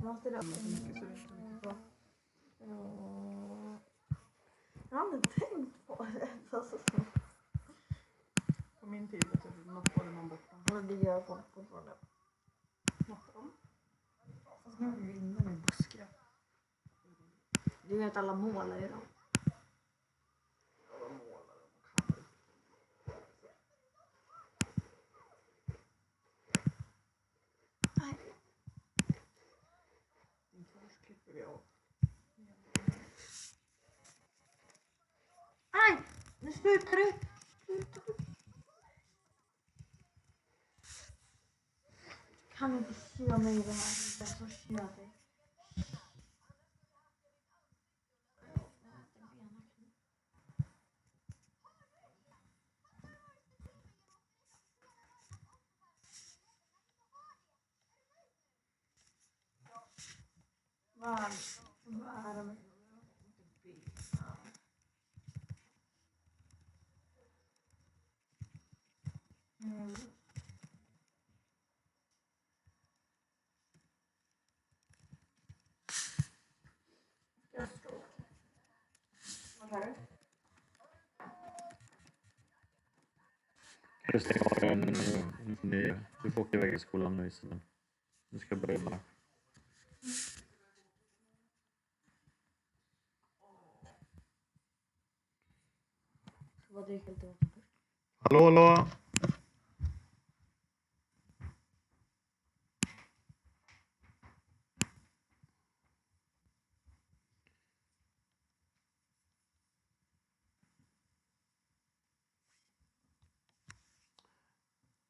Måste det så mycket så det är inte mycket bra. Jag har inte tänkt på det. På min tid vet du, noppade man bort dem. Ja, det gör folk fortfarande. Noppade dem? Fast nu är vi inne i buskar. Du vet alla målar ju dem. Nej. Din kurs klipper vi av. Nej! Nu slutar du! Kan inte se mig i det här. Det är så tjötigt. Vad är det? Just det, jag har du får åka iväg i skolan nu istället. Nu ska jag börja bara. Vad det är helt rätt. Hallå, hallå!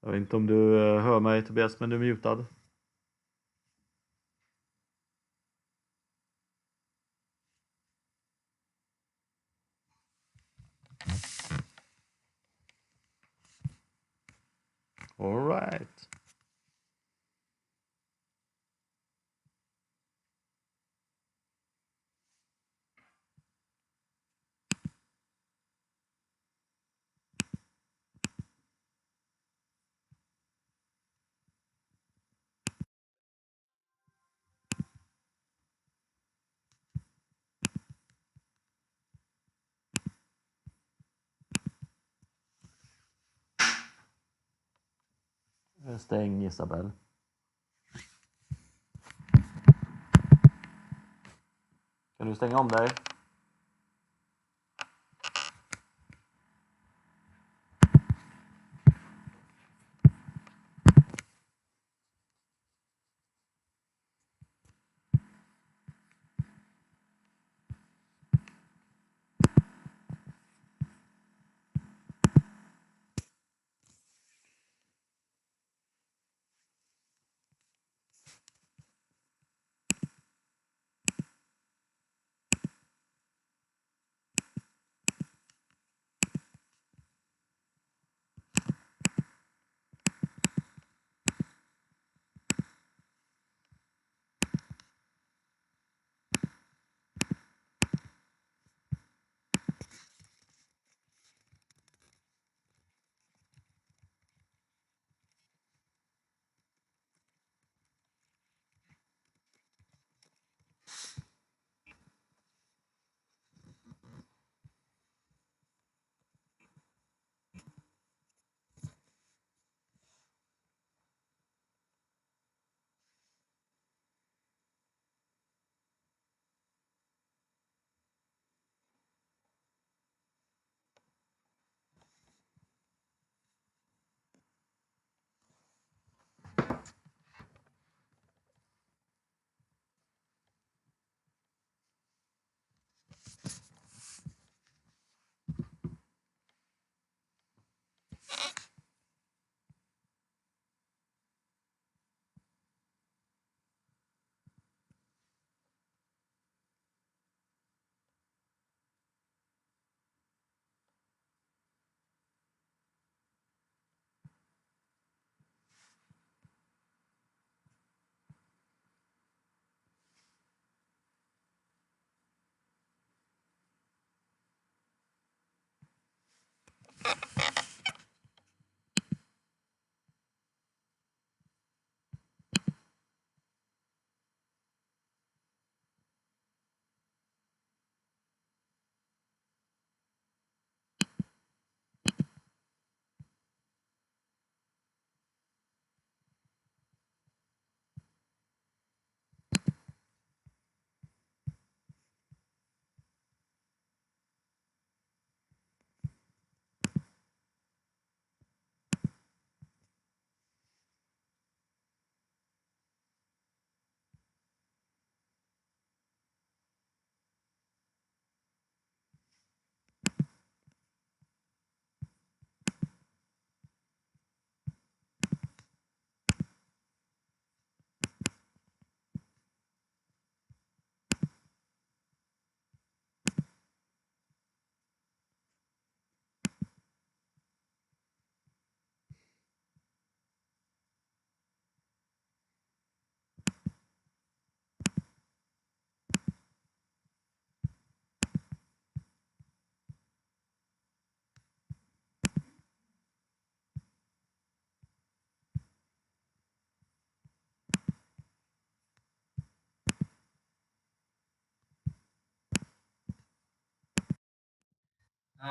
Jag vet inte om du hör mig Tobias, men du är mutad. All right. Stäng Isabel. Kan du stänga om dig?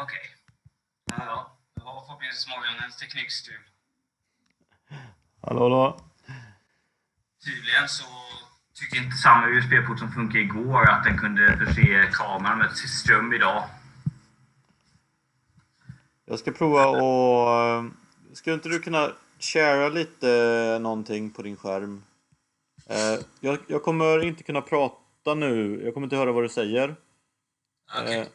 Okej. Ja. Det var förhoppningsvis morgonens teknikstrul. Hallå. Tydligen så tyckte inte samma USB-port som funkar igår att den kunde förse kameran med ström idag. Jag ska prova och... Ska inte du kunna sharea lite någonting på din skärm? Jag kommer inte kunna prata nu. Jag kommer inte höra vad du säger. Okay.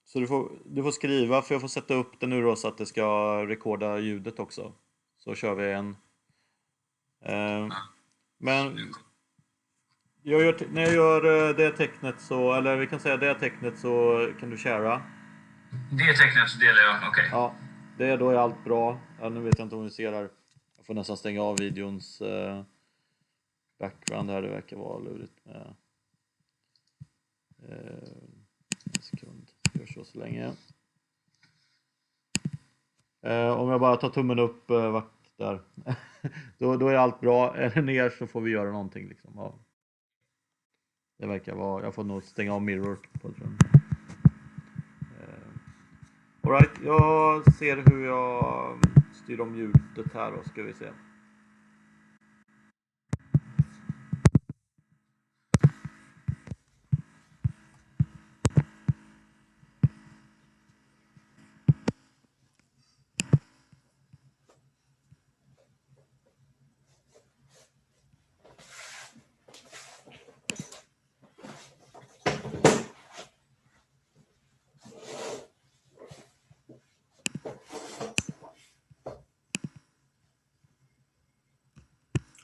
Så du får skriva, för jag får sätta upp det nu då så att det ska rekorda ljudet också. Så kör vi en. Men när jag gör det tecknet så, eller vi kan säga det tecknet, så kan du sharea. Det tecknet så delar jag, okej. Ja, då är allt bra. Ja, nu vet jag inte om ni ser här. Jag får nästan stänga av videons background här, det verkar vara lurigt med. En sekund, gör så länge. Om jag bara tar tummen upp vart där. då är allt bra. Eller ner så får vi göra någonting liksom. Ja. Det verkar vara, jag får nog stänga av mirror på den. All right, jag ser hur jag styr om ljudet här då, ska vi se.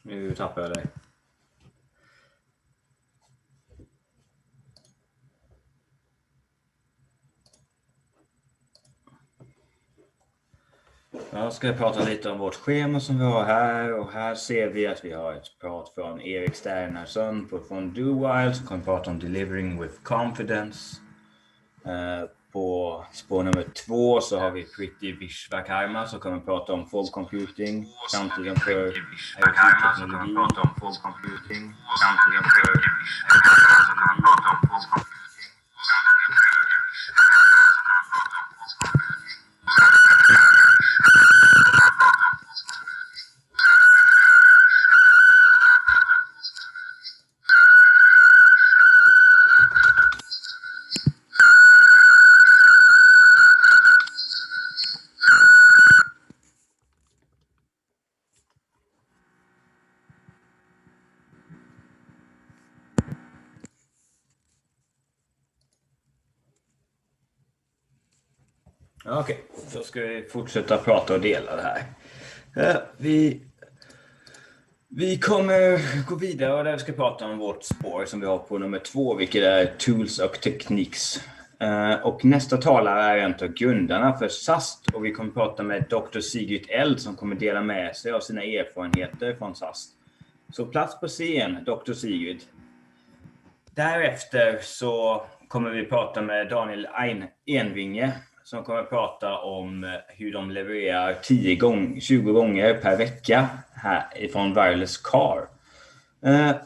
Nu tappar jag dig. Jag ska prata lite om vårt schema som vi har här. Och här ser vi att vi har ett prat från Erik Sternarsson från DoWild som kommer prata om Delivering with Confidence. På spår nummer 2 så har vi Pretty Vishvakarma som kommer prata om Fog Computing, framtiden för IoT-teknologi. Okej, så ska vi fortsätta prata och dela det här. Vi kommer gå vidare och där vi ska prata om vårt spår som vi har på nummer 2, vilket är Tools och Techniques. Och nästa talare är en av grundarna för SAST och vi kommer prata med Dr. Sigrid Eld som kommer dela med sig av sina erfarenheter från SAST. Så plats på scen, Dr. Sigrid. Därefter så kommer vi prata med Daniel Envinge som kommer prata om hur de levererar 20 gånger per vecka här ifrån Wireless Car.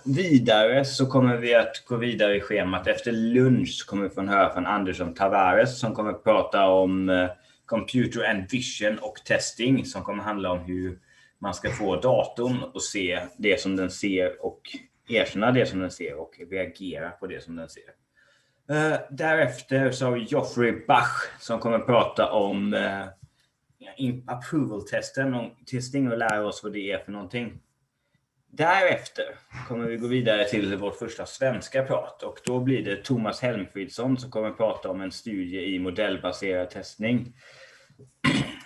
Vidare så kommer vi att gå vidare i schemat. Efter lunch kommer vi få höra från Andersson Tavares som kommer prata om computer and vision och testing som kommer handla om hur man ska få datorn att se det som den ser och erkänna det som den ser och reagera på det som den ser. Därefter så har vi Geoffrey Bach som kommer prata om approval-testing och lära oss vad det är för någonting. Därefter kommer vi gå vidare till vårt första svenska prat och då blir det Thomas Helmfridsson som kommer prata om en studie i modellbaserad testning.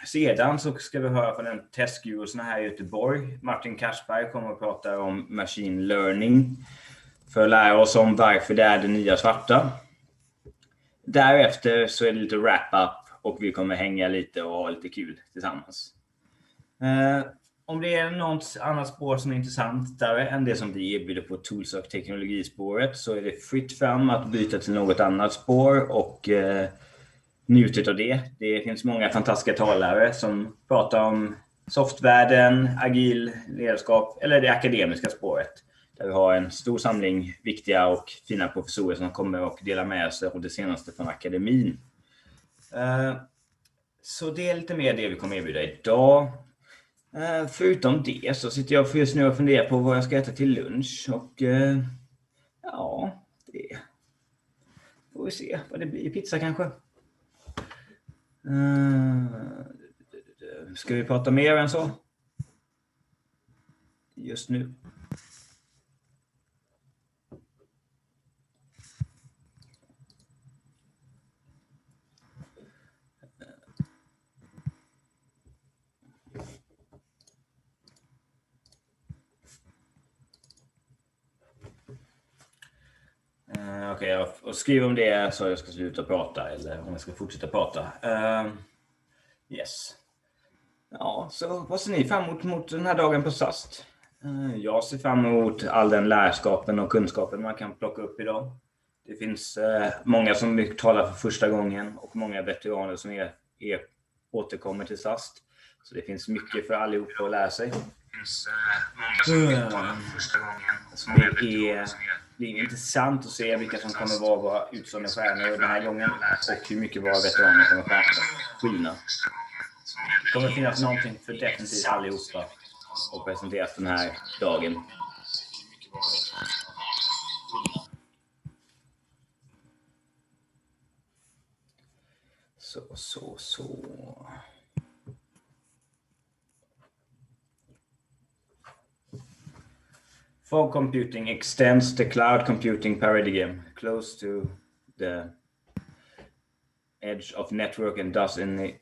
Sedan så ska vi höra från en testgurusna här i Göteborg. Martin Karsberg kommer att prata om machine learning för att lära oss om varför det är det nya svarta. Därefter så är det lite wrap-up och vi kommer hänga lite och ha lite kul tillsammans. Om det är något annat spår som är intressantare än det som vi erbjuder på Tools och teknologispåret så är det fritt fram att byta till något annat spår och njutit av det. Det finns många fantastiska talare som pratar om softvärlden, agil ledarskap eller det akademiska spåret. Där vi har en stor samling viktiga och fina professorer som kommer och delar med sig av det senaste från akademin. Så det är lite mer det vi kommer erbjuda idag. Förutom det så sitter jag just nu och funderar på vad jag ska äta till lunch. Och ja, det får vi se vad det blir. Pizza kanske. Ska vi prata mer än så? Just nu. Okej, och skriv om det så jag ska sluta prata eller om jag ska fortsätta prata. Yes. Ja, så vad ser ni fram emot mot den här dagen på SAST? Jag ser fram emot all den lärskapen och kunskapen man kan plocka upp idag. Det finns många som talar för första gången och många veteraner som återkommer till SAST. Så det finns mycket för allihopa att lära sig. Det finns många som talar för första gången. Det är intressant att se vilka som kommer vara utstående stjärnor den här gången och hur mycket våra veteraner kommer skina. Det kommer finnas någonting för definitivt allihopa och presenteras den här dagen. Så. Fog computing extends the cloud computing paradigm close to the edge of network and thus in the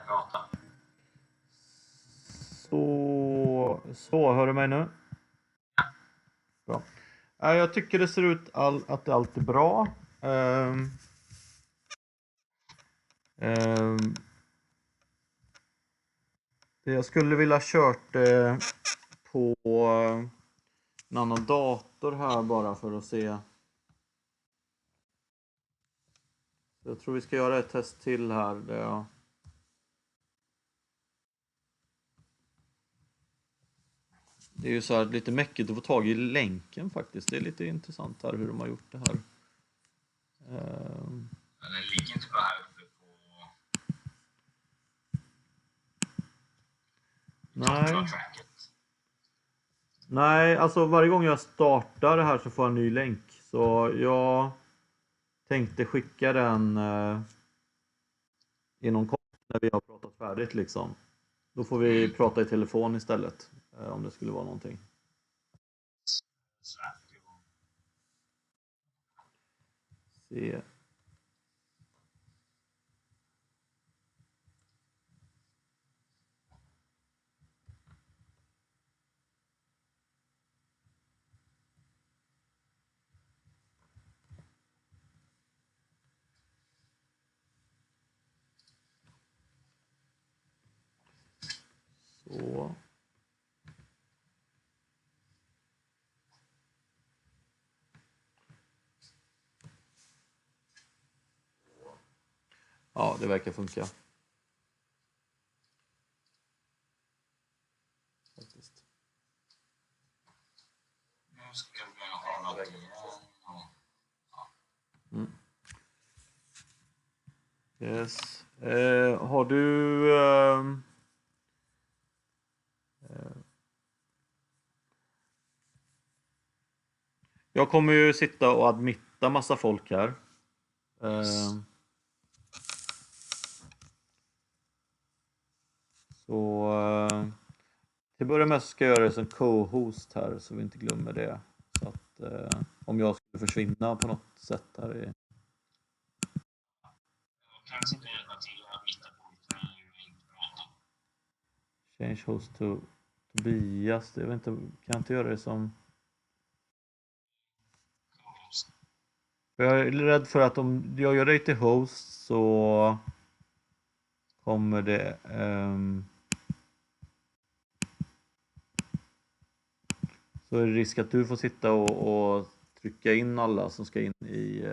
prata. Så, hör du mig nu? Bra. Jag tycker det ser ut att allt är bra. Jag skulle vilja kört det på en annan dator här bara för att se. Jag tror vi ska göra ett test till här. Det är ju så här lite mäckigt att få tag i länken faktiskt. Det är lite intressant här hur de har gjort det här. Den ligger inte bara här uppe på... Nej, alltså varje gång jag startar det här så får jag en ny länk. Så jag tänkte skicka den inom kort när vi har pratat färdigt liksom. Då får vi prata i telefon istället om det skulle vara någonting. Se. Så. Ja, det verkar funka. Faktiskt. Yes. Har du... Jag kommer ju sitta och admitta massa folk här. Så till början med så ska jag göra det som co-host här så vi inte glömmer det. Så att om jag skulle försvinna på något sätt här i... Change host to Tobias. Jag vet inte, kan jag inte göra det som... Jag är rädd för att om jag gör dig till host så kommer det... Så är det risk att du får sitta och trycka in alla som ska in i...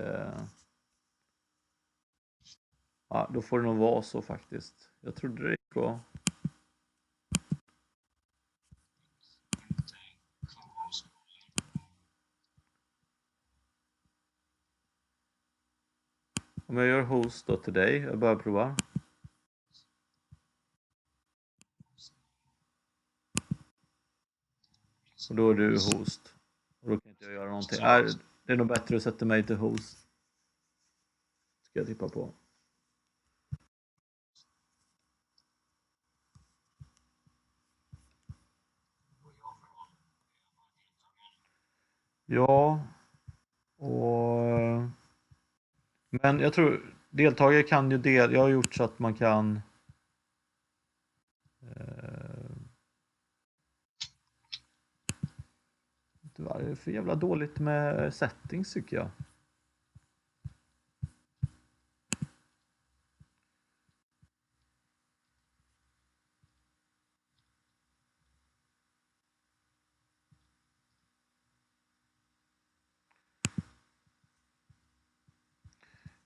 Ja, då får det nog vara så faktiskt. Jag trodde det gick bra. Om jag gör host då till dig, jag börjar prova. Och då är du host. Och då kan inte jag göra någonting. Det är nog bättre att sätta mig till host. Ska jag tippa på. Ja. Men jag tror deltagare kan ju jag har gjort så att man kan det är för jävla dåligt med settings tycker jag.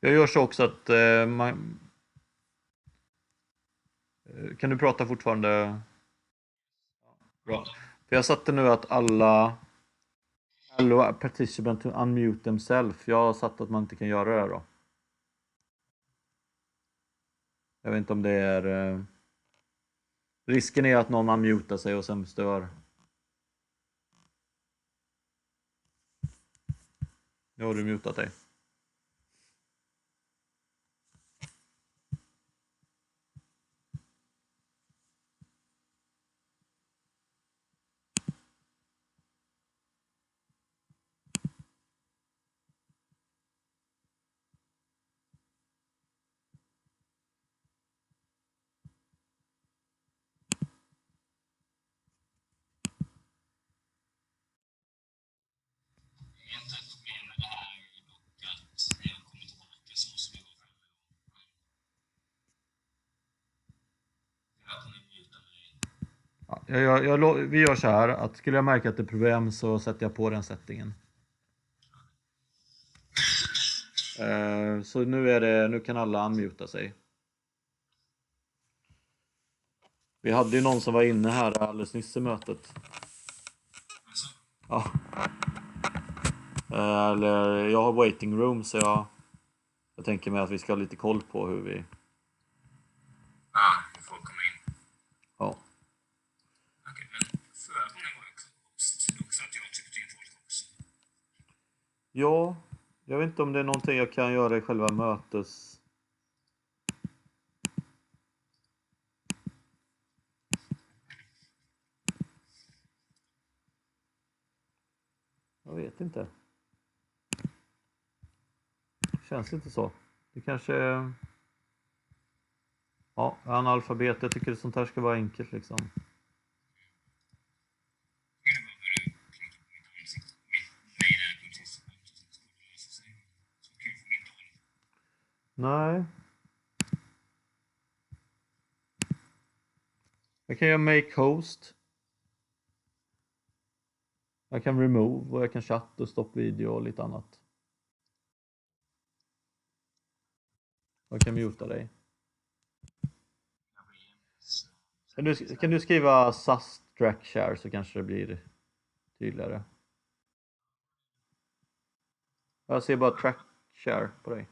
Jag gör så också att kan du prata fortfarande? Bra. För jag satte nu att alla participants to unmute themselves. Jag har satt att man inte kan göra det då. Jag vet inte om det är risken är att någon unmutar sig och sen stör. Nu har du mutat dig. Ja, vi gör så här att skulle jag märka att det är problem så sätter jag på den settingen. Så nu kan alla unmuta sig. Vi hade ju någon som var inne här alldeles nyss i mötet. Ja. Eller jag har waiting room så jag tänker mig att vi ska ha lite koll på hur vi... Du får komma in. Ja. Okej, men förra gången var jag host. Då satt jag och tyckte in folk också. Ja, jag vet inte om det är någonting jag kan göra i själva mötes... Jag vet inte. Känns inte så. Det kanske... Ja, analfabet. Jag tycker sånt här ska vara enkelt liksom. Nej. Jag kan göra make host. Jag kan remove och jag kan chatta och stopp video och lite annat. Jag kan muta dig. Kan du skriva sastväst1 så kanske det blir tydligare. Jag ser bara track share på dig.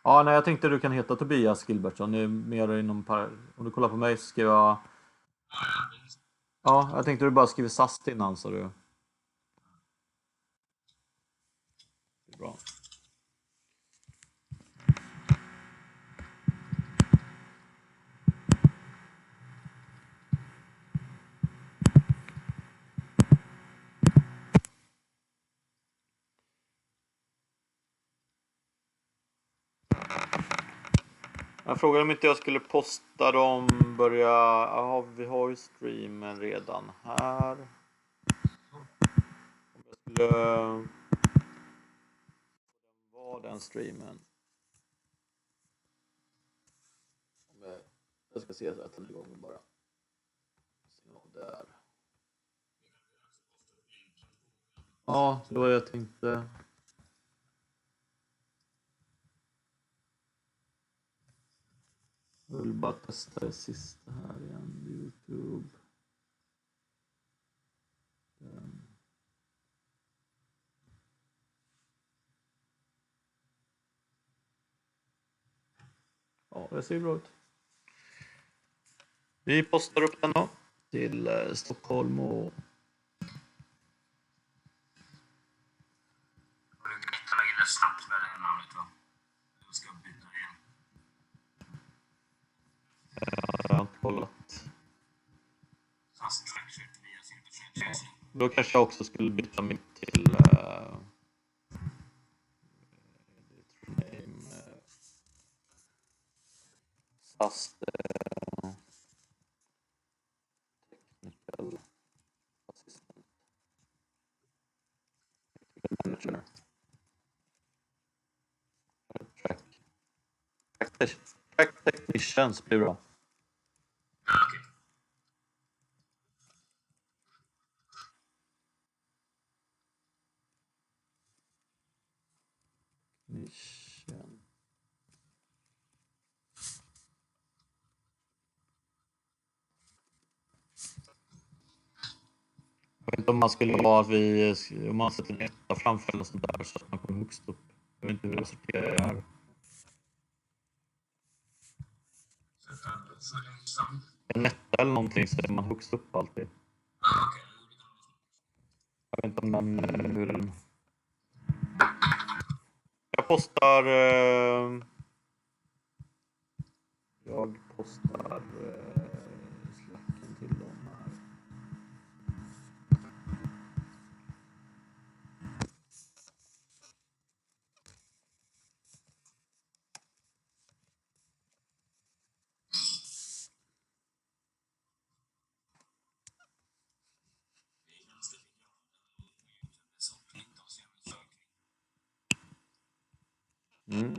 Ja, nej, jag tänkte du kan heta Tobias Gilbertsson. Det är mer inom om du kollar på mig så skriver jag... Ja, jag tänkte du bara skriver sast innan så du... Det är bra. Jag frågade om inte jag skulle posta dem, ja, vi har ju streamen redan här. Om jag skulle vara den streamen. Jag ska se så att den är igång bara. Där. Ja, det var jag tänkte. Jag vill bara testa det sista här igen. YouTube. Ja, det ser bra ut. Vi postar upp den då till Stockholm och... Du kan lägga in snabbt med det här namnet, va? Jag ska byta igen. Jag har inte kollat. Sastväst1 via sin. Då kanske jag också skulle byta mitt till... Fast technical assistant manager track technicians blir bra. Okej. Technician. Jag vet inte om man skulle vara att vi, om man sätter en etta framför eller sånt där så att man kommer högst upp. Jag vet inte hur jag sorterar det här. En etta eller någonting så är man högst upp alltid. Jag vet inte om den, hur den... Jag postar slacken till dem här. Mm.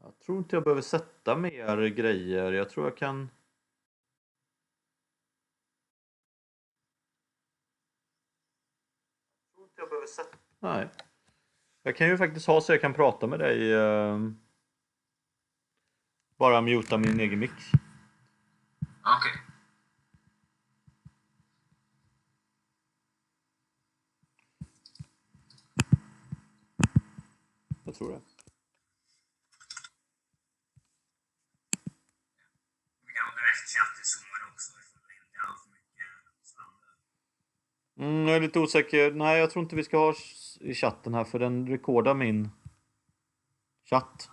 Jag tror inte jag behöver sätta mer grejer. Jag tror jag kan... Nej. Jag kan ju faktiskt ha så jag kan prata med dig. Bara muta min egen mix. Okej. Jag tror det. Vi kan ha direkt chatt i Zoom också. Vi får inte allt för mycket standard. Jag är lite osäker. Nej, jag tror inte vi ska ha i chatten här för den rekordar min chatt.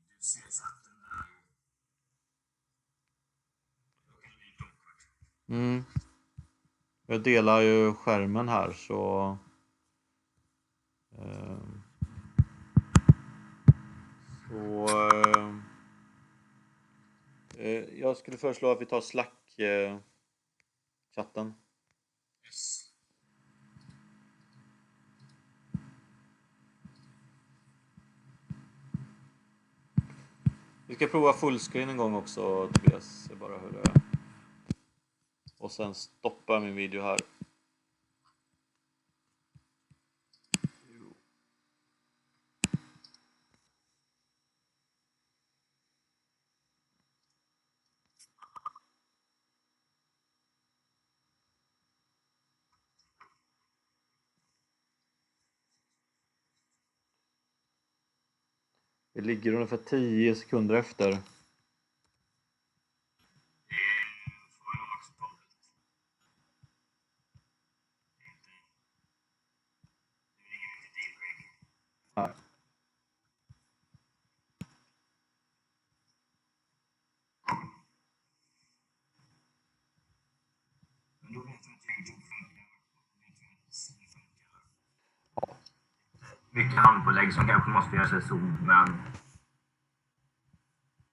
Du ser chatten där. Då kan det bli blockad. Jag delar ju skärmen här så... jag skulle föreslå att vi tar Slack-chatten. Yes. Vi ska prova fullscreen en gång också, Tobias. Se bara hur det är. Och sen stoppa min video här. Vi ligger ungefär 10 sekunder efter. Nej. Mycket handpålägg som kanske måste göra sig zoom, men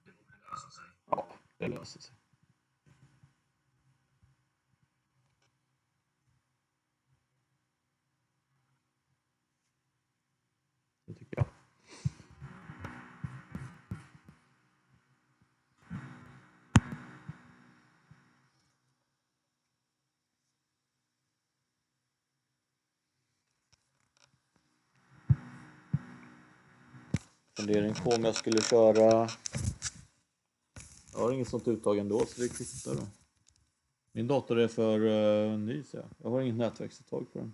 det borde lösa sig. Ja, det löser sig. Det tycker jag. Fundering på om jag skulle köra. Jag har inget sånt uttag ändå, så det kvittar då. Min dator är för ny, så jag har inget nätverksuttag på den.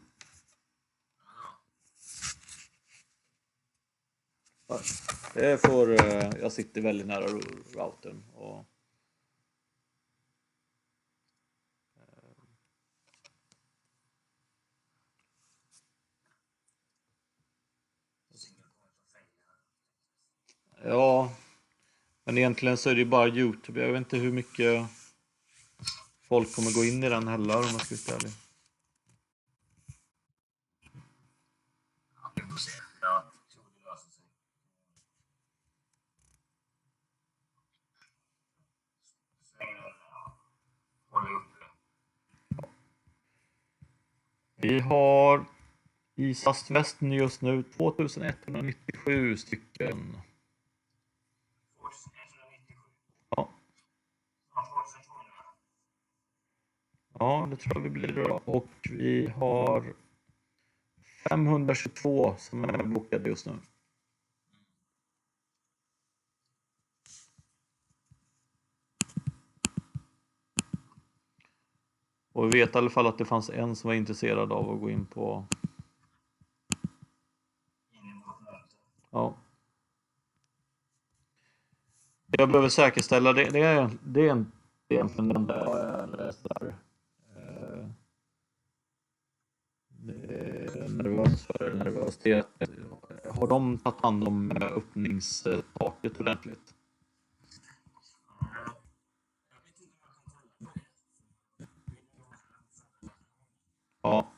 Ja, det får, jag sitter väldigt nära routern. Och, ja, men egentligen så är det ju bara YouTube. Jag vet inte hur mycket folk kommer gå in i den heller, om man ska vara ärlig. Ja, vi får se. Jag tror det löser sig. Håller uppe. Vi har i sastväst just nu 2197 stycken. 2197. Ja. Ja, det tror jag vi blir då. Och vi har 522 som är bokade just nu. Och vi vet i alla fall att det fanns en som var intresserad av att gå in på. Ja. Jag behöver säkerställa det. Det är egentligen den där jag läste där. Nervösitet. Har de tagit hand om öppningstaket ordentligt? Ja.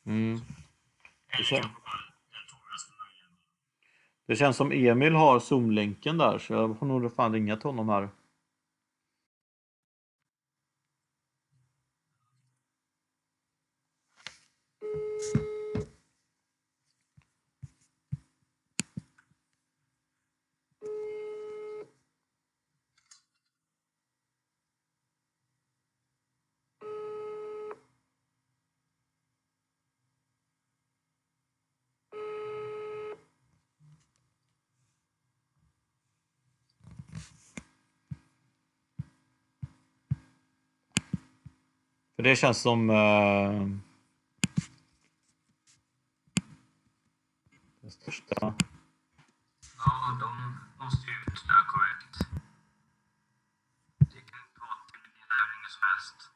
Mm. Det känns som Emil har Zoom-länken där, så jag får nog fan ringa till honom här. För det känns som det största. Ja, de måste ju ut där korrekt. Det kan inte vara till hur länge som helst.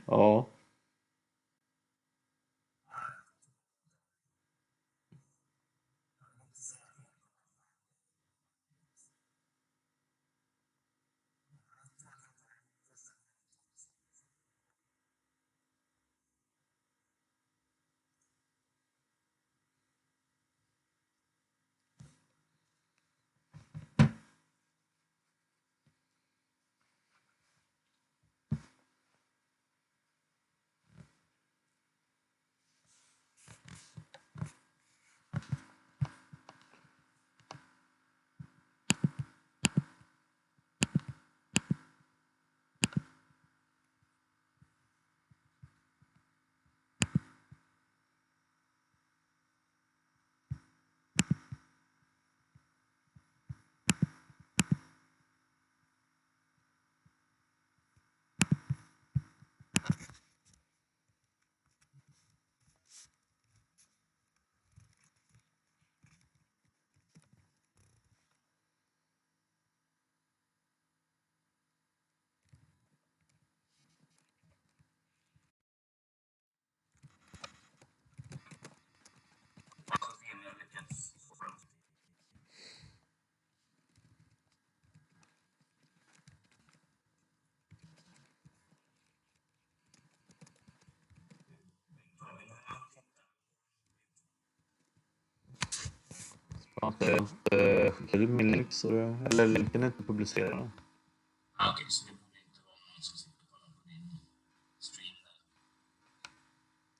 Ja. Skickade du min länk så eller länken är inte publicerad. Okej, så det borde inte vara någon som sitter och kollar på din stream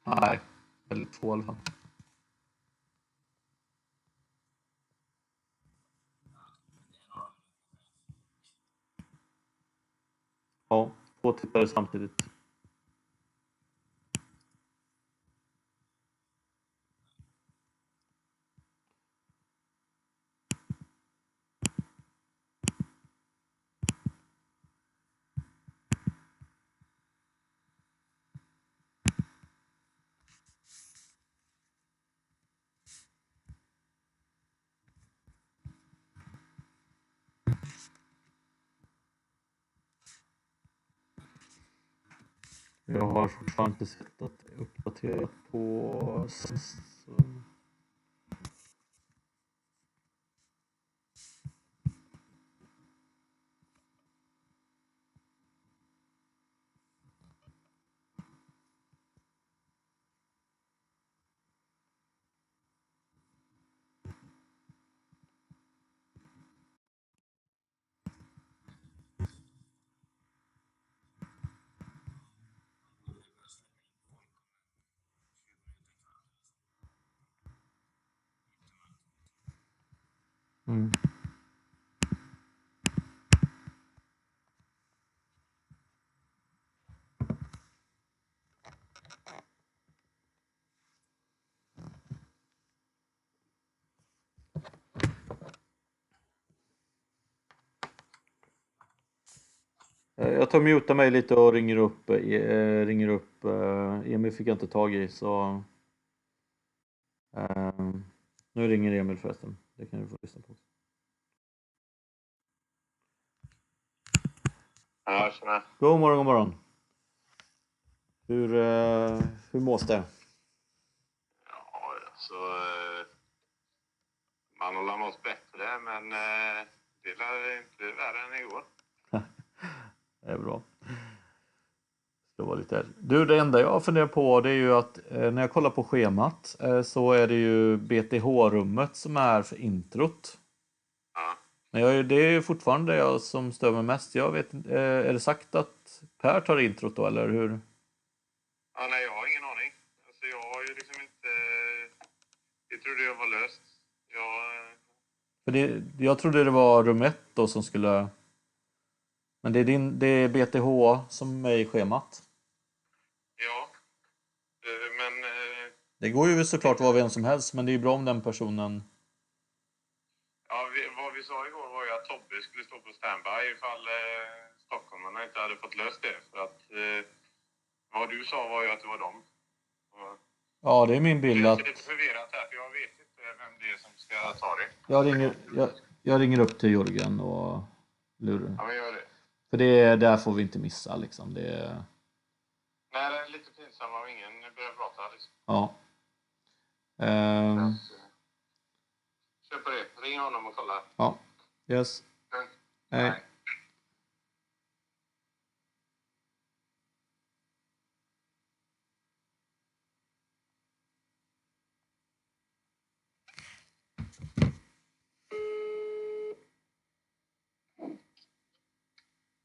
där. Nej, väldigt få i alla fall. Ja, 2 tittare samtidigt. Jag har fortfarande inte sett att det är uppdaterat på Mm. Jag tar och mutar mig lite och ringer upp Emil fick jag inte tag i så nu ringer Emil förresten. Det kan du få lyssna på. Ja, tjena. God morgon, god morgon. Hur mås det? Ja, så man har mått bättre, men det lär inte värre än igår. Det är bra. Det var lite. Du, det enda jag funderar på det är ju att när jag kollar på schemat så är det ju BTH-rummet som är för introt. Ja. Men det är ju fortfarande jag som stör mig mest. Jag vet inte, är det sagt att Per tar introt då, eller hur? Ja, nej, jag har ingen aning. Alltså, jag har ju liksom inte... Jag trodde jag var löst. För jag trodde det var rum 1 då som skulle... Men det är BTH som är i schemat. Ja, men... Det går ju såklart vara vem som helst, men det är ju bra om den personen... Ja, vad vi sa igår var ju att Tobbe skulle stå på standby ifall stockholmarna inte hade fått löst det. För att vad du sa var ju att det var dem. Ja, det är min bild Jag att är lite förvirrat här för jag vet inte vem det är som ska ta det. jag ringer upp till Jörgen och lurar. Ja, men gör det. För det där får vi inte missa liksom. Det är... Nej, det är lite pinsamt om ingen börjar prata. Liksom. Ja. Kör på det. Ring honom och kolla. Ja. Yes. Hej. Nej.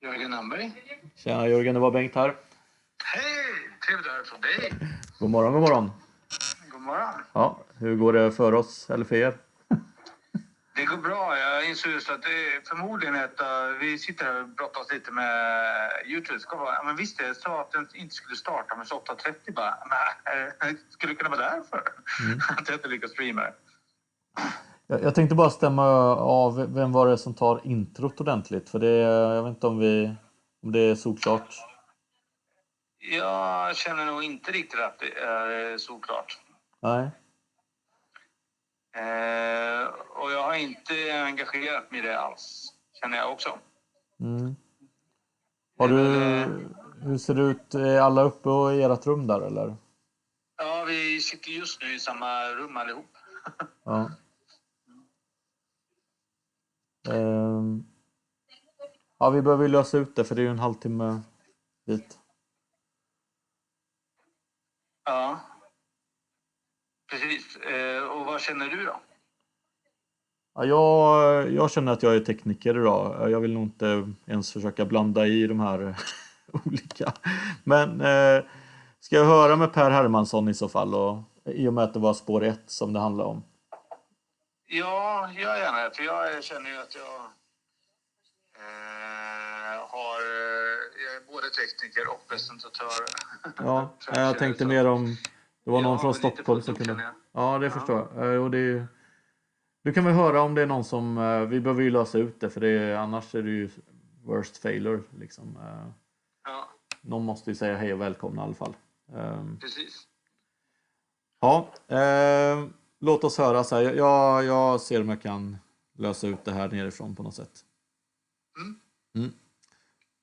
Jörgen Amberg. Tjena Jörgen, det var Bengt här. Hej! Trevligt att höra från dig. God morgon, god morgon. God morgon. Ja, hur går det för oss eller för er? Det går bra. Jag insåg just att det är förmodligen vi sitter här och brottas lite med YouTube. Men visst, jag sa att den inte skulle starta med 8.30 bara. Men skulle det kunna vara därför. Att jag inte lyckas streama. Jag tänkte bara stämma av vem var det som tar introt ordentligt. För det, jag vet inte om det är solklart. Jag känner nog inte riktigt att det är såklart. Nej. Och jag har inte engagerat mig i det alls. Känner jag också. Mm. Hur ser det ut? Är alla uppe i ert rum där eller? Ja, vi sitter just nu i samma rum allihop. Ja. Ja, vi behöver ju lösa ut det för det är ju en halvtimme dit. Ja, precis. Och vad känner du då? Ja, jag känner att jag är tekniker idag. Jag vill nog inte ens försöka blanda i de här olika. Men ska jag höra med Per Hermansson i så fall? Och, i och med att det var spår 1 som det handlar om. Ja, jag gärna det. För jag känner ju att jag jag är både tekniker och presentatör. Ja, jag tänkte mer om det var någon från Stockholm som kunde... kunde... Ja, det förstår jag. Och det du kan väl höra om det är någon som... Vi behöver ju lösa ut det, för annars är det ju worst failure. Liksom. Ja. Någon måste ju säga hej och välkomna i alla fall. Precis. Ja, låt oss höra så här. Jag ser om jag kan lösa ut det här nerifrån på något sätt.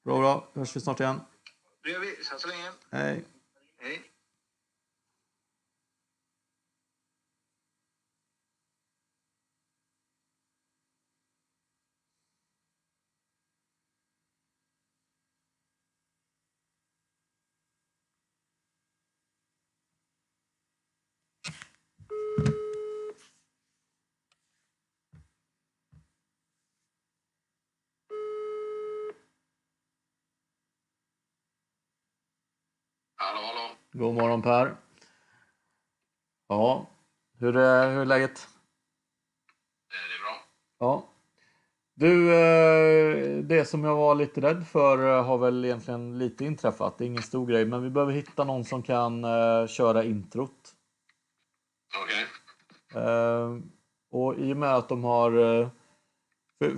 Bra. Hörs vi snart igen. Det gör vi. Så länge. Hej. Hej. Hallå. God morgon Per. Ja, hur är läget? Det är bra. Ja. Du, det som jag var lite rädd för har väl egentligen lite inträffat. Det är ingen stor grej, men vi behöver hitta någon som kan köra introt. Okej. Och i och med att de har...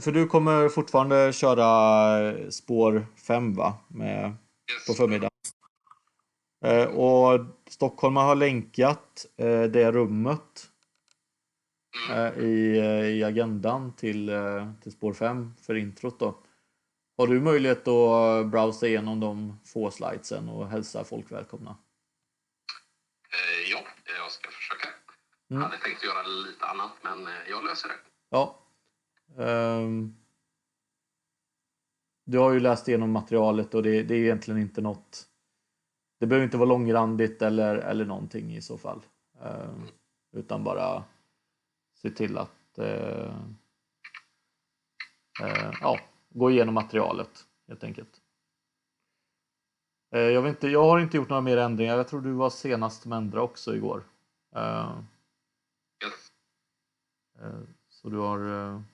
För du kommer fortfarande köra spår 5 va? På förmiddagen. Och Stockholm har länkat det rummet i agendan till spår 5 för introt då. Har du möjlighet att browsa igenom de få slidesen och hälsa folk välkomna? Ja, jag ska försöka. Jag hade tänkt göra lite annat, men jag löser det. Ja. Du har ju läst igenom materialet och det är egentligen inte något... Det behöver inte vara långrandigt eller någonting i så fall. Utan bara se till att gå igenom materialet helt enkelt. Jag har inte gjort några mer ändringar. Jag tror du var senast med ändra också igår. Yes. Så du har...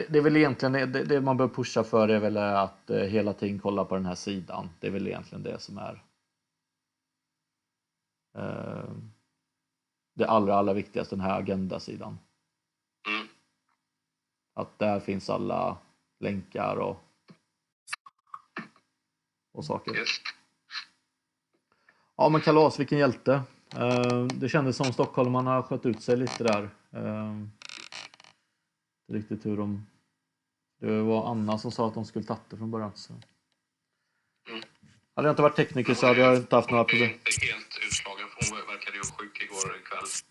Det är väl egentligen det man bör pusha för är väl att hela tiden kolla på den här sidan. Det är väl egentligen det som är det allra viktigaste, den här agendasidan. Att där finns alla länkar och saker. Yes. Ja, men kalas, vilken hjälte. Det kändes som stockholmarna har skött ut sig lite där. Riktigt hur de... Det var Anna som sa att de skulle tatta från början. Så. Hade jag inte varit tekniker så hade jag inte haft några problem. Hon är inte helt utslagen, för hon verkade ju sjuk igår kväll. Så.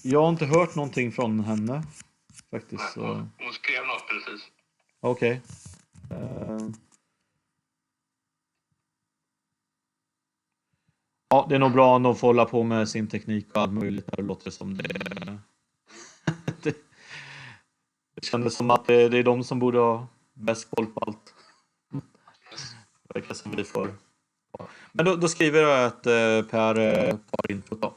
Jag har inte hört någonting från henne. Faktiskt. Nej, hon skrev något precis. Okej. Ja, det är nog bra om de får hålla på med sin teknik och allt möjligt. Det låter som det. Det kändes som att det är de som borde ha bäst koll på allt. Det verkar som vi får. Men då skriver jag att Per har introt då.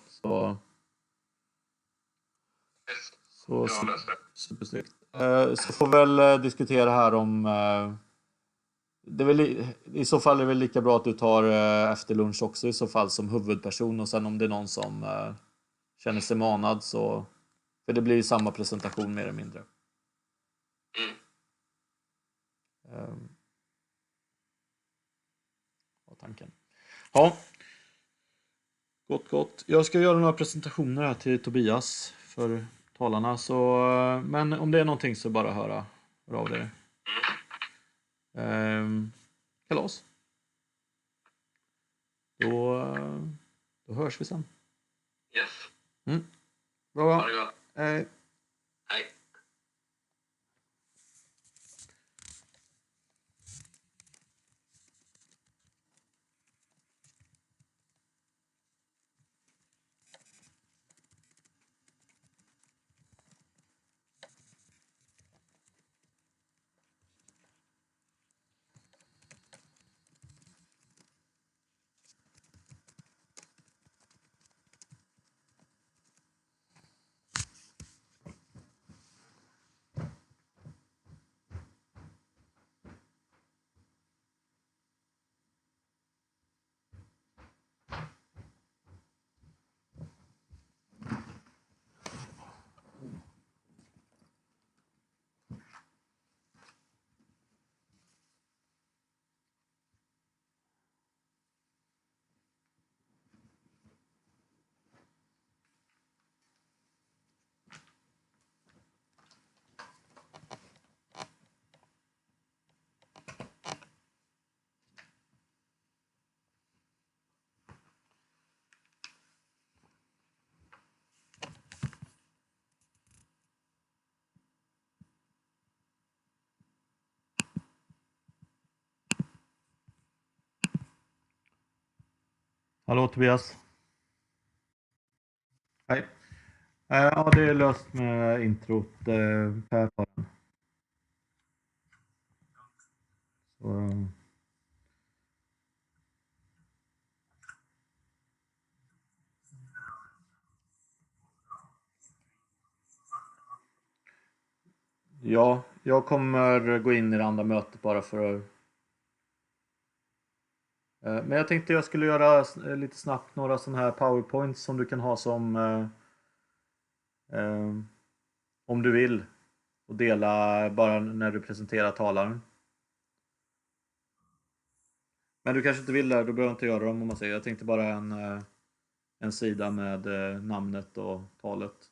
Så supersnyggt. Så får väl diskutera här om det är väl, i så fall är det väl lika bra att du tar efter lunch också i så fall som huvudperson, och sen om det är någon som känner sig manad så, för det blir ju samma presentation mer eller mindre. Vad tanken. Ja. Gott. Jag ska göra några presentationer här till Tobias för talarna, så men om det är någonting så bara hör av dig. Kalas. Då hörs vi sen. Yes. Bra. Ha det gott. Hej. Hallå Tobias. Hej. Ja, det är löst med introt. Per tar den. Så, ja, jag kommer gå in i det andra mötet bara för att... Men jag tänkte jag skulle göra lite snabbt några sådana här powerpoints som du kan ha som om du vill, och dela bara när du presenterar talaren. Men du kanske inte vill det, då behöver jag inte göra dem om man säger. Jag tänkte bara en sida med namnet och talet.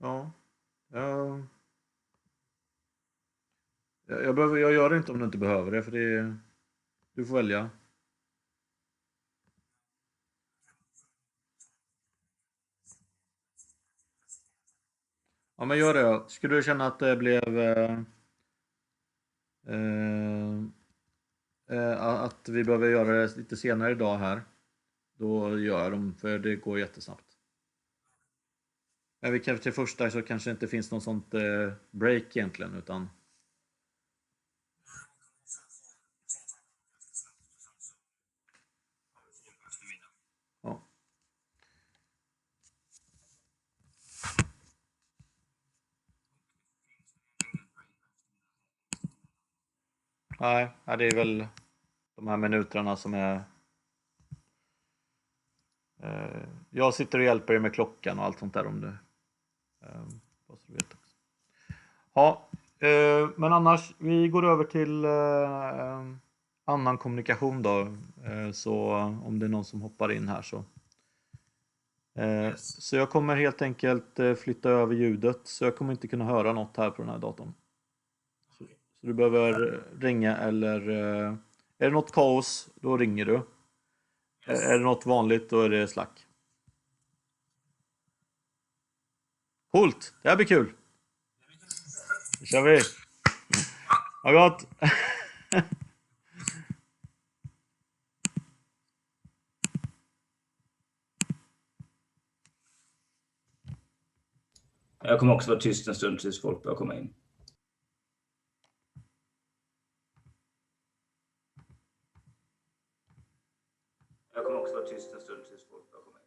Ja. Jag gör det inte om du inte behöver det, för du får välja. Ja, men gör det. Skulle du känna att det blev att vi behöver göra det lite senare idag här, då gör jag dem, för det går jättesnabbt. Men vi kanske till första så kanske inte finns något sånt break egentligen, utan ja. Nej, det är väl de här minuterna som är Jag sitter och hjälper dig med klockan och allt sånt där om du... vad så du vet också. Ja, men annars, vi går över till annan kommunikation då. Så om det är någon som hoppar in här så. Så jag kommer helt enkelt flytta över ljudet. Så jag kommer inte kunna höra något här på den här datorn. Så du behöver ringa eller... är det något kaos, då ringer du. Är det något vanligt, då är det slack. Coolt, det här blir kul. Då kör vi. Ha gott. Jag kommer också vara tyst en stund tills folk börjar komma in. Jag kommer också vara tyst en stund tills folk börjar komma in.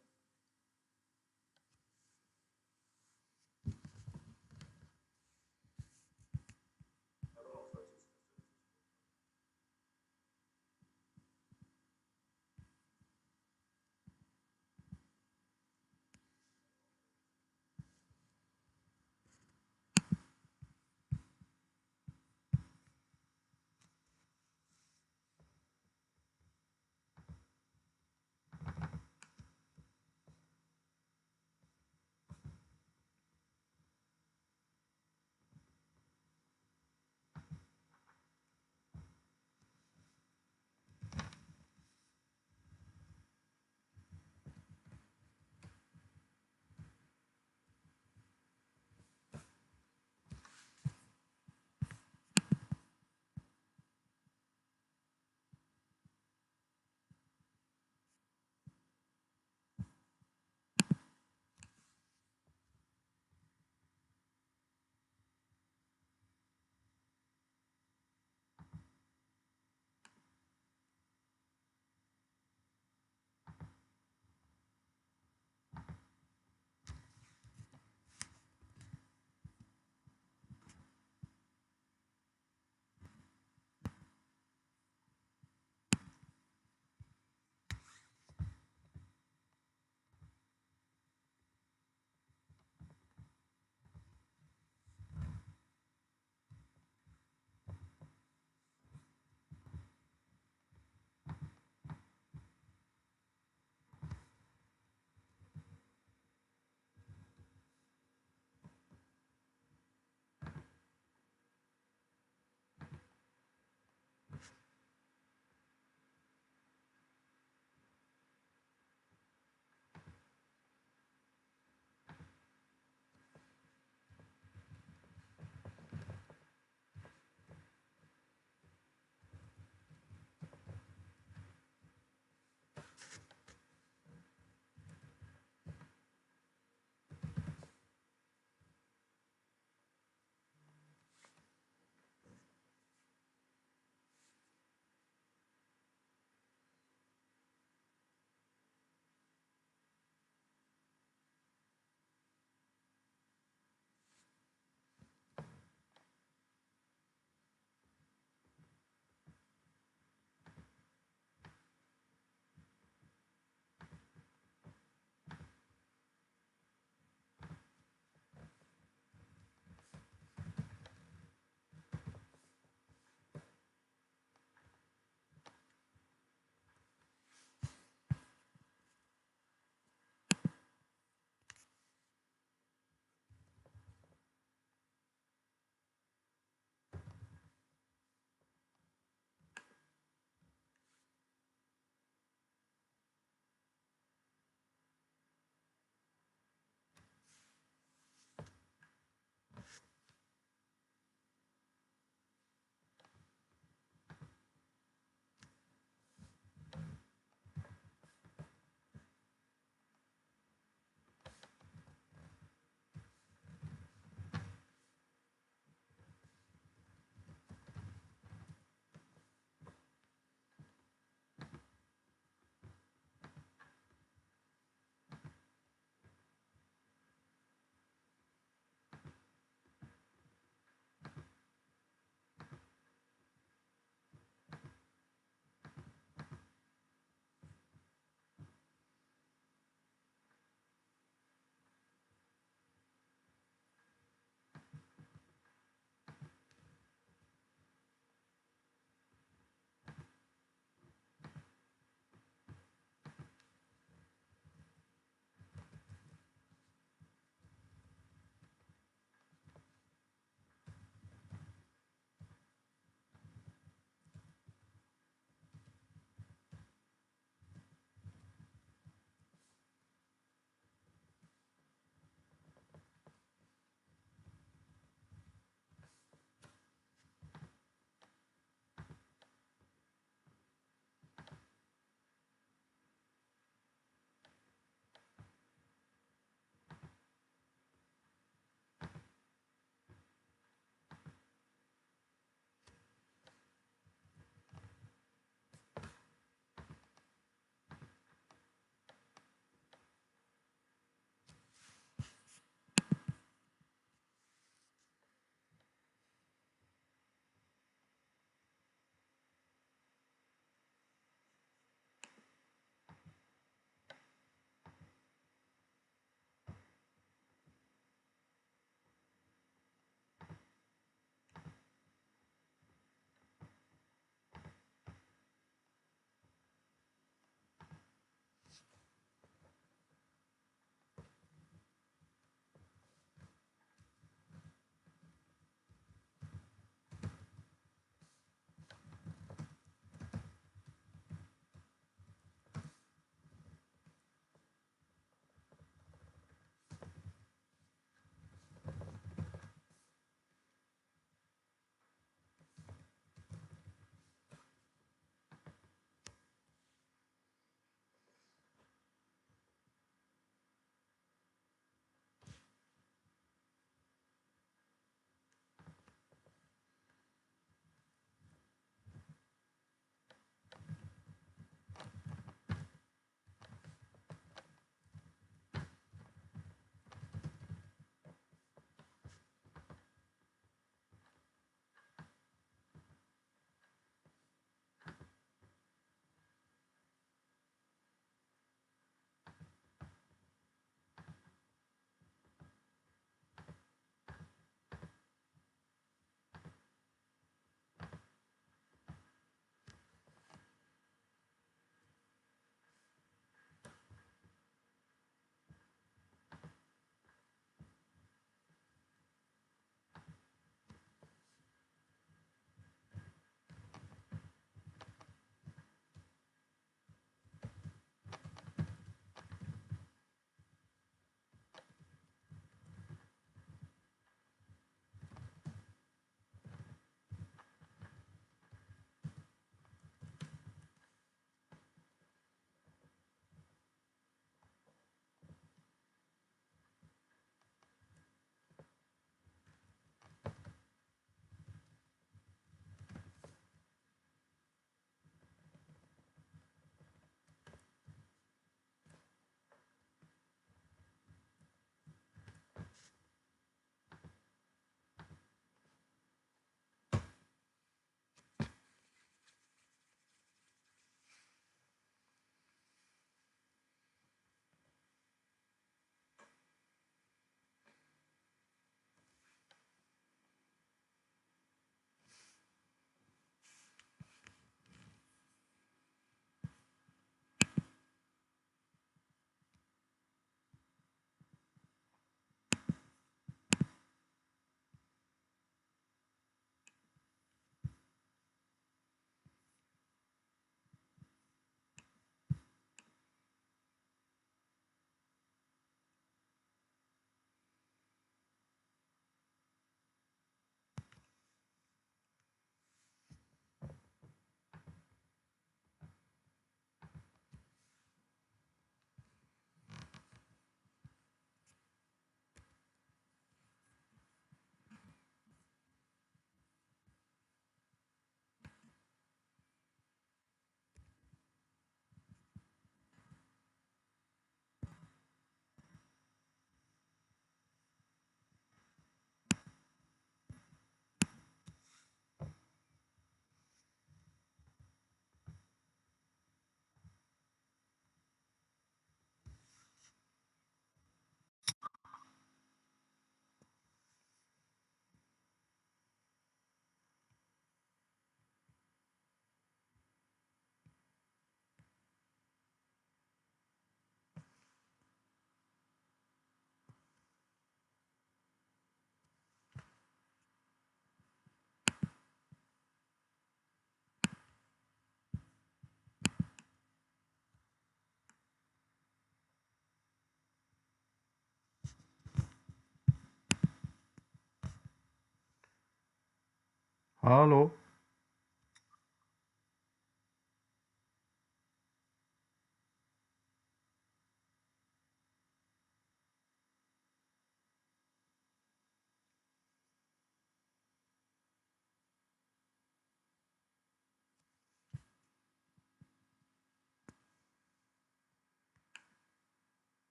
Hallå?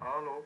Hallå?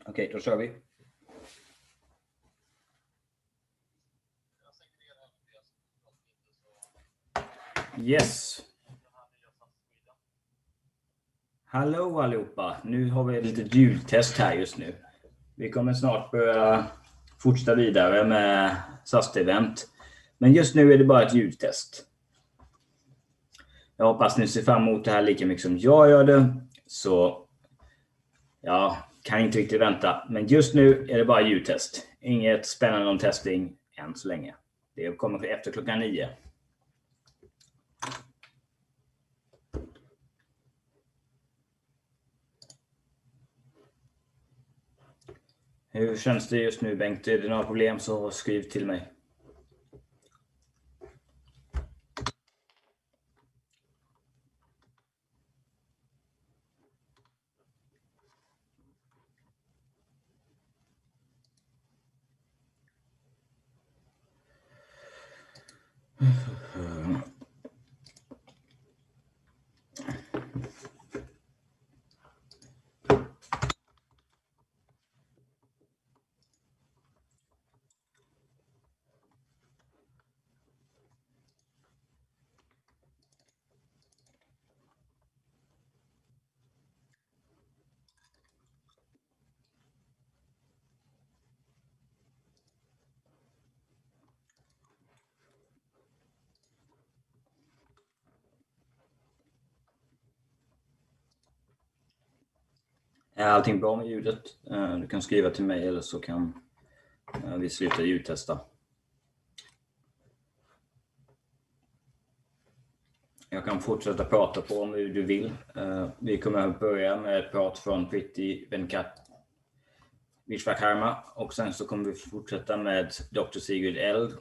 Okej, då kör vi. Yes. Hallå allihopa. Nu har vi ett litet ljudtest här just nu. Vi kommer snart börja fortsätta vidare med sastväst1. Men just nu är det bara ett ljudtest. Jag hoppas ni ser fram emot det här lika mycket som jag gör det. Så jag kan inte riktigt vänta. Men just nu är det bara ljudtest. Inget spännande om testing än så länge. Det kommer efter klockan 9. Hur känns det just nu, Bengt? Är det några problem så skriv till mig. Är allting bra med ljudet? Du kan skriva till mig eller så kan vi vi slutar ljudtesta. Jag kan fortsätta prata på om du vill. Vi kommer att börja med ett prat från Priti Venkat Vishwakarma och sen så kommer vi fortsätta med Dr. Sigrid Eld,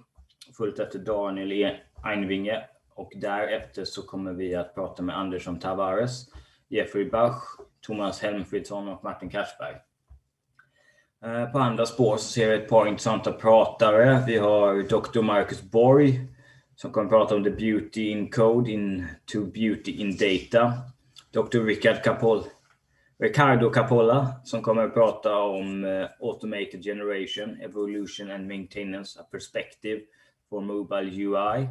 fullt efter Daniel Einvinge, och därefter så kommer vi att prata med Andersson Tavares, Jeffrey Bach, Thomas Helmfridsson och Martin Karsberg. På andra spår så ser vi ett par intressanta pratare. Vi har Dr. Marcus Borg som kommer att prata om the beauty in code into beauty in data. Dr. Ricardo Capola som kommer att prata om automated generation, evolution and maintenance, a perspective for mobile UI.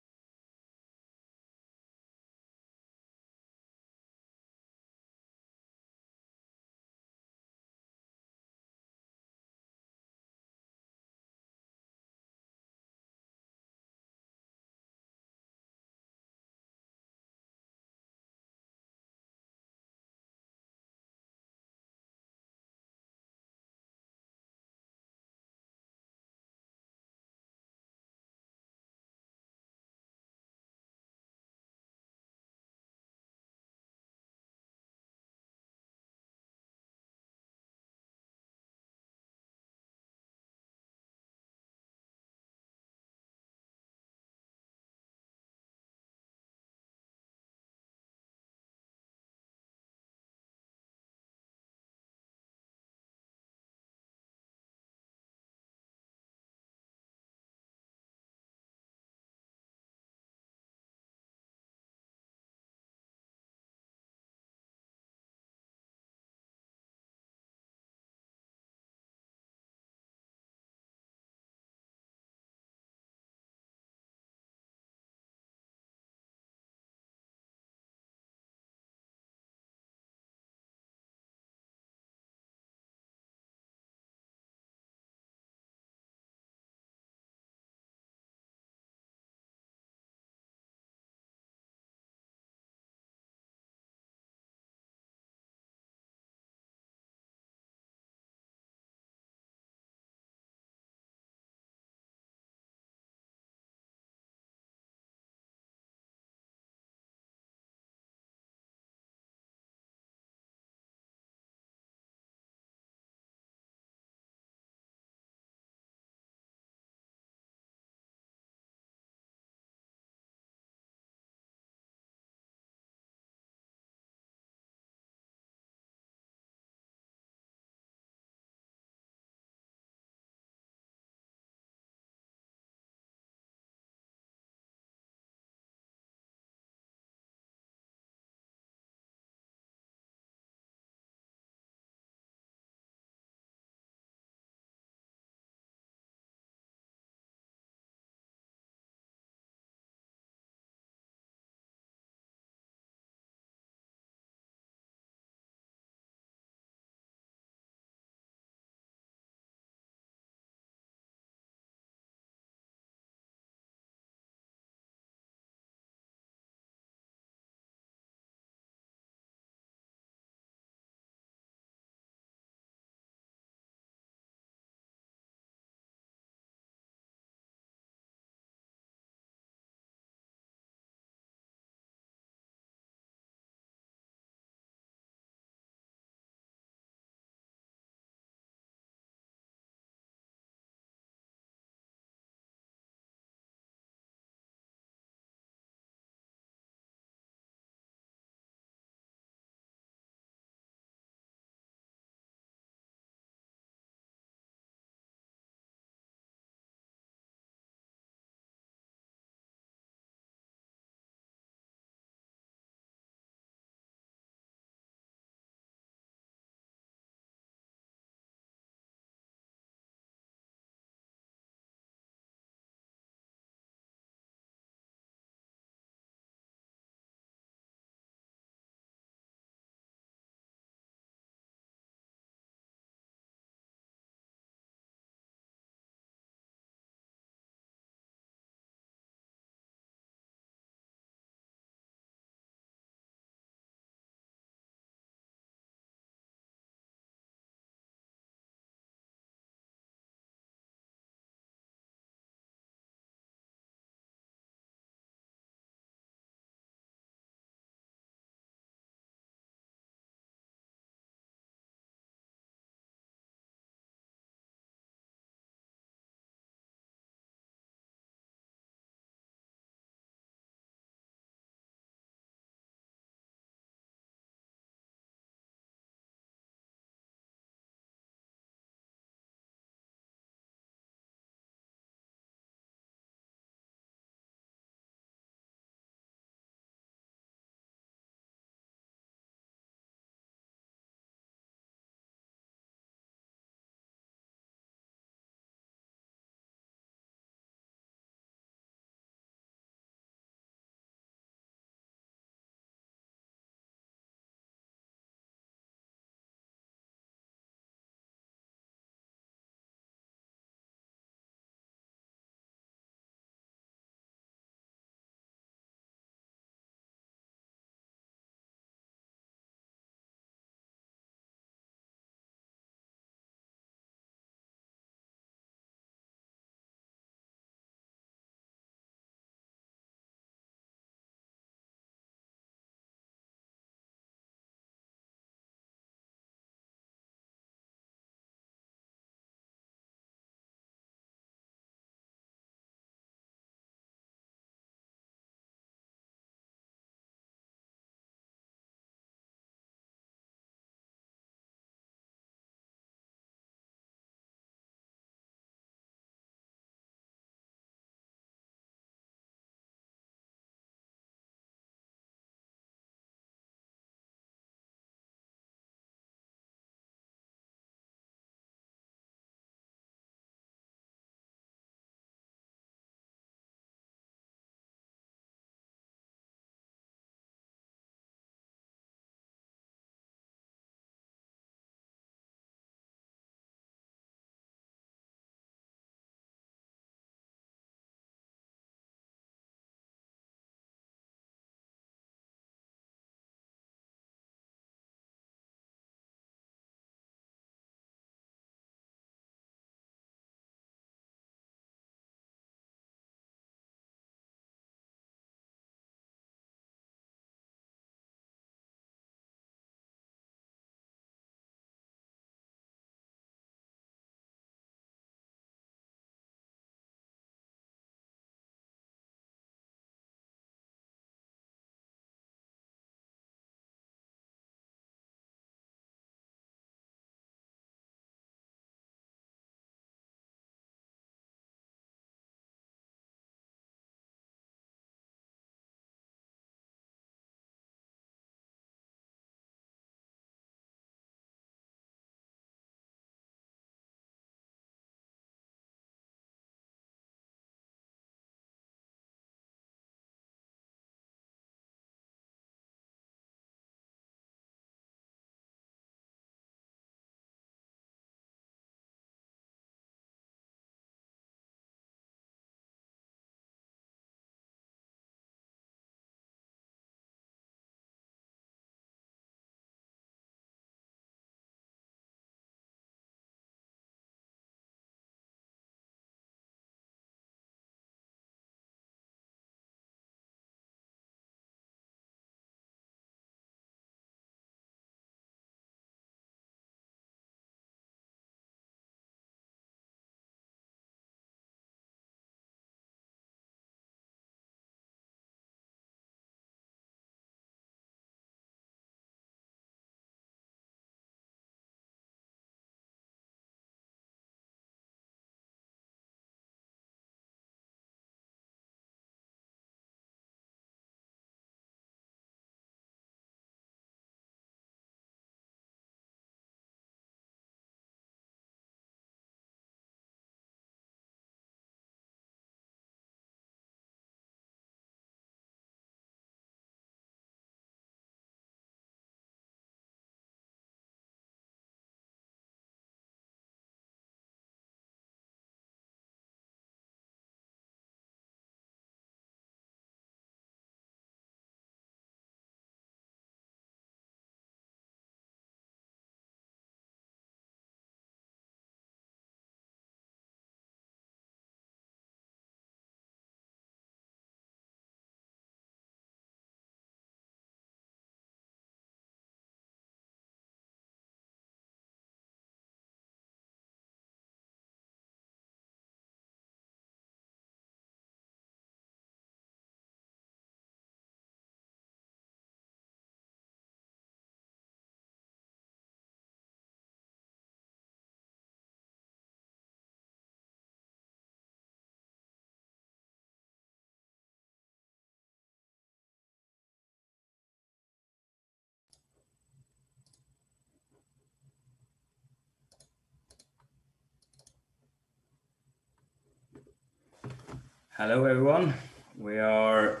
Hello, everyone. We are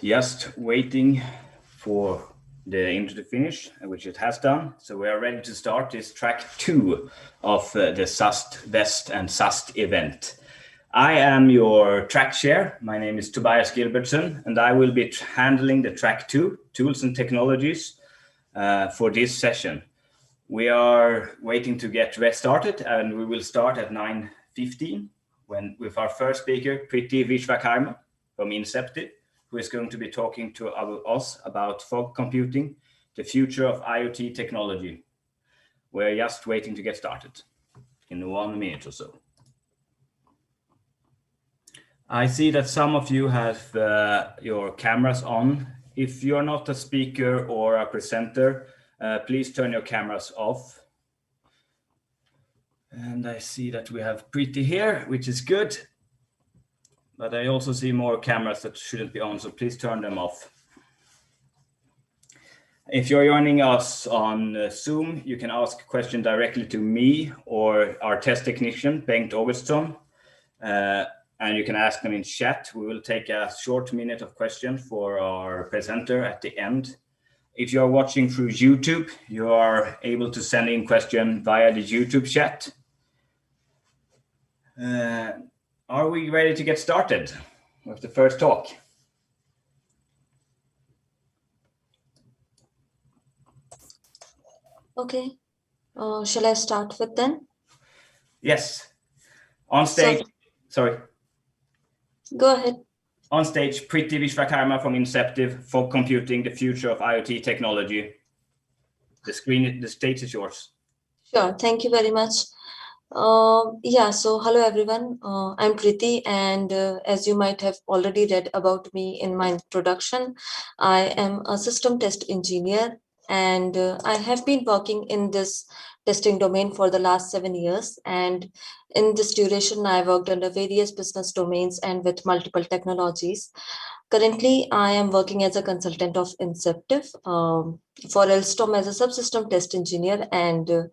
just waiting for the intro to finish, which it has done. So we are ready to start this track 2 of the sastväst and sast event. I am your track chair. My name is Tobias Gilbertson, and I will be handling the track 2, tools and technologies, for this session. We are waiting to get started, and we will start at 9:15 with our first speaker, Priti Vishwakarma from Inceptive, who is going to be talking to us about fog computing, the future of IoT technology. We're just waiting to get started in 1 minute or so. I see that some of you have your cameras on. If you're not a speaker or a presenter, please turn your cameras off. And I see that we have Priti here, which is good. But I also see more cameras that shouldn't be on, so please turn them off. If you're joining us on Zoom, you can ask a question directly to me or our test technician, Bengt Augustsson. And you can ask them in chat. We will take a short minute of question for our presenter at the end. If you're watching through YouTube, you are able to send in question via the YouTube chat. Are we ready to get started with the first talk? Okay, shall I start with then? Yes. On stage, sorry. Go ahead. On stage, Priti Vishwakarma from Inceptive, Fog Computing, the future of IoT technology. The stage is yours. Sure, thank you very much. So hello everyone, I'm Priti, and as you might have already read about me in my introduction, I am a system test engineer, and I have been working in this testing domain for the last 7 years. And in this duration, I worked under various business domains and with multiple technologies. Currently, I am working as a consultant of Inceptive for Alstom as a subsystem test engineer, and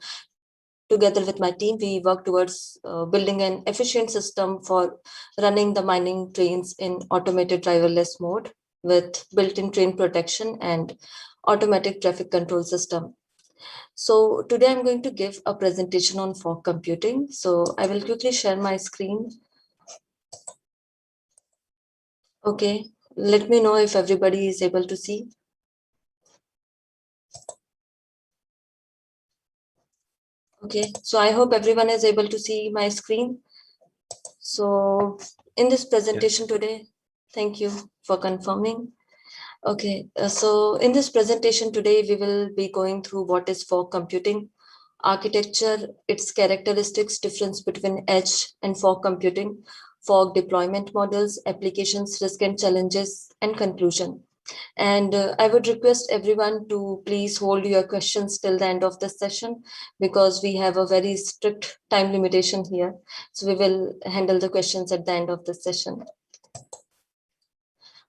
together with my team, we work towards building an efficient system for running the mining trains in automated driverless mode with built-in train protection and automatic traffic control system. So today I'm going to give a presentation on fog computing. So I will quickly share my screen. Okay, let me know if everybody is able to see. Okay, so I hope everyone is able to see my screen. So in this presentation today, thank you for confirming. Okay, so in this presentation today, we will be going through what is fog computing, architecture, its characteristics, difference between edge and fog computing, fog deployment models, applications, risk and challenges, and conclusion. And I would request everyone to please hold your questions till the end of the session, because we have a very strict time limitation here. So we will handle the questions at the end of the session.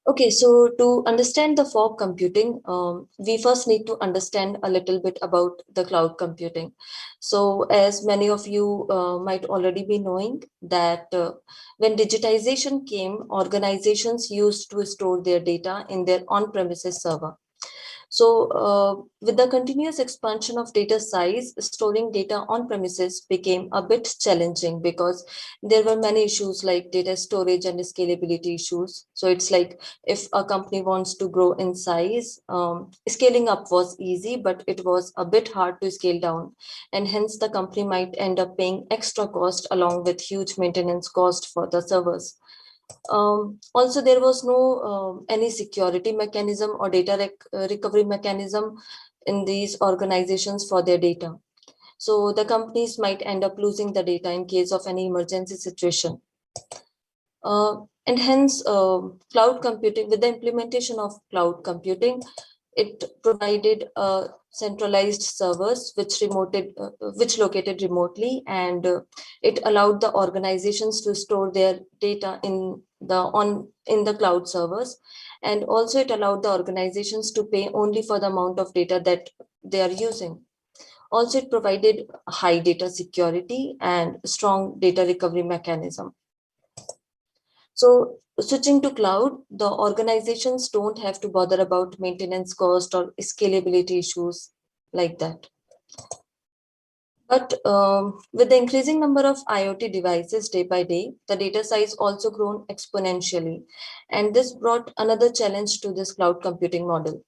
Okay, so to understand the fog computing, we first need to understand a little bit about the cloud computing. So as many of you might already be knowing that when digitization came, organizations used to store their data in their on-premises server. So with the continuous expansion of data size, storing data on premises became a bit challenging because there were many issues like data storage and scalability issues. So it's like if a company wants to grow in size, scaling up was easy, but it was a bit hard to scale down. And hence the company might end up paying extra cost along with huge maintenance cost for the servers. Also, there was no any security mechanism or data recovery mechanism in these organizations for their data. So the companies might end up losing the data in case of any emergency situation. And hence, cloud computing, with the implementation of cloud computing, it provided centralized servers which located remotely, and it allowed the organizations to store their data in the cloud servers, and also it allowed the organizations to pay only for the amount of data that they are using. Also, it provided high data security and strong data recovery mechanism. So switching to cloud, the organizations don't have to bother about maintenance cost or scalability issues like that. But with the increasing number of IoT devices day by day, the data size also grown exponentially. And this brought another challenge to this cloud computing model.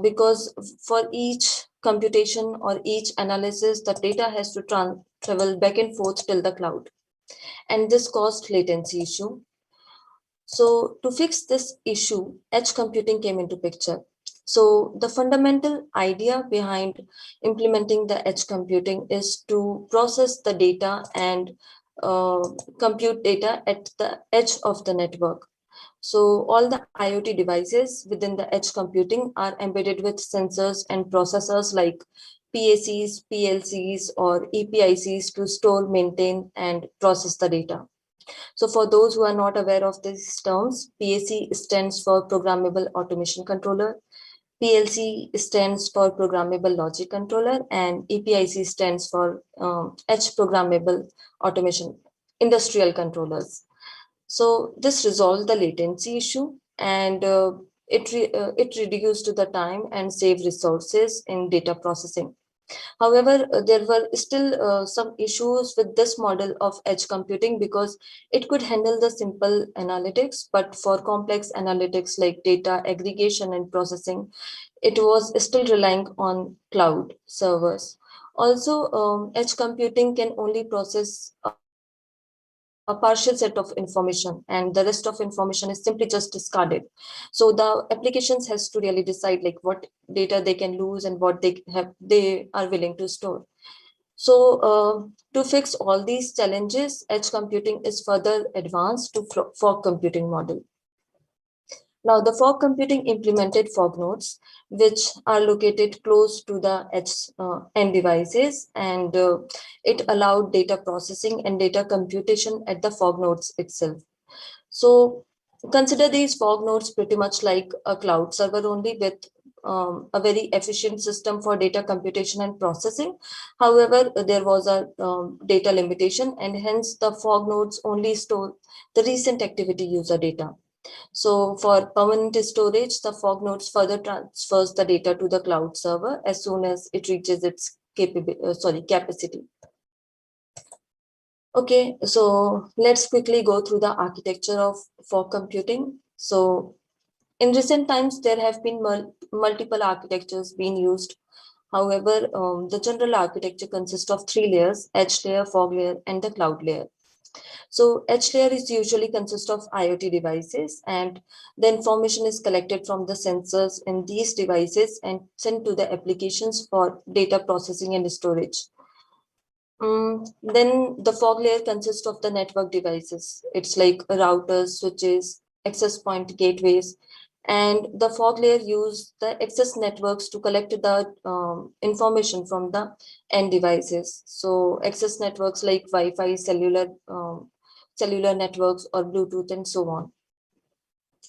Because for each computation or each analysis, the data has to travel back and forth till the cloud. And this caused latency issue. So to fix this issue, edge computing came into picture. So the fundamental idea behind implementing the edge computing is to process the data and uh, compute data at the edge of the network. So all the IoT devices within the edge computing are embedded with sensors and processors like PACs, PLCs, or EPICs to store, maintain, and process the data. So for those who are not aware of these terms, PAC stands for Programmable Automation Controller, PLC stands for Programmable Logic Controller, and EPIC stands for Edge Programmable Automation Industrial Controllers. So this resolved the latency issue, and it reduced the time and saved resources in data processing. However, there were still some issues with this model of edge computing because it could handle the simple analytics, but for complex analytics like data aggregation and processing, it was still relying on cloud servers. Also, edge computing can only process a partial set of information, and the rest of information is simply just discarded. So the applications has to really decide like what data they can lose and what they are willing to store. So to fix all these challenges, edge computing is further advanced to fog computing model. Now, the fog computing implemented fog nodes, which are located close to the edge end devices, and it allowed data processing and data computation at the fog nodes itself. So consider these fog nodes pretty much like a cloud server only with a very efficient system for data computation and processing. However, there was a data limitation, and hence the fog nodes only store the recent activity user data. So for permanent storage, the fog nodes further transfers the data to the cloud server as soon as it reaches its capacity. Okay, so let's quickly go through the architecture of fog computing. So in recent times, there have been multiple architectures being used. However, the general architecture consists of three layers: edge layer, fog layer, and the cloud layer. So edge layer is usually consists of IoT devices, and the information is collected from the sensors in these devices and sent to the applications for data processing and storage. Then the fog layer consists of the network devices. It's like routers, switches, access point gateways, and the fog layer use the access networks to collect the information from the end devices. So access networks like Wi-Fi, cellular networks, or Bluetooth, and so on.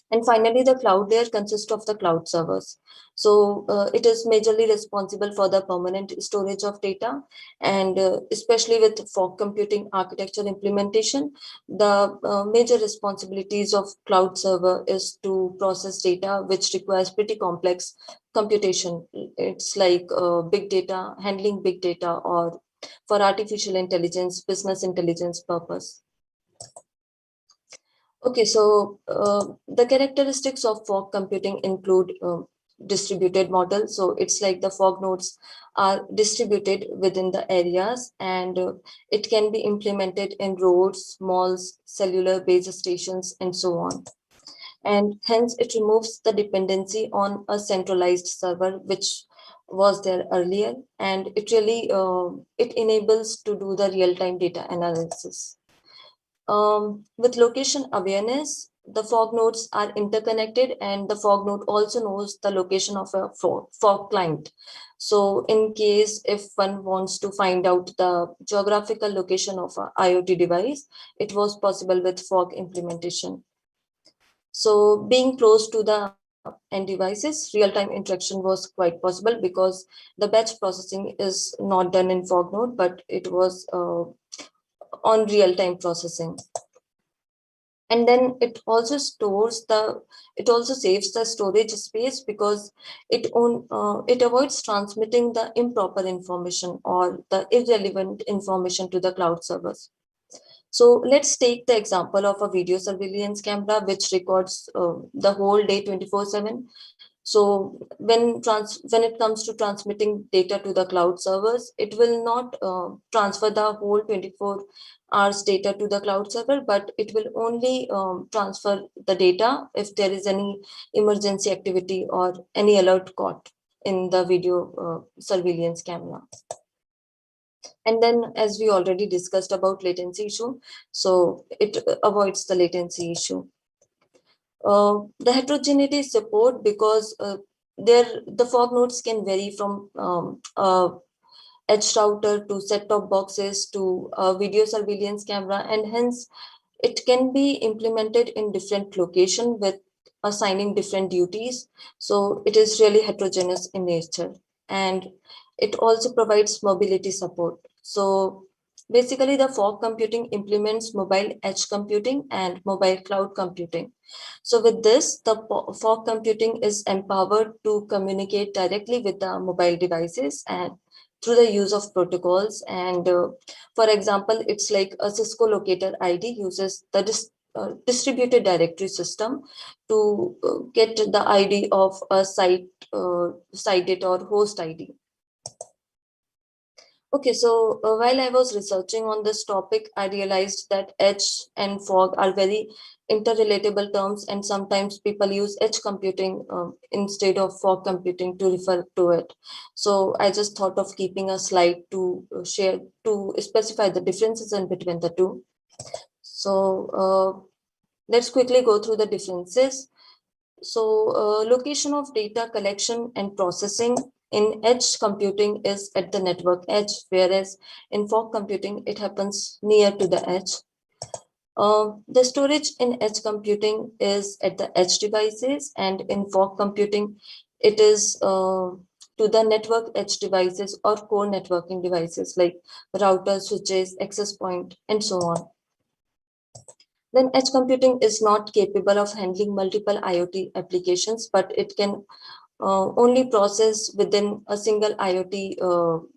And finally, the cloud layer consists of the cloud servers. So it is majorly responsible for the permanent storage of data, and especially with fog computing architecture implementation, the major responsibilities of cloud server is to process data, which requires pretty complex computation. It's like big data, handling big data, or for artificial intelligence, business intelligence purpose. Okay, so the characteristics of fog computing include distributed model. So it's like the fog nodes are distributed within the areas, and it can be implemented in roads, malls, cellular base stations, and so on. And hence it removes the dependency on a centralized server, which was there earlier, and it really it enables to do the real-time data analysis. With location awareness, the fog nodes are interconnected, and the fog node also knows the location of a fog client. So in case if one wants to find out the geographical location of an IoT device, it was possible with fog implementation. So being close to the end devices, real-time interaction was quite possible because the batch processing is not done in fog node, but it was on real-time processing. And then it also saves the storage space because it avoids transmitting the improper information or the irrelevant information to the cloud servers. So let's take the example of a video surveillance camera which records the whole day 24/7. So when it comes to transmitting data to the cloud servers, it will not transfer the whole 24 hours data to the cloud server, but it will only transfer the data if there is any emergency activity or any alert caught in the video surveillance camera. And then, as we already discussed about latency issue, so it avoids the latency issue. The heterogeneity support because the fog nodes can vary from edge router to set-top boxes to a video surveillance camera, and hence it can be implemented in different location with assigning different duties. So it is really heterogeneous in nature, and it also provides mobility support. So basically the fog computing implements mobile edge computing and mobile cloud computing. So with this, the fog computing is empowered to communicate directly with the mobile devices and through the use of protocols. And for example, it's like a Cisco locator ID uses the distributed directory system to get the ID of a site data or host ID. Okay, so while I was researching on this topic, I realized that edge and fog are very interrelatable terms, and sometimes people use edge computing instead of fog computing to refer to it. So I just thought of keeping a slide to share to specify the differences in between the two. So let's quickly go through the differences. So location of data collection and processing in edge computing is at the network edge, whereas in fog computing, it happens near to the edge. The storage in edge computing is at the edge devices, and in fog computing, it is to the network edge devices or core networking devices like routers, switches, access point, and so on. Then edge computing is not capable of handling multiple IoT applications, but it can only process within a single IoT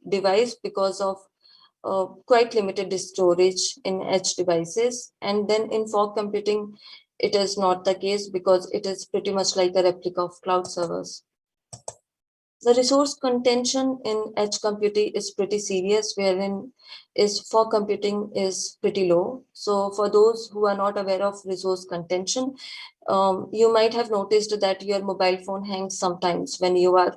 device because of quite limited storage in edge devices. And then in fog computing, it is not the case because it is pretty much like a replica of cloud servers. The resource contention in edge computing is pretty serious, wherein is fog computing is pretty low. So for those who are not aware of resource contention, you might have noticed that your mobile phone hangs sometimes when you are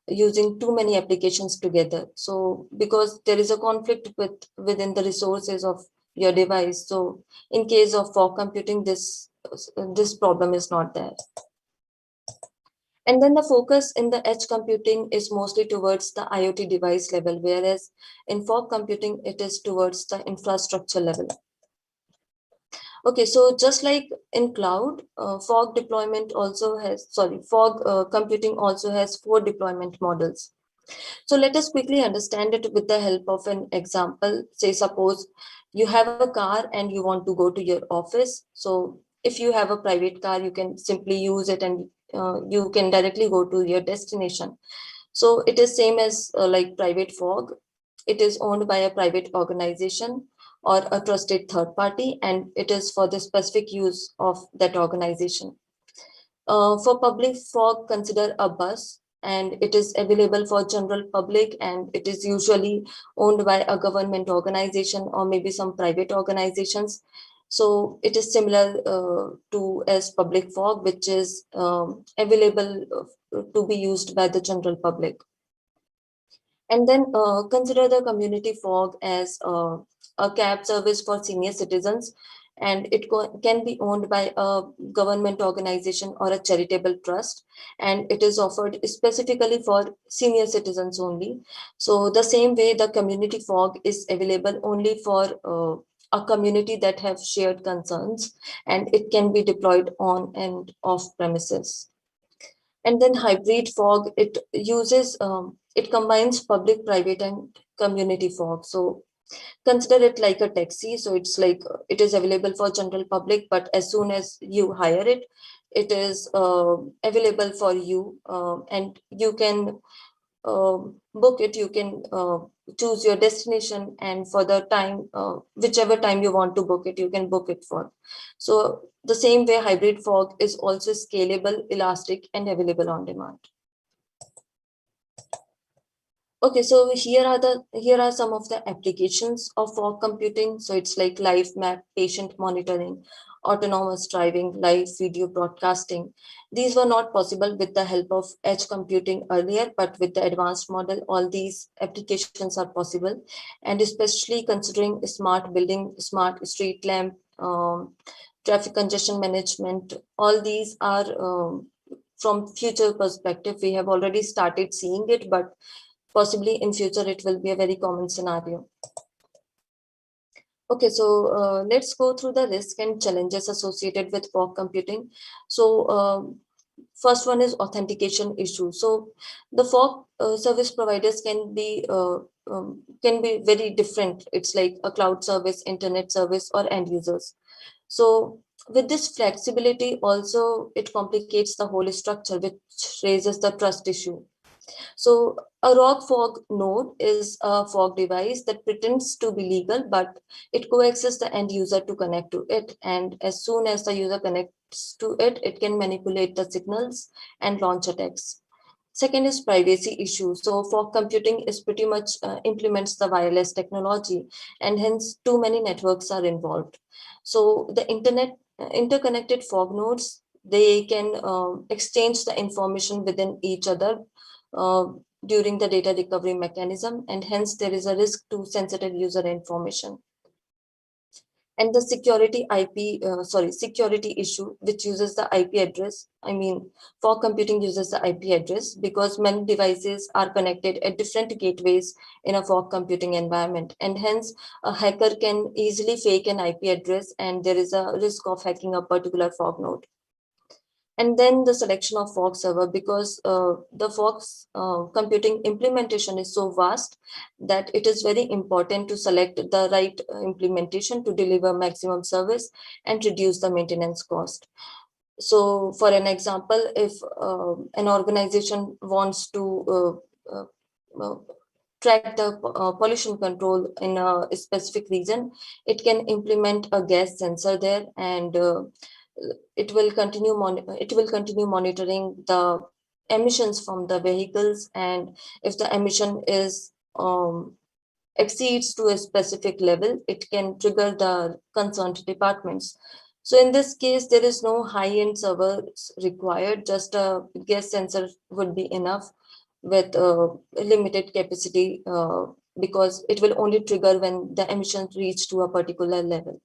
using too many applications together. So because there is a conflict within the resources of your device. So in case of fog computing, this problem is not there. And then the focus in the edge computing is mostly towards the IoT device level, whereas in fog computing, it is towards the infrastructure level. Okay, so just like in cloud, fog computing also has 4 deployment models. So let us quickly understand it with the help of an example. Say, suppose you have a car and you want to go to your office. So if you have a private car, you can simply use it and you can directly go to your destination. So it is same as like private fog. It is owned by a private organization or a trusted third party, and it is for the specific use of that organization. For public fog, consider a bus, and it is available for general public, and it is usually owned by a government organization or maybe some private organizations. So it is similar to as public fog, which is available to be used by the general public. And then consider the community fog as a cab service for senior citizens, and it can be owned by a government organization or a charitable trust, and it is offered specifically for senior citizens only. So the same way, the community fog is available only for a community that have shared concerns, and it can be deployed on and off premises. And then hybrid fog, it combines public, private, and community fog. So Consider it like a taxi. So it's like it is available for general public, but as soon as you hire it, it is available for you, and you can book it. You can choose your destination, and for the time, whichever time you want to book it, you can book it for. So the same way, hybrid fog is also scalable, elastic, and available on demand. Okay, so here are some of the applications of fog computing. So it's like live map, patient monitoring, autonomous driving, live video broadcasting. These were not possible with the help of edge computing earlier, but with the advanced model, all these applications are possible. And especially considering smart building, smart street lamp, traffic congestion management, all these are from future perspective. We have already started seeing it, but possibly in future it will be a very common scenario. Okay, so let's go through the risk and challenges associated with fog computing. So first one is authentication issue. So the fog service providers can be very different. It's like a cloud service, internet service, or end users. So with this flexibility also, it complicates the whole structure, which raises the trust issue. So a rock fog node is a fog device that pretends to be legal, but it coaxes the end user to connect to it. And as soon as the user connects to it, it can manipulate the signals and launch attacks. Second is privacy issues. So fog computing is pretty much implements the wireless technology, and hence too many networks are involved. So the interconnected fog nodes, they can exchange the information within each other uh, during the data recovery mechanism, and hence there is a risk to sensitive user information. And the security issue, which uses the IP address. I mean, fog computing uses the IP address because many devices are connected at different gateways in a fog computing environment, and hence a hacker can easily fake an IP address, and there is a risk of hacking a particular fog node. And then the selection of fog server, because the fog computing implementation is so vast that it is very important to select the right implementation to deliver maximum service and reduce the maintenance cost. So for an example, if an organization wants to track the pollution control in a specific region, it can implement a gas sensor there, and it will continue monitoring the emissions from the vehicles, and if the emission is exceeds to a specific level, it can trigger the concerned departments. So in this case, there is no high-end servers required, just a gas sensor would be enough with limited capacity, because it will only trigger when the emissions reach to a particular level.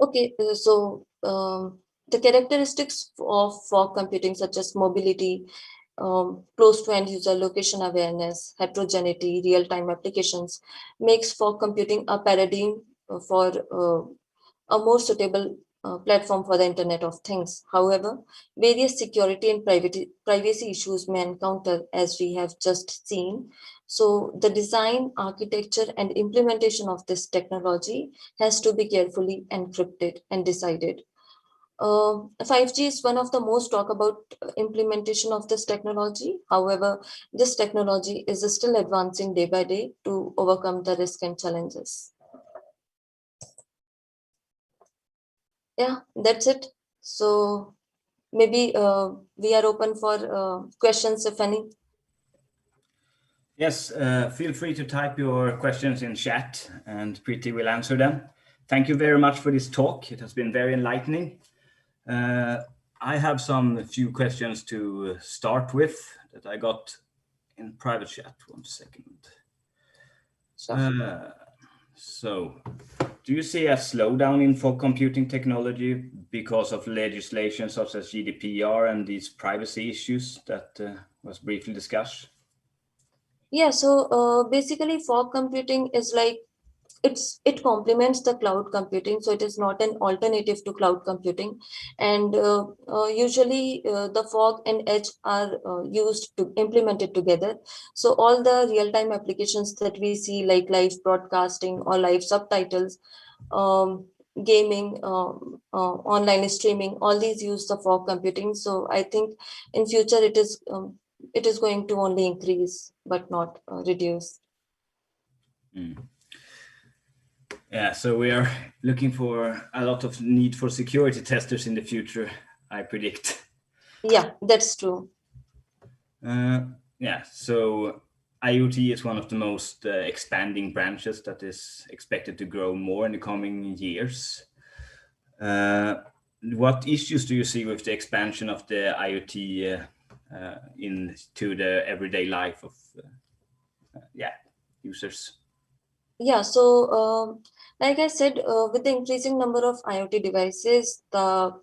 Okay, so the characteristics of fog computing, such as mobility, close to end user, location awareness, heterogeneity, real-time applications, makes fog computing a paradigm for a more suitable platform for the Internet of Things. However, various security and privacy issues may encounter, as we have just seen. So the design, architecture, and implementation of this technology has to be carefully encrypted and decided. 5G is one of the most talked about implementation of this technology. However, this technology is still advancing day by day to overcome the risk and challenges. Yeah, that's it. So maybe we are open for questions, if any. Yes, feel free to type your questions in chat and Preeti will answer them. Thank you very much for this talk. It has been very enlightening. I have some few questions to start with that I got in private chat. 1 second. So, do you see a slowdown in fog computing technology because of legislation such as GDPR and these privacy issues that was briefly discussed? Yeah, so basically fog computing is like it complements the cloud computing, so it is not an alternative to cloud computing. And usually the fog and edge are used to implement it together. So all the real-time applications that we see, like live broadcasting or live subtitles, um, gaming, online streaming, all these use the fog computing. So I think in future it is going to only increase but not reduce. Yeah, so we are looking for a lot of need for security testers in the future, I predict. Yeah, that's true. Yeah, so IoT is one of the most expanding branches that is expected to grow more in the coming years. What issues do you see with the expansion of the IoT into the everyday life of users? Yeah, so like I said, with the increasing number of IoT devices, the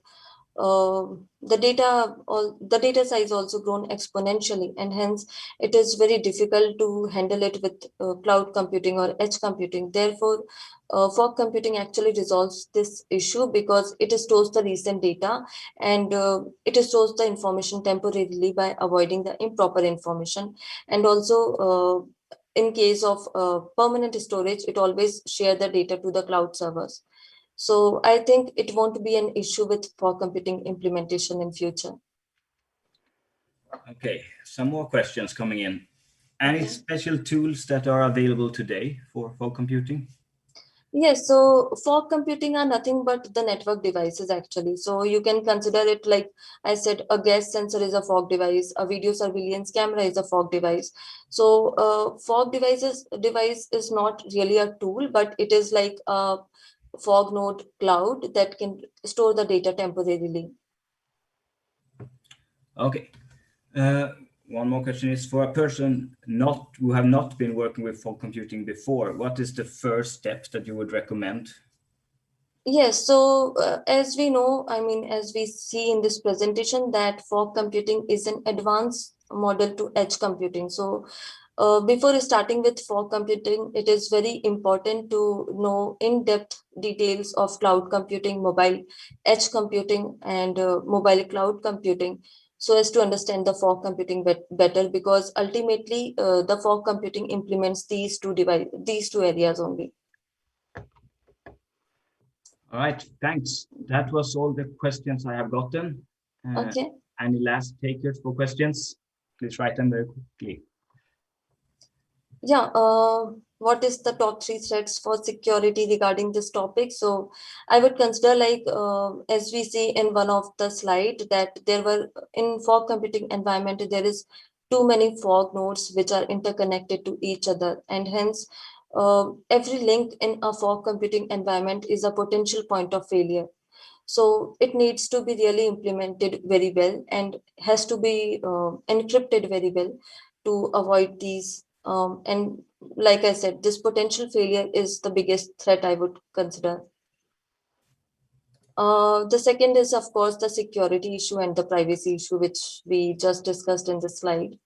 data size also grown exponentially, and hence it is very difficult to handle it with cloud computing or edge computing. Therefore, fog computing actually resolves this issue because it stores the recent data, and it stores the information temporarily by avoiding the improper information. And also, in case of permanent storage, it always share the data to the cloud servers. So I think it won't be an issue with fog computing implementation in future. Okay, some more questions coming in. Any Okay. special tools that are available today for fog computing? Yes, so fog computing are nothing but the network devices actually. So you can consider it like I said, a gas sensor is a fog device, a video surveillance camera is a fog device. So fog device is not really a tool, but it is like a fog node cloud that can store the data temporarily. Okay. One more question is, for a person who have not been working with fog computing before, what is the first steps that you would recommend? Yes, so as we know, I mean, as we see in this presentation, that fog computing is an advanced model to edge computing. So before starting with fog computing, it is very important to know in-depth details of cloud computing, mobile edge computing, and mobile cloud computing, so as to understand the fog computing better, because ultimately the fog computing implements these two areas only. All right, thanks. That was all the questions I have gotten. Okay. Any last takers for questions? Please write them very quickly. Yeah, what is the top 3 threats for security regarding this topic? So I would consider, like as we see in one of the slide, that there were in fog computing environment, there is too many fog nodes which are interconnected to each other, and hence every link in a fog computing environment is a potential point of failure. So it needs to be really implemented very well and has to be encrypted very well to avoid these. And like I said, this potential failure is the biggest threat I would consider. The second is, of course, the security issue and the privacy issue, which we just discussed in the slide.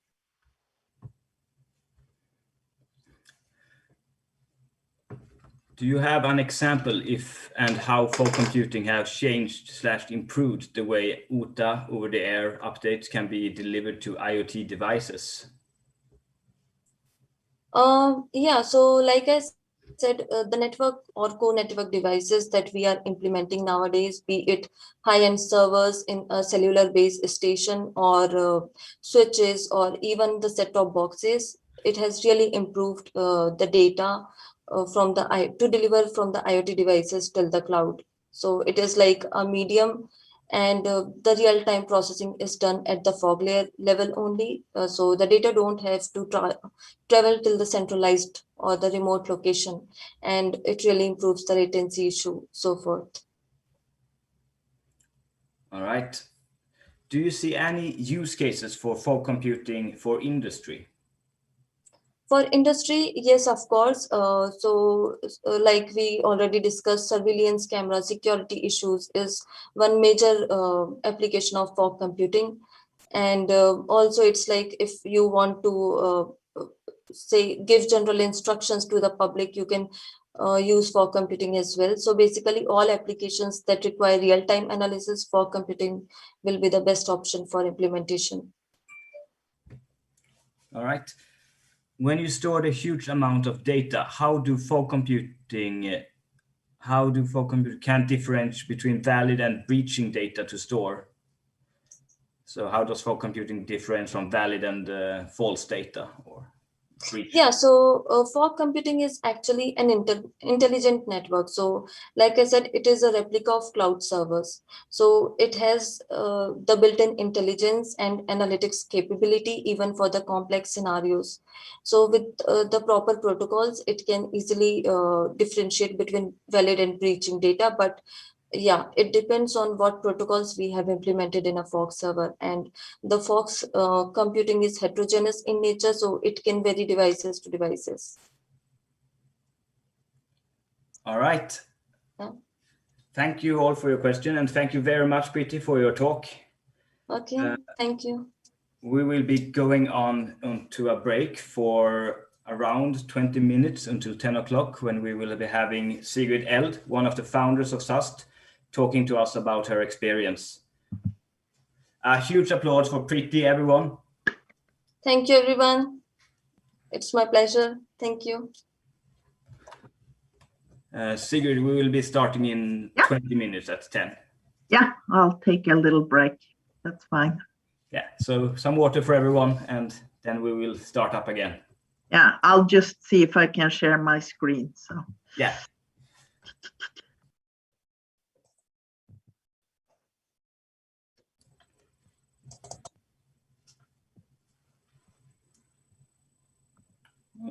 Do you have an example if and how fog computing have changed/improved the way OTA over-the-air updates can be delivered to IoT devices? Yeah, so like I said, the network or core network devices that we are implementing nowadays, be it high-end servers in a cellular base station or switches or even the set-top boxes, it has really improved the data to deliver from the IoT devices till the cloud. So it is like a medium, and the real-time processing is done at the fog layer level only. So the data don't have to travel till the centralized or the remote location, and it really improves the latency issue, so forth. All right. Do you see any use cases for fog computing for industry? For industry, yes, of course. Like we already discussed, surveillance camera security issues is one major application of fog computing. And also, it's like if you want to say give general instructions to the public, you can use fog computing as well. So basically all applications that require real-time analysis, fog computing will be the best option for implementation. All right. When you store a huge amount of data, how do fog computing can differentiate between valid and breaching data to store? So how does fog computing differentiate from valid and false data or breach? Yeah, so fog computing is actually an intelligent network. So like I said, it is a replica of cloud servers. So it has the built-in intelligence and analytics capability even for the complex scenarios. So with the proper protocols, it can easily differentiate between valid and breaching data. But yeah, it depends on what protocols we have implemented in a fog server. And the fog computing is heterogeneous in nature, so it can vary devices to devices. All right. Yeah. Thank you all for your question, and thank you very much, Preeti, for your talk. Okay, thank you. We will be going on to a break for around 20 minutes until 10 o'clock, when we will be having Sigrid Eld, one of the founders of SAST, talking to us about her experience. A huge applause for Preeti, everyone. Thank you, everyone. It's my pleasure. Thank you. Sigrid, we will be starting in 20 minutes at 10. Yeah, I'll take a little break. That's fine. Yeah, so some water for everyone, and then we will start up again. Yeah, I'll just see if I can share my screen. So yeah.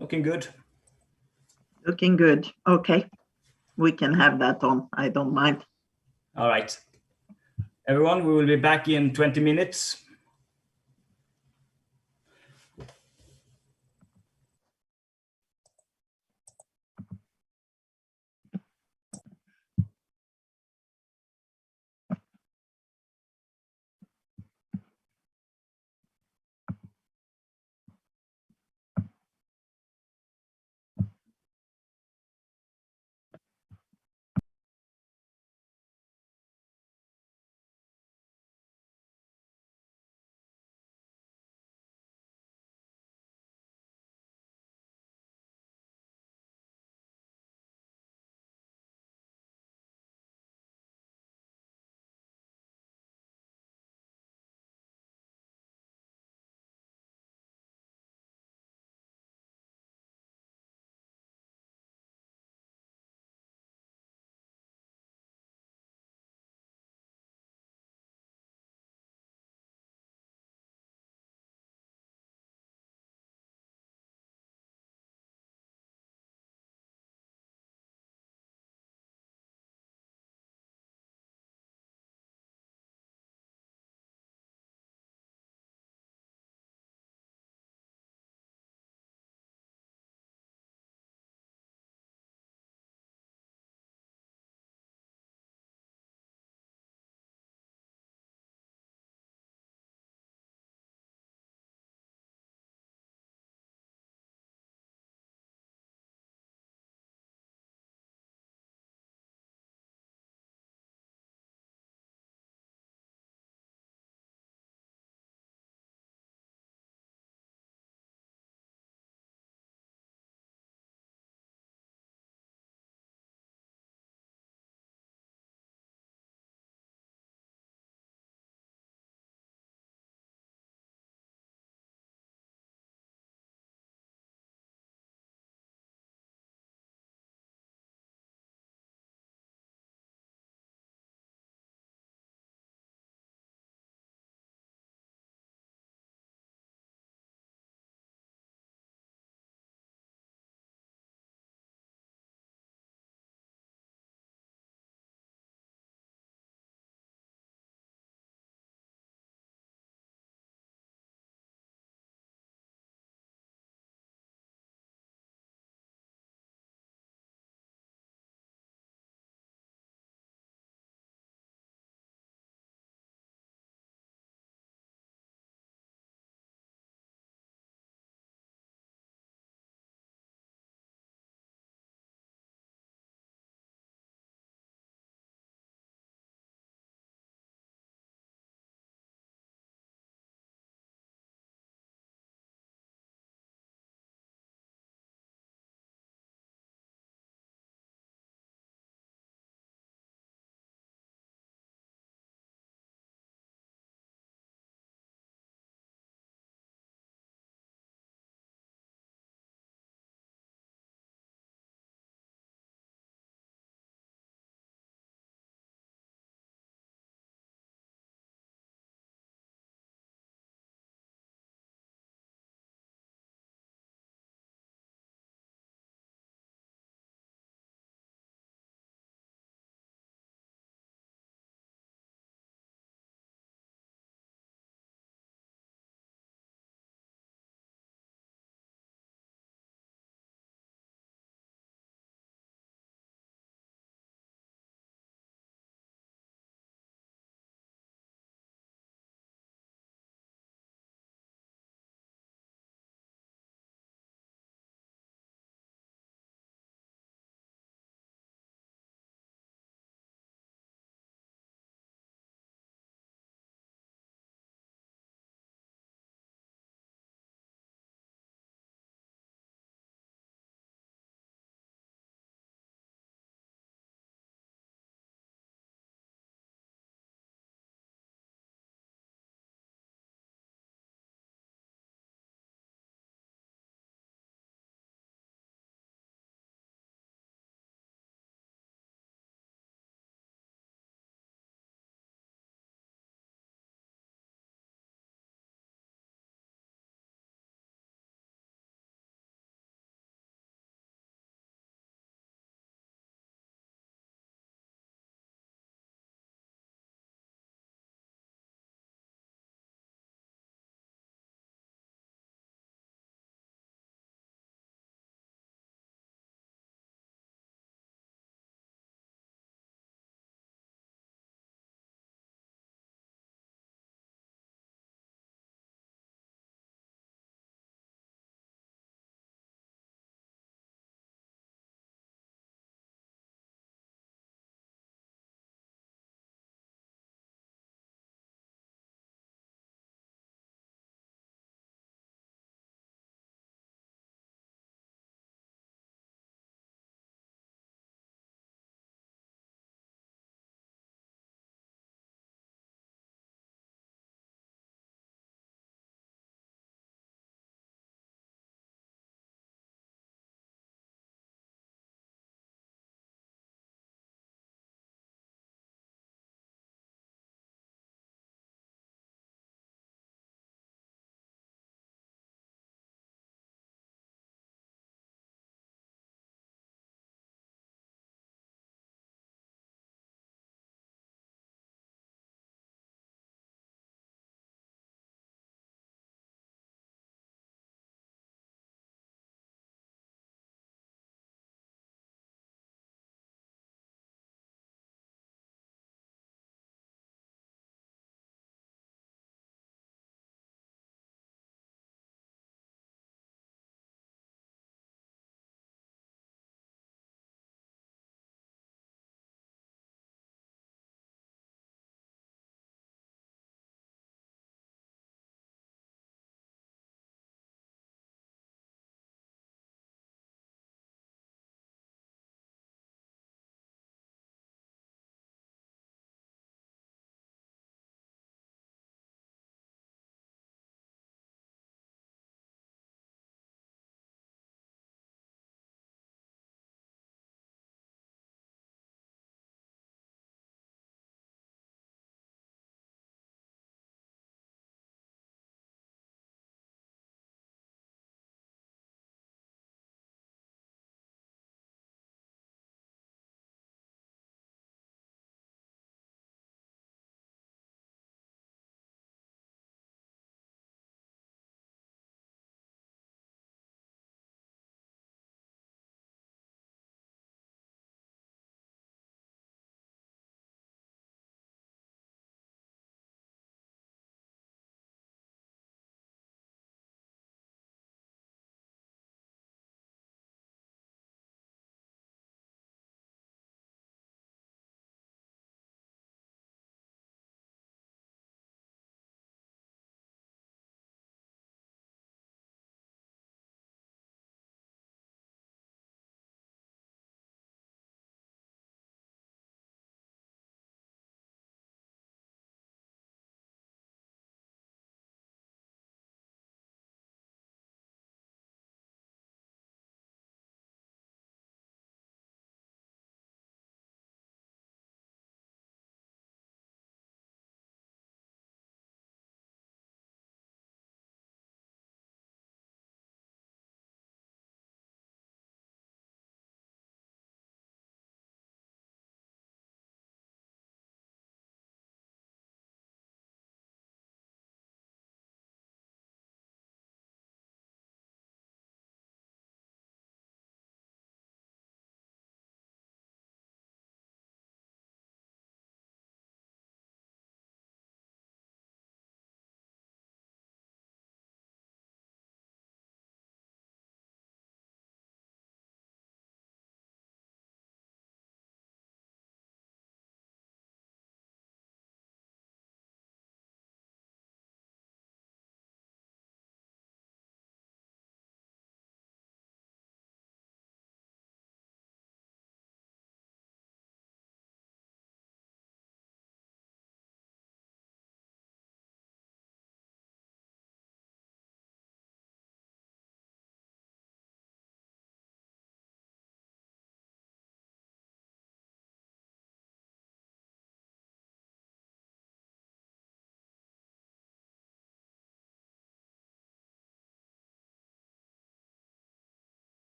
Looking good. Looking good. Okay, we can have that on. I don't mind. All right. Everyone, we will be back in 20 minutes.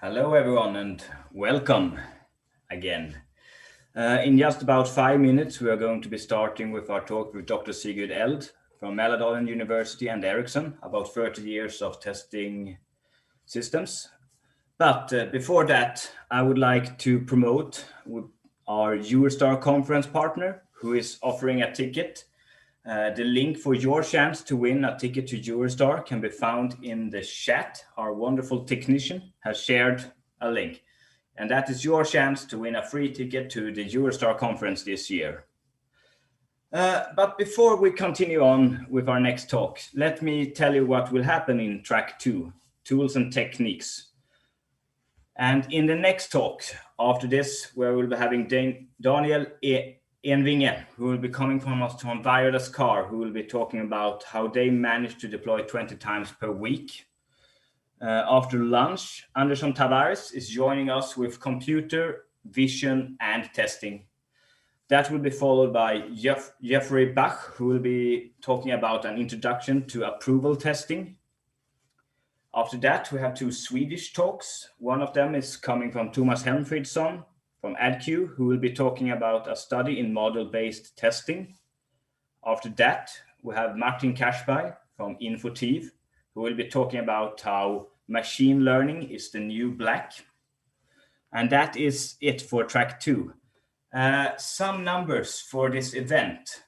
Hello, everyone, and welcome again. In just about 5 minutes, we are going to be starting with our talk with Dr. Sigurd Eld from Mälardalen University and Ericsson about 30 years of testing systems. But before that, I would like to promote our Eurostar conference partner who is offering a ticket. The link for your chance to win a ticket to Eurostar can be found in the chat. Our wonderful technician has shared a link. And that is your chance to win a free ticket to the Eurostar conference this year. But before we continue on with our next talk, let me tell you what will happen in track 2, tools and techniques. And in the next talk, after this, where we'll be having Daniel Envinge, who will be coming from us from Wireless Car, who will be talking about how they manage to deploy 20 times per week. After lunch, Anderson Tavares is joining us with computer, vision, and testing. That will be followed by Jeffrey Bach, who will be talking about an introduction to approval testing. After that, we have 2 Swedish talks. One of them is coming from Thomas Helmfridsson from AdQ, who will be talking about a study in model-based testing. After that, we have Martin Cashby from Infotiv, who will be talking about how machine learning is the new black. And that is it for track 2. Some numbers for this event.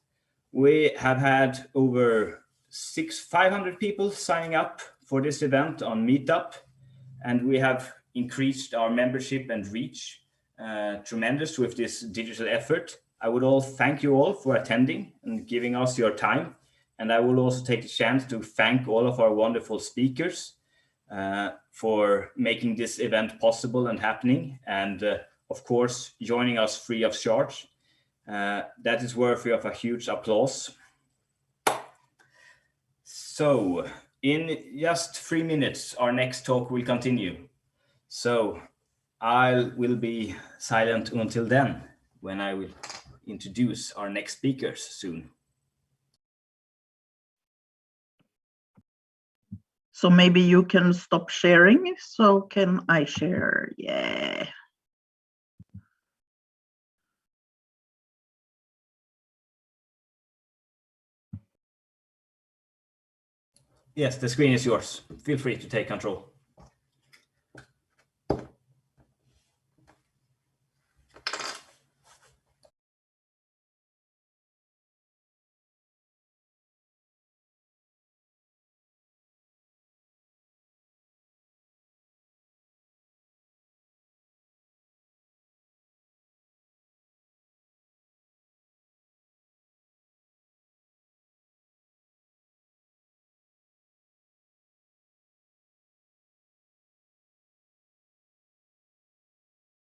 We have had over 500 people signing up for this event on Meetup, and we have increased our membership and reach tremendous with this digital effort. I would thank you all for attending and giving us your time. And I will also take the chance to thank all of our wonderful speakers for making this event possible and happening. And of course, joining us free of charge. That is worthy of a huge applause. So in just 3 minutes, our next talk will continue. So I will be silent until then, when I will introduce our next speakers soon. So maybe you can stop sharing, so can I share? Yeah. Yes, the screen is yours. Feel free to take control.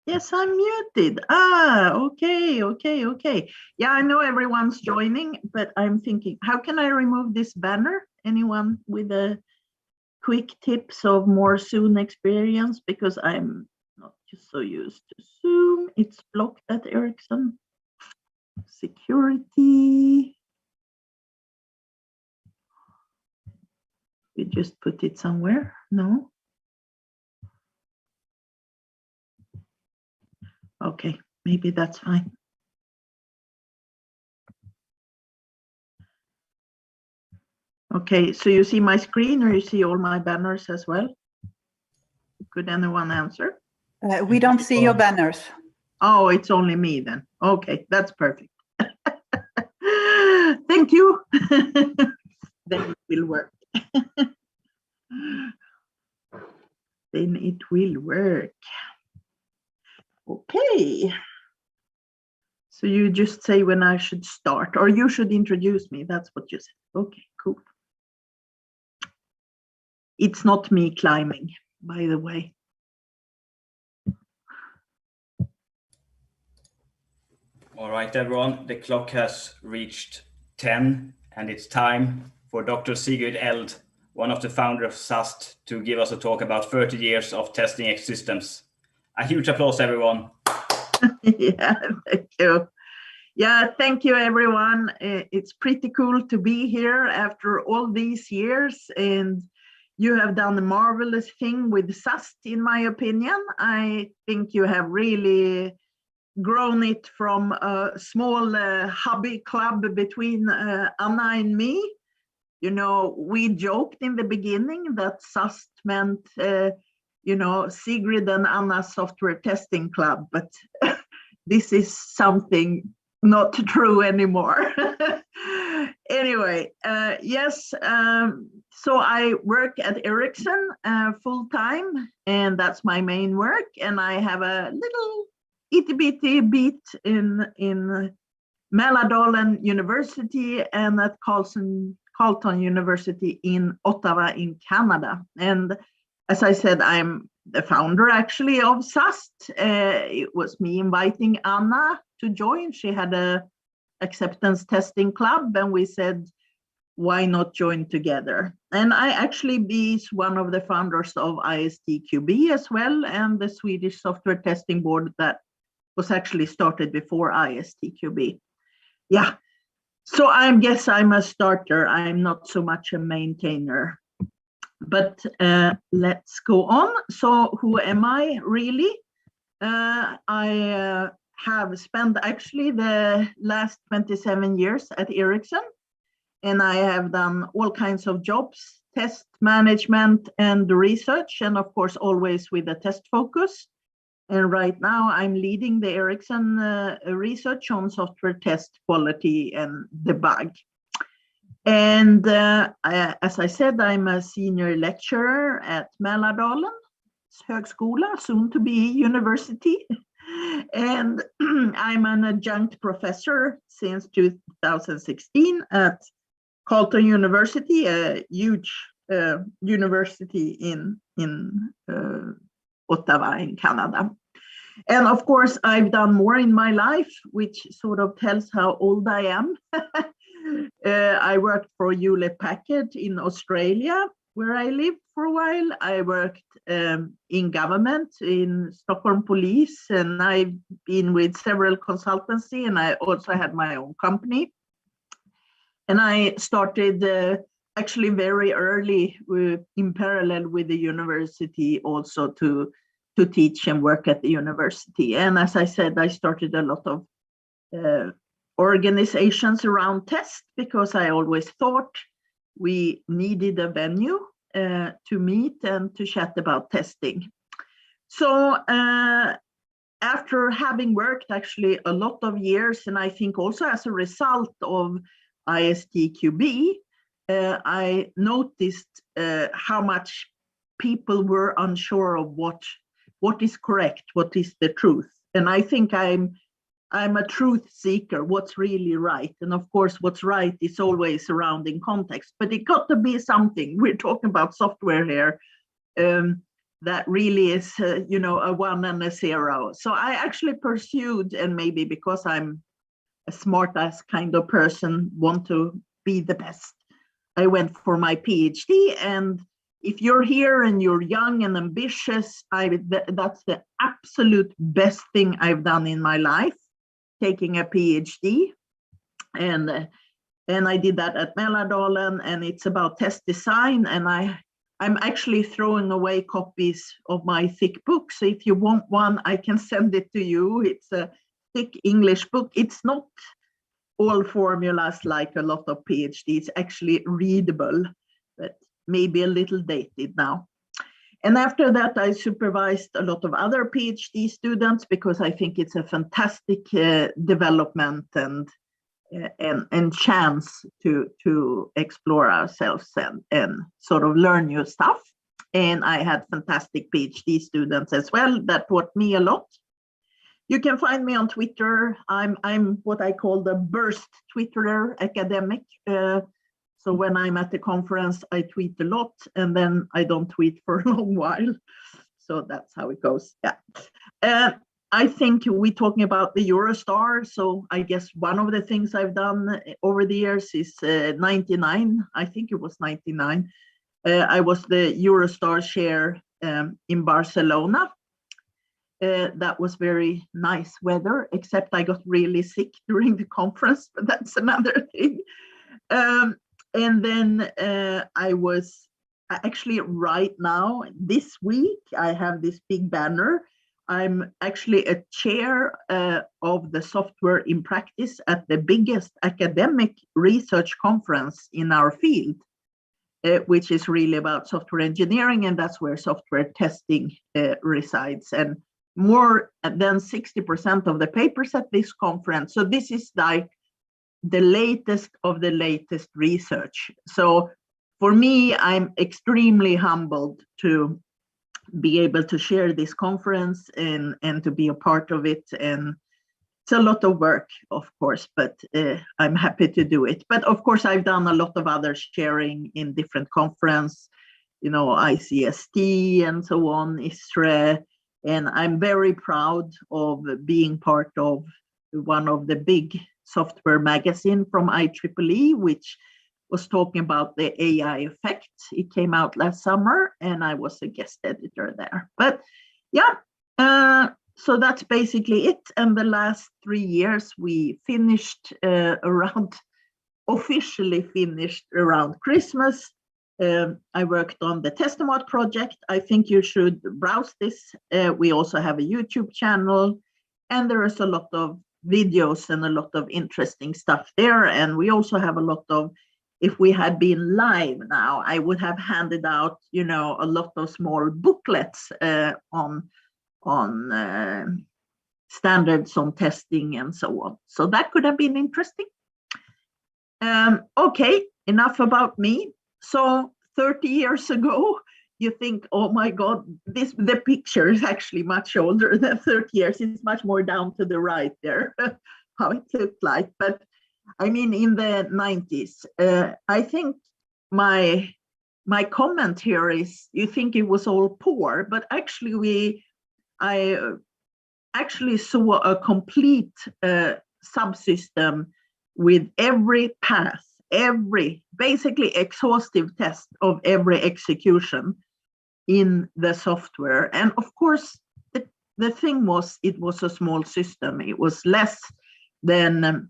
Yes, I'm muted. Okay. Yeah, I know everyone's joining, but I'm thinking, how can I remove this banner? Anyone with a quick tips of more Zoom experience? Because I'm not just so used to Zoom. It's blocked at Ericsson. Security. We just put it somewhere. No. Okay, maybe that's fine. Okay, so you see my screen or you see all my banners as well? Could anyone answer? We don't see your banners. Oh, it's only me then. Okay, that's perfect. Thank you. Then it will work. Then it will work. Okay. So you just say when I should start, or you should introduce me. That's what you said. Okay, cool. It's not me climbing, by the way. All right, everyone, the clock has reached 10 and it's time for Dr. Sigurd Eld, one of the founders of SAST, to give us a talk about 30 years of testing X systems. A huge applause, everyone. Yeah, thank you. Yeah, thank you, everyone. It's pretty cool to be here after all these years. And you have done a marvelous thing with SAST, in my opinion. I think you have really grown it from a small hobby club between Anna and me. You know, we joked in the beginning that SAST meant, you know, Sigrid and Anna Software Testing Club, but this is something not true anymore. Anyway, yes, so I work at Ericsson full time, and that's my main work. And I have a little itty bitty bit in Mälardalen University and at Carleton University in Ottawa in Canada. And as I said, I'm the founder actually of SAST. It was me inviting Anna to join. She had a acceptance testing club, and we said, why not join together? And I actually be one of the founders of ISTQB as well, and the Swedish Software Testing Board that was actually started before ISTQB. Yeah, so I guess I'm a starter. I'm not so much a maintainer. But let's go on. So who am I really? I have spent actually the last 27 years at Ericsson, and I have done all kinds of jobs, test management and research, and of course always with a test focus. And right now I'm leading the Ericsson research on software test quality and debug. And as I said, I'm a senior lecturer at Mälardalen Högskola, soon to be university. And I'm an adjunct professor since 2016 at Carleton University, a huge university in Ottawa in Canada. And of course, I've done more in my life, which sort of tells how old I am. I worked for Hewlett Packard in Australia, where I lived for a while. I worked in government, in Stockholm Police, and I've been with several consultancy, and I also had my own company. And I started actually very early in parallel with the university also to teach and work at the university. And as I said, I started a lot of organizations around test because I always thought we needed a venue to meet and to chat about testing. So after having worked actually a lot of years, and I think also as a result of ISTQB, I noticed how much people were unsure of what is correct, what is the truth. And I think I'm a truth seeker, what's really right. And of course, what's right is always surrounding context, but it got to be something. We're talking about software here that really is, you know, a 1 and a 0. So I actually pursued, and maybe because I'm a smart ass kind of person, want to be the best, I went for my PhD. And if you're here and you're young and ambitious, that's the absolute best thing I've done in my life, taking a PhD. And I did that at Mälardalen, and it's about test design. And I'm actually throwing away copies of my thick book. So if you want one, I can send it to you. It's a thick English book. It's not all formulas like a lot of PhDs. It's actually readable, but maybe a little dated now. And after that, I supervised a lot of other PhD students because I think it's a fantastic development and chance to explore ourselves and sort of learn new stuff. And I had fantastic PhD students as well that taught me a lot. You can find me on Twitter. I'm what I call the burst Twitterer academic. So when I'm at the conference, I tweet a lot, and then I don't tweet for a long while. So that's how it goes. Yeah. I think we're talking about the Eurostar. So I guess one of the things I've done over the years is 99. I think it was 99. I was the Eurostar chair in Barcelona. That was very nice weather, except I got really sick during the conference, but that's another thing. And then I was actually right now, this week, I have this big banner. I'm actually a chair of the Software in Practice at the biggest academic research conference in our field, which is really about software engineering, and that's where software testing resides. And more than 60% of the papers at this conference. So this is like the latest of the latest research. So for me, I'm extremely humbled to be able to share this conference and to be a part of it. And it's a lot of work, of course, but I'm happy to do it. But of course, I've done a lot of other sharing in different conferences, you know, ICST and so on, ISRE. And I'm very proud of being part of one of the big software magazine from IEEE, which was talking about the AI effect. It came out last summer and I was a guest editor there. But yeah, so that's basically it. And the last 3 years we finished officially finished around Christmas. I worked on the Testimot project. I think you should browse this. We also have a YouTube channel, and there is a lot of videos and a lot of interesting stuff there. And we also have a lot of, if we had been live now, I would have handed out, you know, a lot of small booklets on standards on testing and so on. So that could have been interesting. Okay, enough about me. So 30 years ago, you think, oh my God, the picture is actually much older than 30 years. It's much more down to the right there, how it looked like. But I mean, in the 90s, I think my comment here is, you think it was all poor, but actually I actually saw a complete subsystem with every path, basically exhaustive test of every execution in the software. And of course, the thing was, it was a small system. It was less than,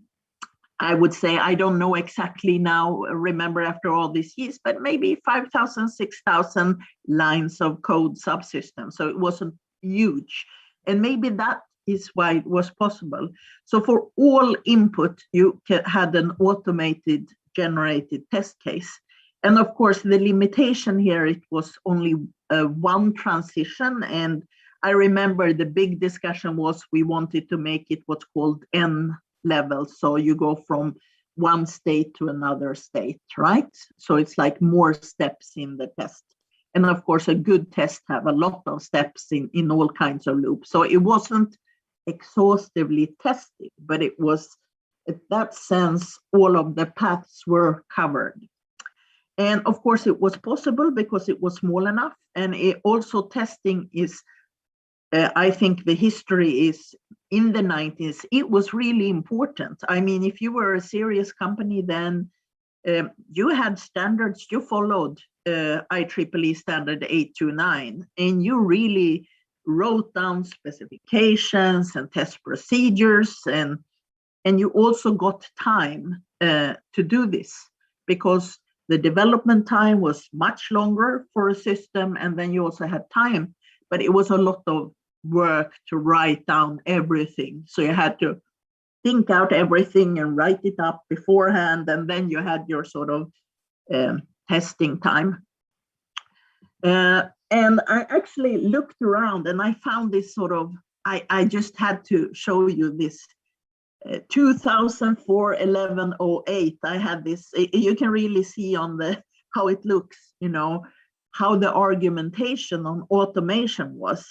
I would say, I don't know exactly now, remember after all these years, but maybe 5,000, 6,000 lines of code subsystem. So it wasn't huge. And maybe that is why it was possible. So for all input, you had an automated generated test case. And of course, the limitation here, it was only one transition. And I remember the big discussion was we wanted to make it what's called N level. So you go from one state to another state, right? So it's like more steps in the test. And of course, a good test have a lot of steps in all kinds of loops. So it wasn't exhaustively tested, but it was, in that sense, all of the paths were covered. And of course, it was possible because it was small enough. And it also testing is, I think the history is in the 90s, it was really important. I mean, if you were a serious company, then you had standards, you followed IEEE standard 829, and you really wrote down specifications and test procedures, and you also got time to do this, because the development time was much longer for a system, and then you also had time, but it was a lot of work to write down everything. So you had to think out everything and write it up beforehand, and then you had your sort of testing time. And I actually looked around and I found this sort of, I just had to show you this 2004-1108. I had this, you can really see on the how it looks, you know, how the argumentation on automation was.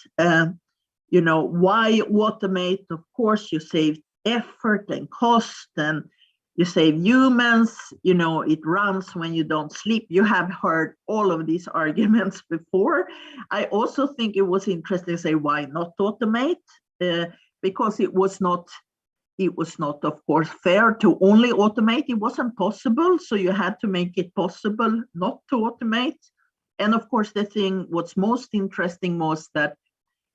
You know, why automate? Of course, you save effort and cost, and you save humans, you know, it runs when you don't sleep. You have heard all of these arguments before. I also think it was interesting to say, why not automate? Because it was not, of course, fair to only automate. It wasn't possible. So you had to make it possible not to automate. And of course, the thing, what's most interesting was that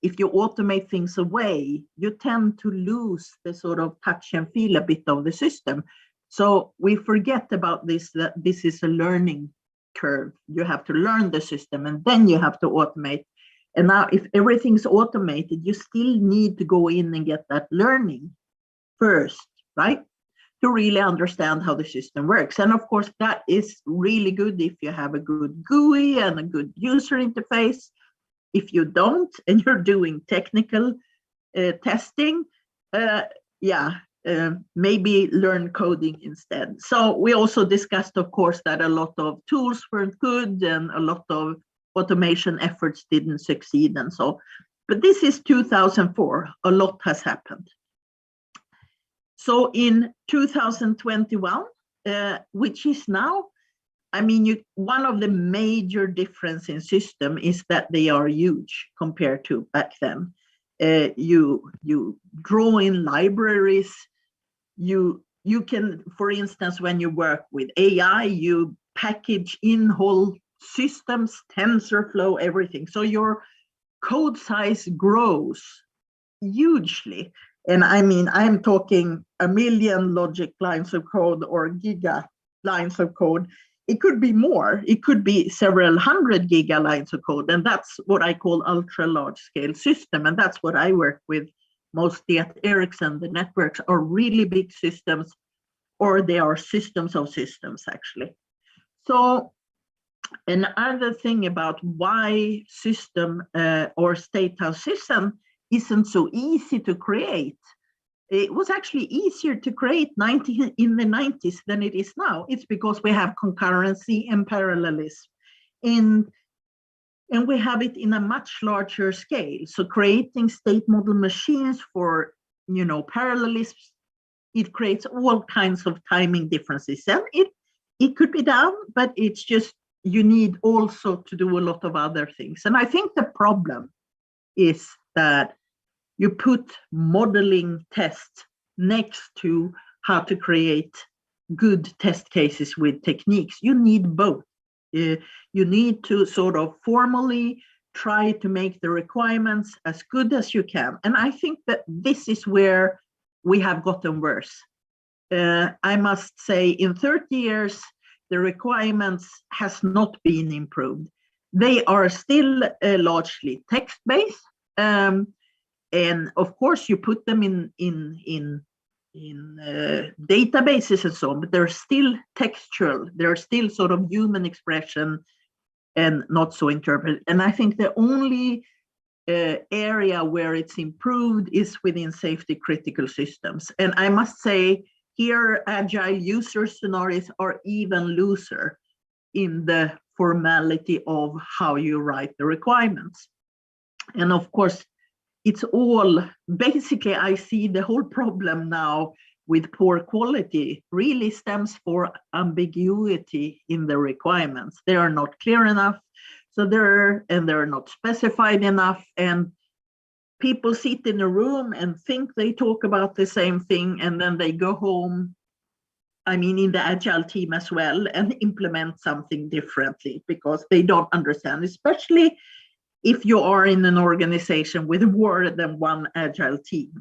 if you automate things away, you tend to lose the sort of touch and feel a bit of the system. So we forget about this, that this is a learning curve. You have to learn the system and then you have to automate. And now if everything's automated, you still need to go in and get that learning first, right? To really understand how the system works. And of course, that is really good if you have a good GUI and a good user interface. If you don't, and you're doing technical testing, maybe learn coding instead. So we also discussed, of course, that a lot of tools weren't good and a lot of automation efforts didn't succeed and so. But this is 2004. A lot has happened. So in 2021, which is now, I mean, one of the major difference in system is that they are huge compared to back then. You draw in libraries. You can, for instance, when you work with AI, you package in whole systems, TensorFlow, everything. So your code size grows hugely. And I mean, I'm talking a million logic lines of code or giga lines of code. It could be more. It could be several hundred giga lines of code. And that's what I call ultra large scale system. And that's what I work with mostly at Ericsson. The networks are really big systems, or they are systems of systems, actually. So another thing about why system or state house system isn't so easy to create. It was actually easier to create in the 90s than it is now. It's because we have concurrency and parallelism. And we have it in a much larger scale. So creating state model machines for, parallelism, it creates all kinds of timing differences. And it could be done, but it's just, you need also to do a lot of other things. And I think the problem is that you put modeling tests next to how to create good test cases with techniques. You need both. You need to sort of formally try to make the requirements as good as you can. And I think that this is where we have gotten worse. I must say, in 30 years, the requirements has not been improved. They are still largely text-based. And of course, you put them in databases and so on, but they're still textual. They're still sort of human expression and not so interpreted. And I think the only area where it's improved is within safety critical systems. And I must say, here, agile user scenarios are even looser in the formality of how you write the requirements. And of course, it's all, basically, I see the whole problem now with poor quality really stems for ambiguity in the requirements. They are not clear enough, so they're not specified enough, and people sit in a room and think they talk about the same thing, and then they go home, I mean, in the agile team as well, and implement something differently because they don't understand, especially if you are in an organization with more than one agile team.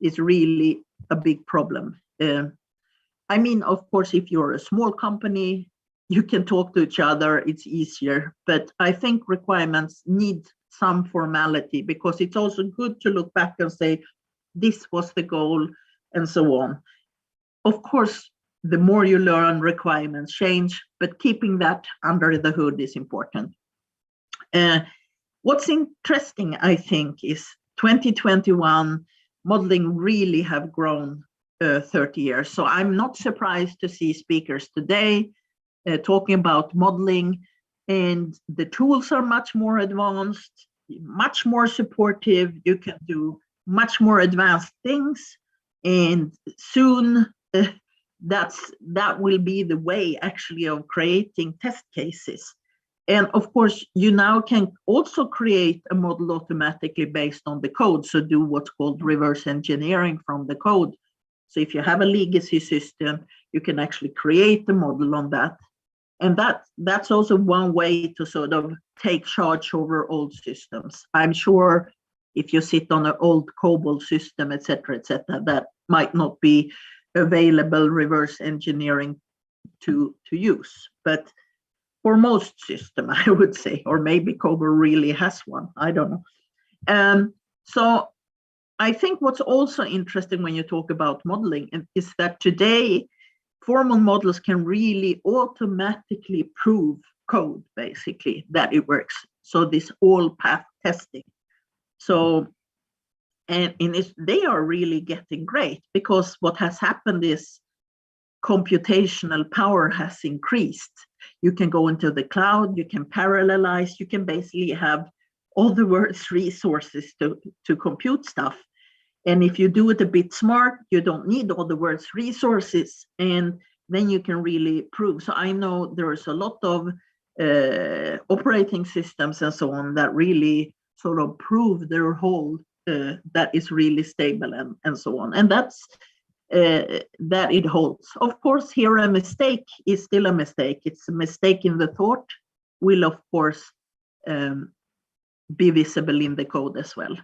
Is really a big problem. I mean, of course, if you're a small company, you can talk to each other, it's easier, but I think requirements need some formality because it's also good to look back and say, this was the goal and so on. Of course, the more you learn, requirements change, but keeping that under the hood is important. What's interesting, I think, is 2021, modeling really have grown 30 years. So I'm not surprised to see speakers today talking about modeling, and the tools are much more advanced, much more supportive. You can do much more advanced things, and soon that will be the way actually of creating test cases. And of course, you now can also create a model automatically based on the code. So do what's called reverse engineering from the code. So if you have a legacy system, you can actually create the model on that. And that's also one way to sort of take charge over old systems. I'm sure if you sit on an old COBOL system, et cetera, that might not be available reverse engineering to use. But for most system, I would say, or maybe COBOL really has one. I don't know. So I think what's also interesting when you talk about modeling is that today formal models can really automatically prove code, basically, that it works. So this all path testing. So, and they are really getting great, because what has happened is computational power has increased. You can go into the cloud, you can parallelize, you can basically have all the world's resources to compute stuff. And if you do it a bit smart, you don't need all the world's resources, and then you can really prove. So I know there's a lot of operating systems and so on that really sort of prove their whole that is really stable and so on. And that's that it holds. Of course, here a mistake is still a mistake. It's a mistake in the thought will, of course, be visible in the code as well.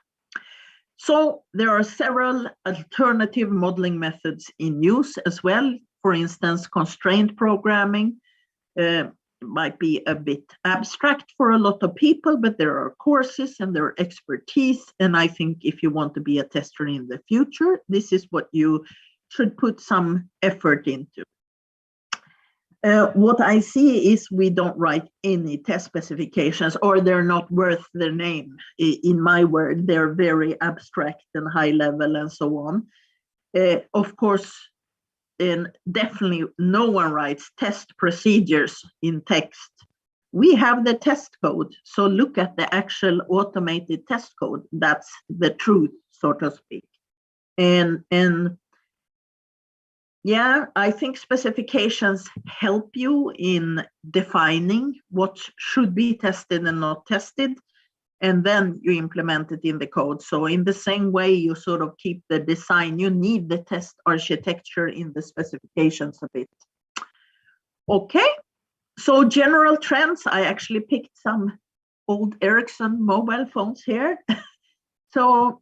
So there are several alternative modeling methods in use as well. For instance, constraint programming might be a bit abstract for a lot of people, but there are courses and there are expertise. And I think if you want to be a tester in the future, this is what you should put some effort into. What I see is we don't write any test specifications, or they're not worth their name. In my word, they're very abstract and high level and so on. Of course, and definitely no one writes test procedures in text. We have the test code. So look at the actual automated test code. That's the truth, so to speak. And yeah, I think specifications help you in defining what should be tested and not tested, and then you implement it in the code. So in the same way, you sort of keep the design. You need the test architecture in the specifications a bit. Okay, so general trends. I actually picked some old Ericsson mobile phones here. So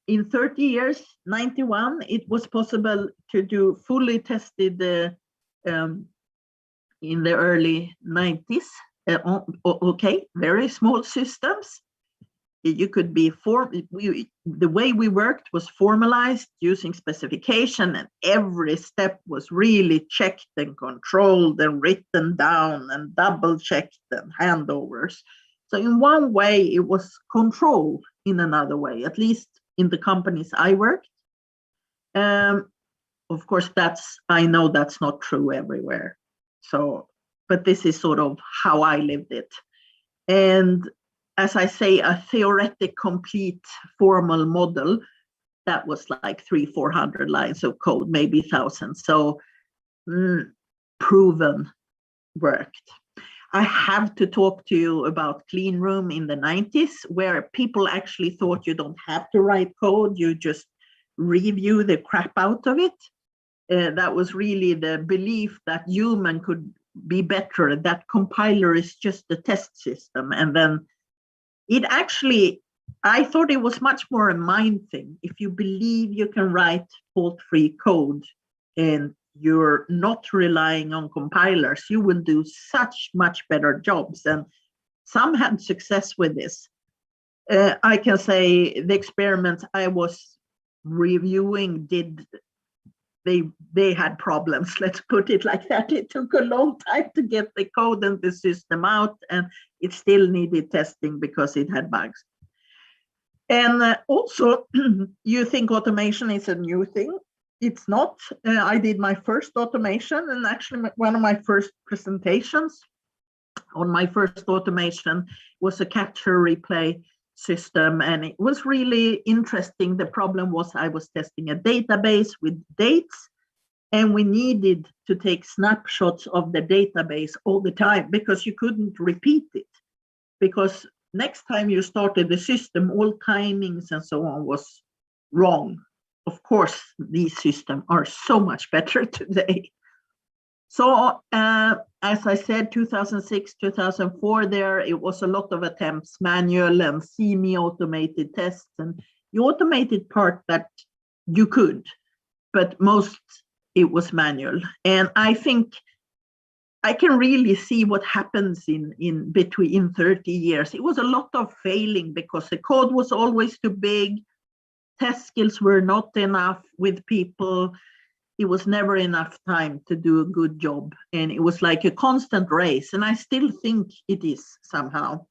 in 30 years, 91, it was possible to do fully tested in the early 90s. Okay, very small systems. You could be the way we worked was formalized using specification, and every step was really checked and controlled and written down and double checked and handovers. So in one way, it was controlled. In another way, at least in the companies I worked. Of course, I know that's not true everywhere. So, but this is sort of how I lived it. And as I say, a theoretic complete formal model, that was like 300-400 lines of code, maybe 1,000. So proven worked. I have to talk to you about clean room in the 90s, where people actually thought you don't have to write code, you just review the crap out of it. That was really the belief that human could be better, that compiler is just a test system. And then it actually, I thought it was much more a mind thing. If you believe you can write fault-free code and you're not relying on compilers, you will do such much better jobs. And some had success with this. I can say the experiments I was reviewing they had problems, let's put it like that. It took a long time to get the code and the system out, and it still needed testing because it had bugs. And also, you think automation is a new thing. It's not. I did my first automation, and actually one of my first presentations on my first automation was a capture replay system, and it was really interesting. The problem was I was testing a database with dates, and we needed to take snapshots of the database all the time because you couldn't repeat it, because next time you started the system, all timings and so on was wrong. Of course, these systems are so much better today. So as I said, 2006, 2004, there, it was a lot of attempts, manual and semi-automated tests, and the automated part that you could, but most it was manual. And I think I can really see what happens in between 30 years. It was a lot of failing because the code was always too big. Test skills were not enough with people. It was never enough time to do a good job. And it was like a constant race. And I still think it is somehow.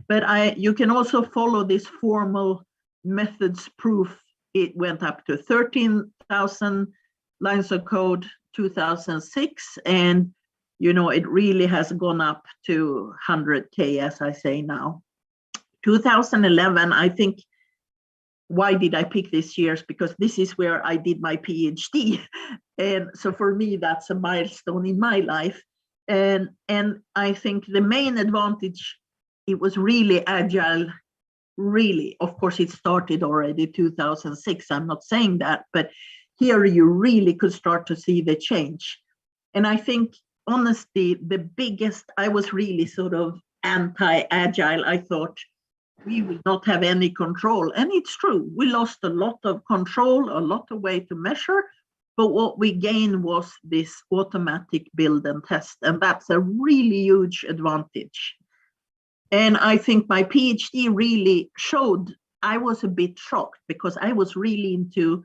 But you can also follow this formal methods proof. It went up to 13,000 lines of code, 2006. And, you know, it really has gone up to 100K, as I say now. 2011, I think, why did I pick this years? Because this is where I did my PhD. And so for me, that's a milestone in my life. And I think the main advantage, it was really agile, really. Of course, it started already 2006. I'm not saying that, but here you really could start to see the change. And I think, honestly, the biggest, I was really sort of anti-agile. I thought, we will not have any control. And it's true, we lost a lot of control, a lot of way to measure, but what we gained was this automatic build and test. And that's a really huge advantage. And I think my PhD really showed, I was a bit shocked because I was really into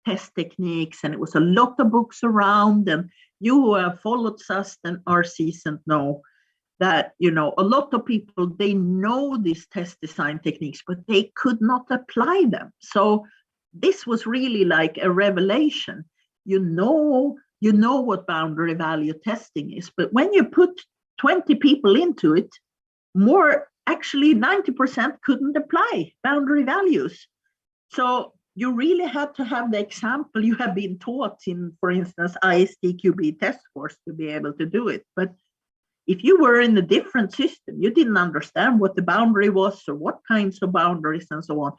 test techniques and it was a lot of books around, and you who have followed SAST and are seasoned know that, you know, a lot of people, they know these test design techniques, but they could not apply them. So this was really like a revelation. You know what boundary value testing is, but when you put 20 people into it, more, actually 90% couldn't apply boundary values. So you really had to have the example you have been taught in, for instance, ISTQB test course to be able to do it. But if you were in a different system, you didn't understand what the boundary was or what kinds of boundaries and so on.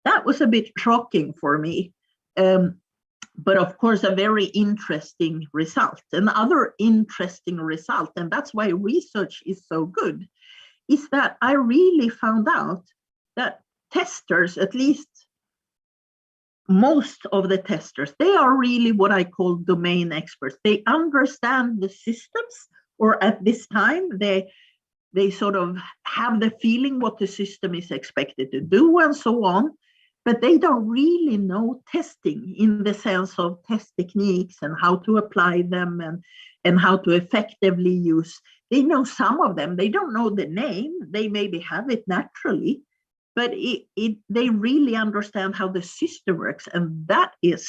That was a bit shocking for me. But of course, a very interesting result. Another interesting result, and that's why research is so good, is that I really found out that testers, at least most of the testers, they are really what I call domain experts. They understand the systems, or at this time, they sort of have the feeling what the system is expected to do and so on, but they don't really know testing in the sense of test techniques and how to apply them and how to effectively use. They know some of them, they don't know the name, they maybe have it naturally, but they really understand how the system works, and that is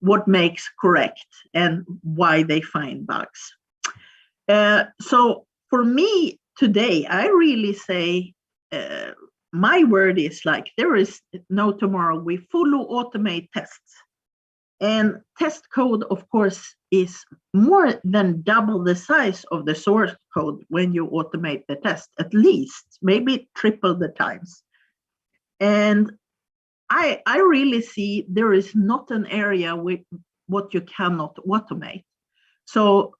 what makes correct and why they find bugs. So for me today, I really say, my word is like, there is no tomorrow. We fully automate tests. And test code, of course, is more than double the size of the source code when you automate the test, at least, maybe triple the times. And I really see there is not an area with what you cannot automate. So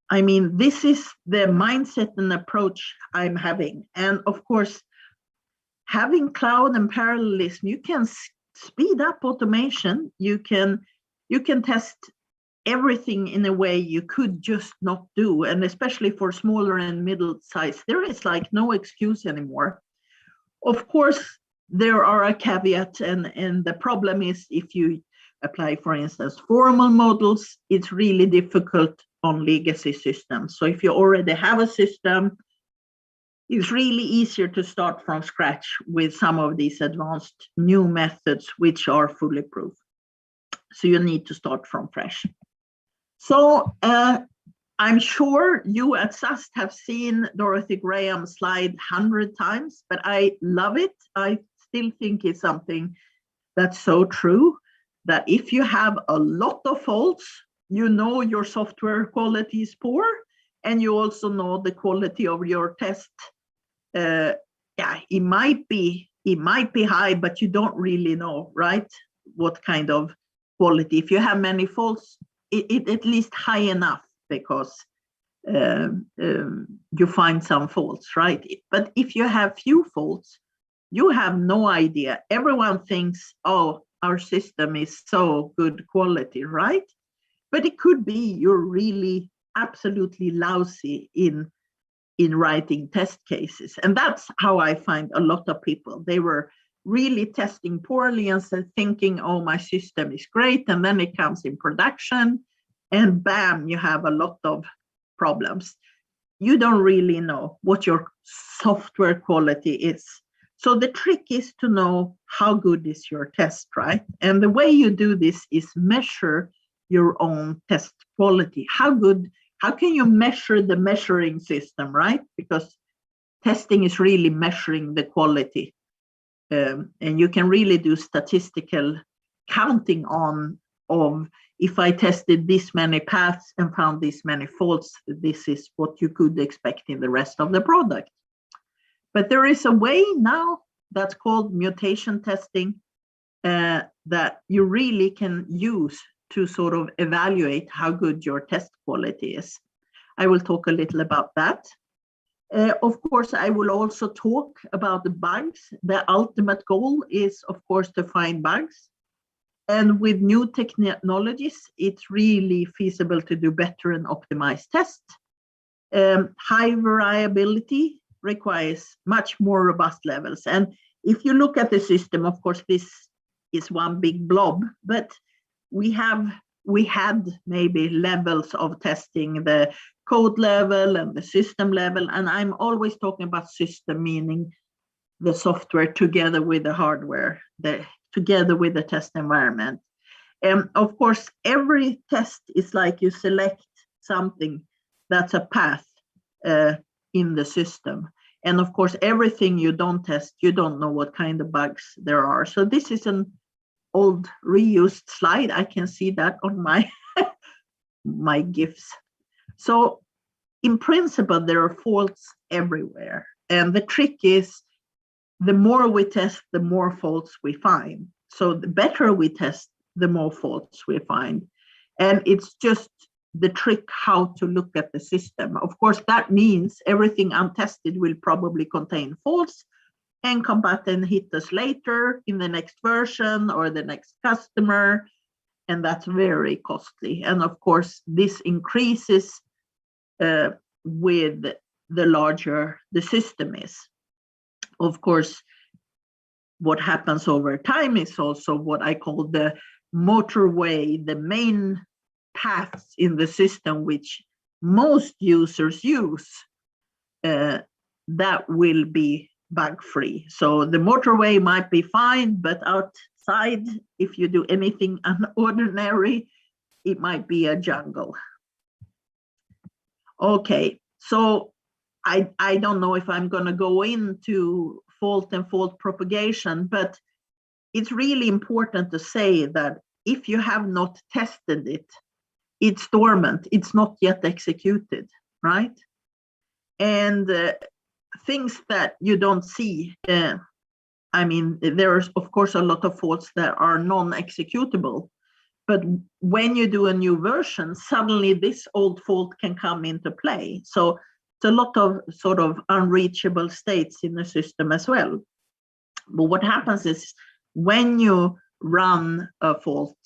I mean, this is the mindset and approach I'm having. And of course, having cloud and parallelism, you can speed up automation. You can test everything in a way you could just not do. And especially for smaller and middle size, there is like no excuse anymore. Of course, there are a caveat, and the problem is if you apply, for instance, formal models, it's really difficult on legacy systems. So if you already have a system, it's really easier to start from scratch with some of these advanced new methods, which are fully proof. So you need to start from fresh. So I'm sure you at SAST have seen Dorothy Graham's slide 100 times, but I love it. I still think it's something that's so true, that if you have a lot of faults, you know your software quality is poor, and you also know the quality of your test. Yeah, it might be high, but you don't really know, right? What kind of quality. If you have many faults, it at least high enough because you find some faults, right? But if you have few faults, you have no idea. Everyone thinks, oh, our system is so good quality, right? But it could be you're really absolutely lousy in writing test cases. And that's how I find a lot of people. They were really testing poorly and thinking, oh, my system is great. And then it comes in production and bam, you have a lot of problems. You don't really know what your software quality is. So the trick is to know how good is your test, right? And the way you do this is measure your own test quality. How can you measure the measuring system, right? Because testing is really measuring the quality. And you can really do statistical counting of if I tested this many paths and found this many faults, this is what you could expect in the rest of the product. But there is a way now that's called mutation testing that you really can use to sort of evaluate how good your test quality is. I will talk a little about that. Of course, I will also talk about the bugs. The ultimate goal is, of course, to find bugs. And with new technologies, it's really feasible to do better and optimize tests. High variability requires much more robust levels. And if you look at the system, of course, this is one big blob, but we had maybe levels of testing, the code level and the system level. And I'm always talking about system, meaning the software together with the hardware, together with the test environment. And of course, every test is like you select something that's a path in the system. And of course, everything you don't test, you don't know what kind of bugs there are. So this is an old reused slide. I can see that on my my GIFs. So in principle, there are faults everywhere. And the trick is the more we test, the more faults we find. So the better we test, the more faults we find. And it's just the trick how to look at the system. Of course, that means everything untested will probably contain faults and come back and hit us later in the next version or the next customer. And that's very costly. And of course, this increases with the larger the system is. Of course, what happens over time is also what I call the motorway, the main paths in the system, which most users use, that will be bug-free. So the motorway might be fine, but outside, if you do anything unordinary, it might be a jungle. Okay, so I don't know if I'm going to go into fault and fault propagation, but it's really important to say that if you have not tested it, it's dormant, it's not yet executed, right? And things that you don't see, I mean, there's of course a lot of faults that are non-executable, but when you do a new version, suddenly this old fault can come into play. So it's a lot of sort of unreachable states in the system as well. But what happens is when you run a fault,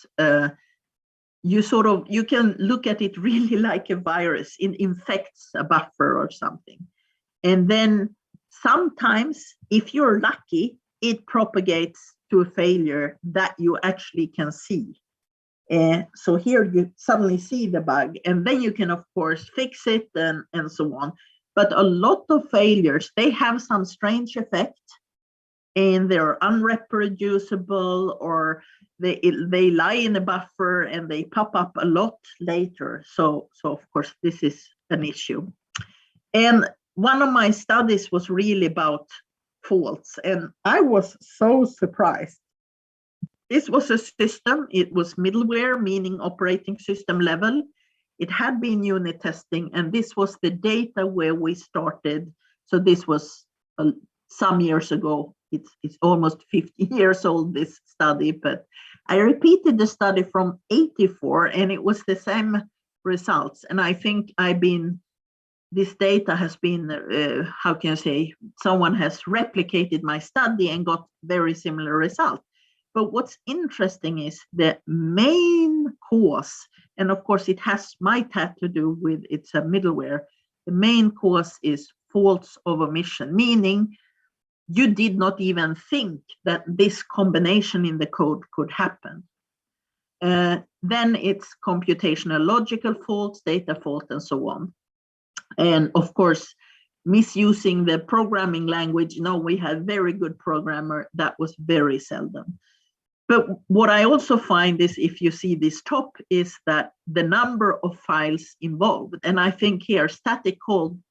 you can look at it really like a virus. It infects a buffer or something. And then sometimes, if you're lucky, it propagates to a failure that you actually can see. So here you suddenly see the bug, and then you can, of course, fix it and so on. But a lot of failures, they have some strange effect, and they're unreproducible, or they lie in a buffer and they pop up a lot later. So of course, this is an issue. And one of my studies was really about faults, and I was so surprised. This was a system, it was middleware, meaning operating system level. It had been unit testing, and this was the data where we started. So this was some years ago. It's almost 50 years old, this study, but I repeated the study from 84, and it was the same results. And I think this data has been, how can I say, someone has replicated my study and got very similar results. But what's interesting is the main cause And of course, it might have to do with it's a middleware. The main cause is faults of omission, meaning you did not even think that this combination in the code could happen. Then it's computational logical faults, data fault, and so on. And of course, misusing the programming language. No, we had very good programmer. That was very seldom. But what I also find is, if you see this top, is that the number of files involved. And I think here static code.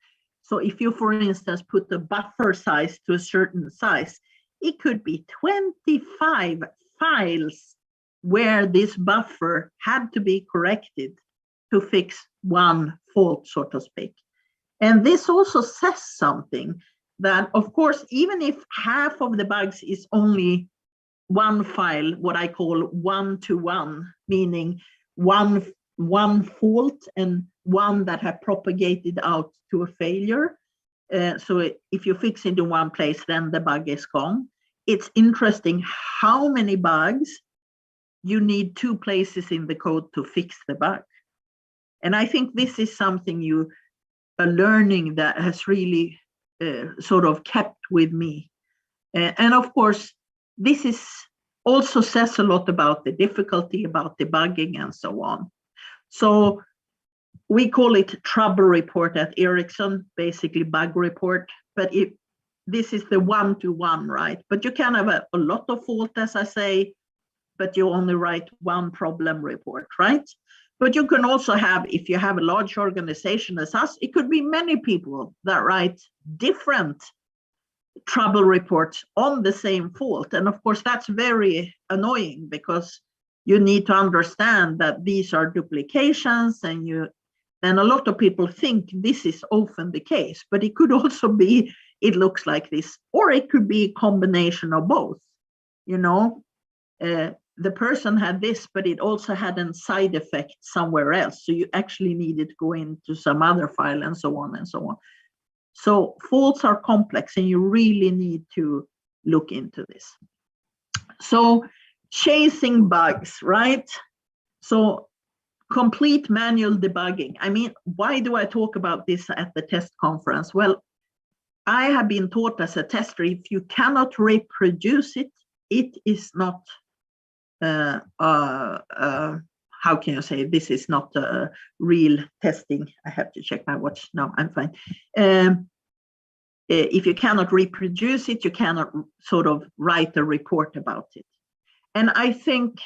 So if you, for instance, put the buffer size to a certain size, it could be 25 files where this buffer had to be corrected to fix one fault, so to speak. And this also says something that, of course, even if half of the bugs is only one file, what I call one-to-one, meaning one fault and one that have propagated out to a failure. So if you fix it in one place, then the bug is gone. It's interesting how many bugs you need two places in the code to fix the bug. And I think this is something a learning that has really sort of kept with me. And of course, this is also says a lot about the difficulty, about debugging, and so on. So we call it trouble report at Ericsson, basically bug report, but this is the one-to-one, right? But you can have a lot of fault, as I say, but you only write one problem report, right? But you can also have, if you have a large organization as us, it could be many people that write different trouble reports on the same fault. And of course, that's very annoying because you need to understand that these are duplications, and a lot of people think this is often the case, but it could also be, it looks like this, or it could be a combination of both. You know, the person had this, but it also had a side effect somewhere else. So you actually needed to go into some other file, and so on and so on. So faults are complex, and you really need to look into this. So chasing bugs, right? So complete manual debugging. I mean, why do I talk about this at the test conference? Well, I have been taught as a tester, if you cannot reproduce it, it is not, how can you say, this is not real testing. I have to check my watch. No, I'm fine. If you cannot reproduce it, you cannot sort of write a report about it. And I think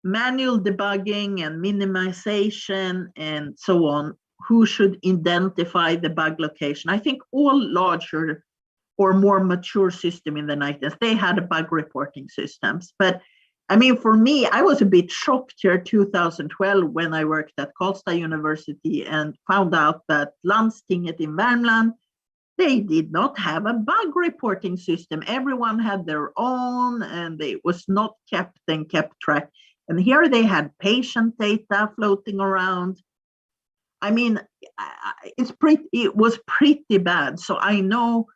manual debugging and minimization and so on, who should identify the bug location? I think all larger or more mature system in the 90s, they had bug reporting systems. But I mean, for me, I was a bit shocked here 2012 when I worked at Karlstad University and found out that Landstinget in Värmland, they did not have a bug reporting system. Everyone had their own, and it was not kept track. And here they had patient data floating around. I mean, it was pretty bad. So I know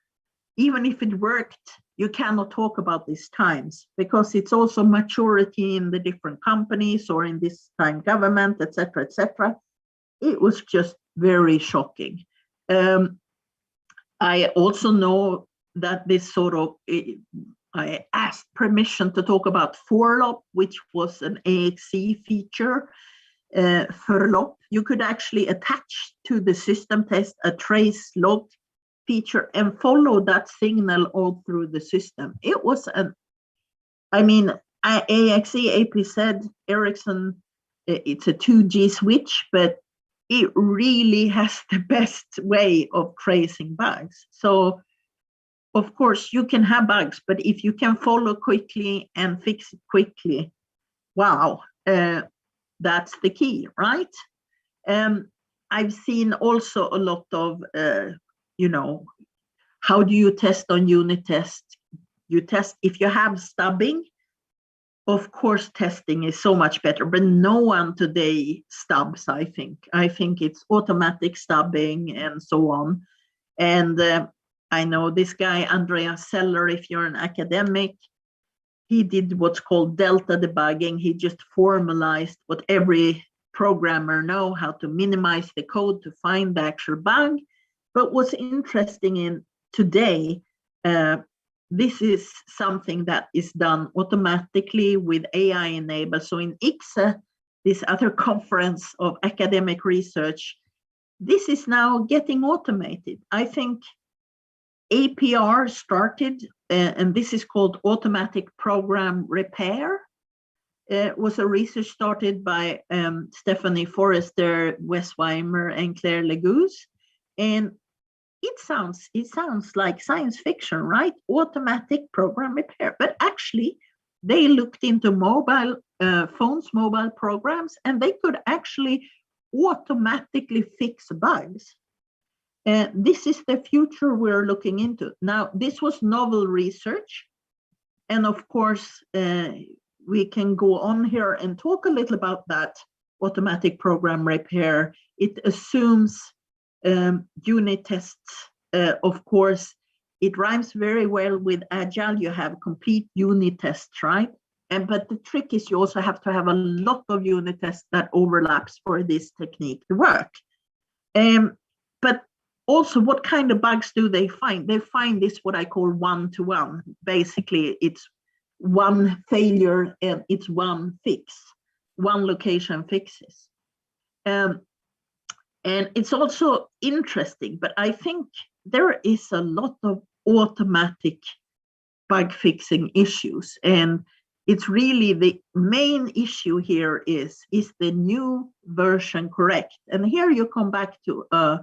even if it worked, you cannot talk about these times because it's also maturity in the different companies or in this time government, etc., etc. It was just very shocking. I also know that this sort of, I asked permission to talk about forlop, which was an AXE feature. Forlop, you could actually attach to the system test a trace log feature and follow that signal all through the system. It was AXE, APZ, Ericsson, it's a 2G switch, but it really has the best way of tracing bugs. So of course you can have bugs, but if you can follow quickly and fix it quickly, wow, that's the key, right? I've seen also a lot of, how do you test on unit test? You test, if you have stubbing, of course, testing is so much better, but no one today stubs, I think. I think it's automatic stubbing and so on. And I know this guy, Andreas Seller, if you're an academic, he did what's called delta debugging. He just formalized what every programmer know how to minimize the code to find the actual bug. But what's interesting in today, this is something that is done automatically with AI enabled. So in ICSA, this other conference of academic research, this is now getting automated. I think APR started, and this is called automatic program repair. It was a research started by Stephanie Forrester, Wes Weimer, and Claire Legouze. And it sounds like science fiction, right? Automatic program repair. But actually, they looked into mobile phones, mobile programs, and they could actually automatically fix bugs. This is the future we're looking into. Now, this was novel research. And of course, we can go on here and talk a little about that automatic program repair. It assumes unit tests. Of course, it rhymes very well with Agile. You have complete unit tests, right? But the trick is you also have to have a lot of unit tests that overlaps for this technique to work. But also, what kind of bugs do they find? They find this, what I call one-to-one. Basically, it's one failure and it's one fix, one location fixes. And it's also interesting, but I think there is a lot of automatic bug fixing issues. And it's really the main issue here is the new version correct? And here you come back to a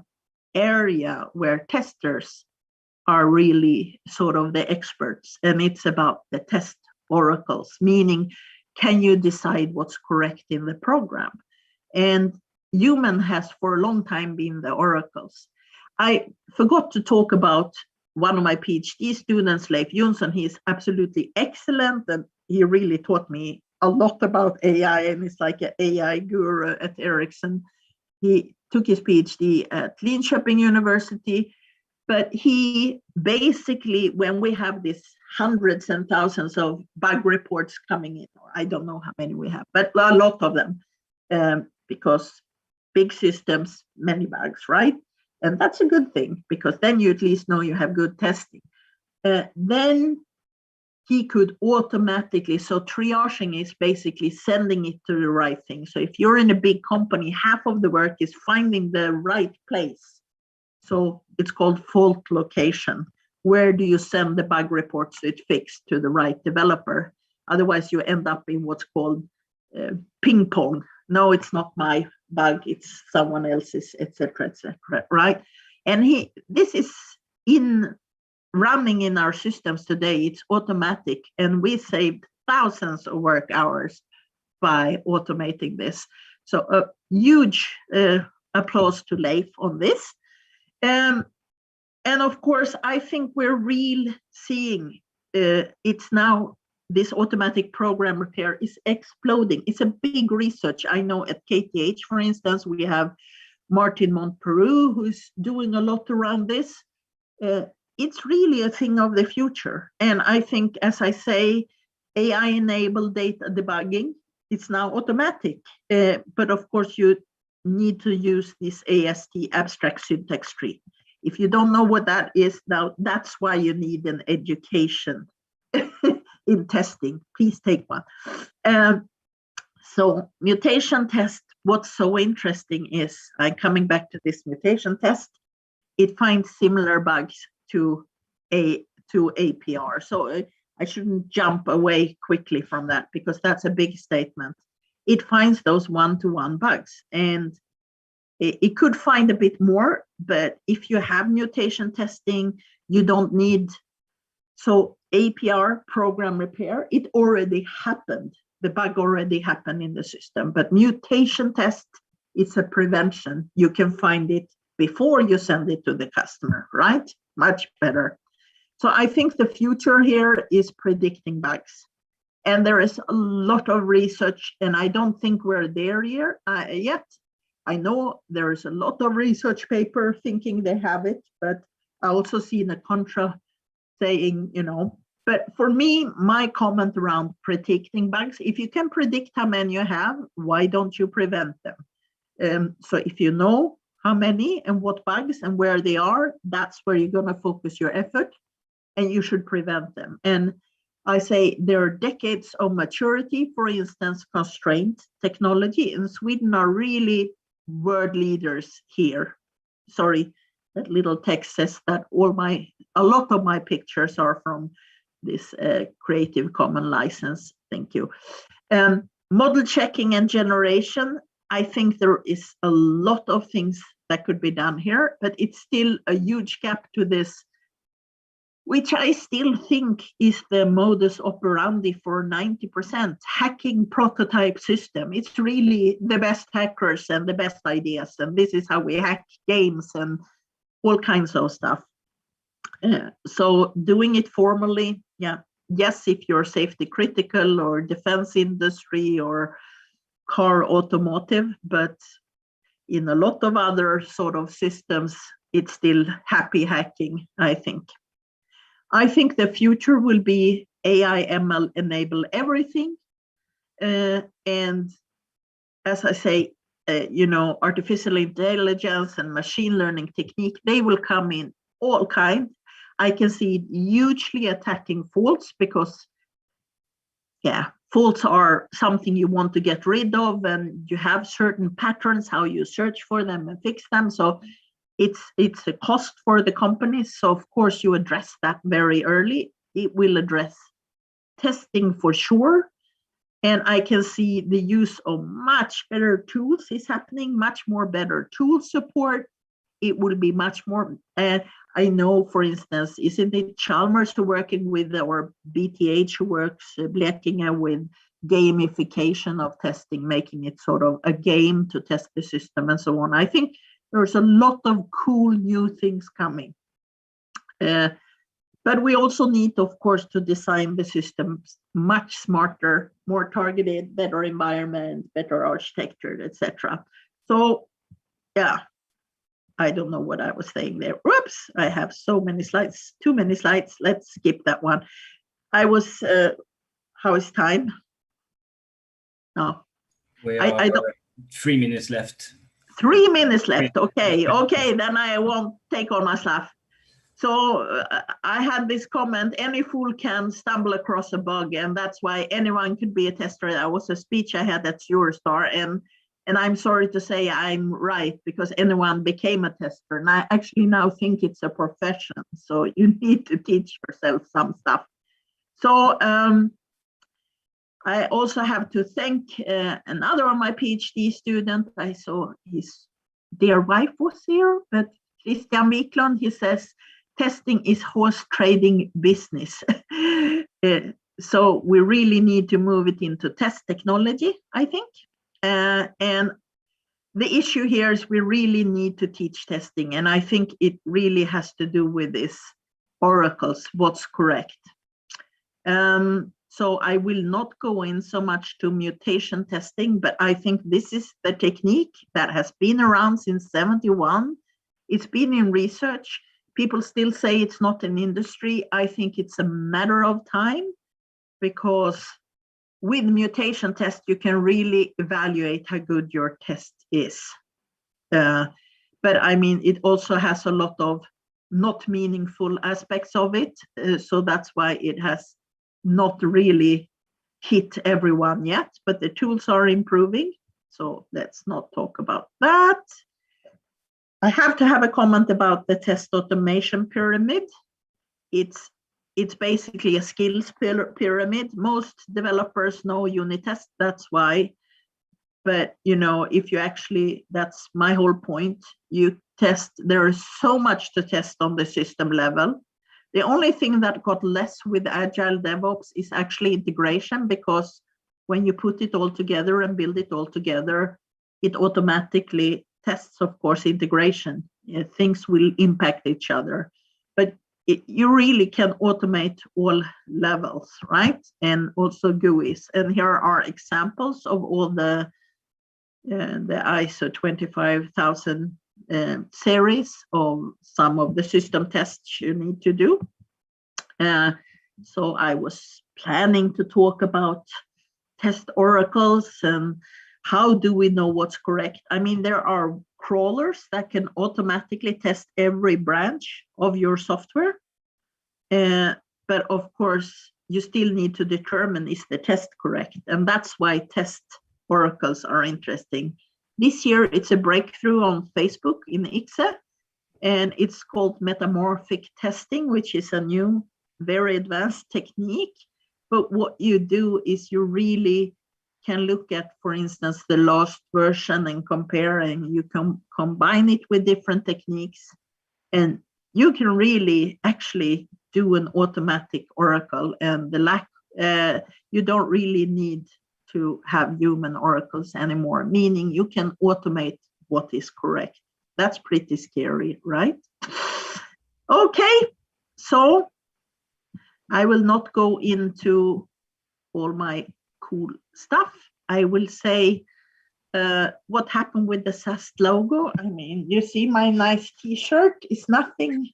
area where testers are really sort of the experts, and it's about the test oracles, meaning can you decide what's correct in the program? And human has for a long time been the oracles. I forgot to talk about one of my PhD students, Leif Jonsson. He is absolutely excellent, and he really taught me a lot about AI, and he's like an AI guru at Ericsson. He took his PhD at Linköping University, but he basically, when we have these hundreds and thousands of bug reports coming in, or I don't know how many we have, but a lot of them, because big systems, many bugs, right? And that's a good thing, because then you at least know you have good testing. Then he could automatically, so triaging is basically sending it to the right thing. So if you're in a big company, half of the work is finding the right place. So it's called fault location. Where do you send the bug report so it's fixed to the right developer? Otherwise, you end up in what's called ping pong. No, it's not my bug, it's someone else's, etc., right? And this is running in our systems today. It's automatic, and we saved thousands of work hours by automating this. So a huge applause to Leif on this. And of course, I think we're seeing it's now, this automatic program repair is exploding. It's a big research. I know at KTH, for instance, we have Martin Montperu, who's doing a lot around this. It's really a thing of the future. And I think, as I say, AI-enabled data debugging, it's now automatic. But of course, you need to use this AST, abstract syntax tree. If you don't know what that is, now that's why you need an education in testing. Please take one. So mutation test, what's so interesting is, I'm coming back to this mutation test, it finds similar bugs to APR. So I shouldn't jump away quickly from that, because that's a big statement. It finds those one-to-one bugs, and it could find a bit more, but if you have mutation testing, you don't need, so APR, program repair, it already happened. The bug already happened in the system, but mutation test, it's a prevention. You can find it before you send it to the customer, right? Much better. So I think the future here is predicting bugs. And there is a lot of research, and I don't think we're there yet. I know there is a lot of research paper thinking they have it, but I also see in the contra saying, But for me, my comment around predicting bugs, if you can predict how many you have, why don't you prevent them? So if you know how many and what bugs and where they are, that's where you're going to focus your effort, and you should prevent them. And I say there are decades of maturity. For instance, constraint technology in Sweden are really world leaders here. Sorry, that little text says that a lot of my pictures are from this Creative Commons license. Thank you. Model checking and generation. I think there is a lot of things that could be done here, but it's still a huge gap to this, which I still think is the modus operandi for 90%, hacking prototype system. It's really the best hackers and the best ideas, and this is how we hack games and all kinds of stuff. So doing it formally, yeah, yes, if you're safety critical or defense industry or car automotive, but in a lot of other sort of systems, it's still happy hacking, I think. I think the future will be AI, ML enable everything. And as I say, artificial intelligence and machine learning technique, they will come in all kinds. I can see it hugely attacking faults because, yeah, faults are something you want to get rid of, and you have certain patterns, how you search for them and fix them. So it's a cost for the companies. So of course you address that very early. It will address testing for sure. And I can see the use of much better tools is happening, much more better tool support. It will be much more, I know, for instance, isn't it Chalmers who working with, or BTH who works, Blekinge, with gamification of testing, making it sort of a game to test the system and so on. I think there's a lot of cool new things coming. But we also need, of course, to design the systems much smarter, more targeted, better environment, better architecture, etc. So, yeah. I don't know what I was saying there. Whoops, I have so many slides, too many slides. Let's skip that one. I was, how is time? No. I don't. 3 minutes left. 3 minutes left. Okay, then I won't take all my stuff. So I had this comment, any fool can stumble across a bug, and that's why anyone could be a tester. That was a speech I had at Eurostar, and I'm sorry to say I'm right, because anyone became a tester. And I actually now think it's a profession. So you need to teach yourself some stuff. So I also have to thank another of my PhD students. I saw his dear wife was here, but Christian Wiklund, he says, testing is horse trading business. So we really need to move it into test technology, I think. And the issue here is we really need to teach testing. And I think it really has to do with this oracles, what's correct. So I will not go in so much to mutation testing, but I think this is the technique that has been around since 71. It's been in research. People still say it's not an industry. I think it's a matter of time, because with mutation test, you can really evaluate how good your test is. But I mean, it also has a lot of not meaningful aspects of it. So that's why it has not really hit everyone yet, but the tools are improving. So let's not talk about that. I have to have a comment about the test automation pyramid. It's basically a skills pyramid. Most developers know unit test, that's why. But if you actually, that's my whole point. You test, there is so much to test on the system level. The only thing that got less with Agile DevOps is actually integration, because when you put it all together and build it all together, it automatically tests, of course, integration. Things will impact each other. But you really can automate all levels, right? And also GUIs. And here are examples of all the ISO 25000 series of some of the system tests you need to do. So I was planning to talk about test oracles and how do we know what's correct. I mean, there are crawlers that can automatically test every branch of your software. But of course, you still need to determine is the test correct. And that's why test oracles are interesting. This year, it's a breakthrough on Facebook in ICSE, and it's called metamorphic testing, which is a new, very advanced technique. But what you do is you really can look at, for instance, the last version and compare, and you can combine it with different techniques. And you can really actually do an automatic oracle, and you don't really need to have human oracles anymore, meaning you can automate what is correct. That's pretty scary, right? Okay, so I will not go into all my cool stuff. I will say what happened with the SAST logo. I mean, you see my nice t-shirt. It's nothing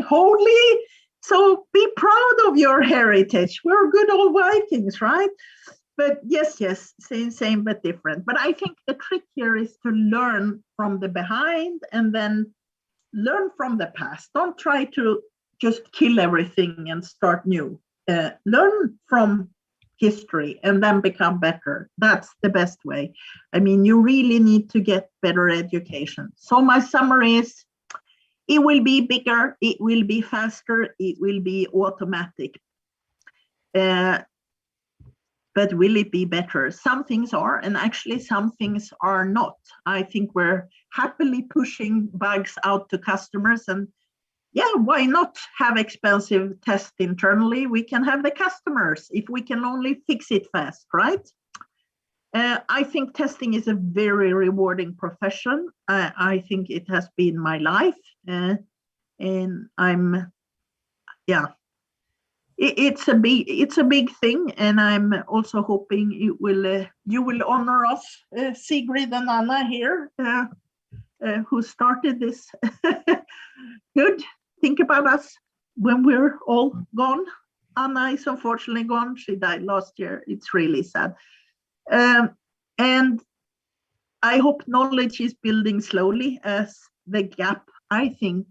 holy. So be proud of your heritage. We're good old Vikings, right? But yes, same but different. But I think the trick here is to learn from the behind and then learn from the past. Don't try to just kill everything and start new. Learn from history and then become better. That's the best way. I mean, you really need to get better education. So my summary is, it will be bigger, it will be faster, it will be automatic. But will it be better? Some things are, and actually some things are not. I think we're happily pushing bugs out to customers, and yeah, why not have expensive tests internally? We can have the customers if we can only fix it fast, right? I think testing is a very rewarding profession. I think it has been my life, and it's a big thing, and I'm also hoping you will honor us, Sigrid and Anna here, who started this. Good. Think about us when we're all gone. Anna is unfortunately gone. She died last year. It's really sad. And I hope knowledge is building slowly as the gap, I think,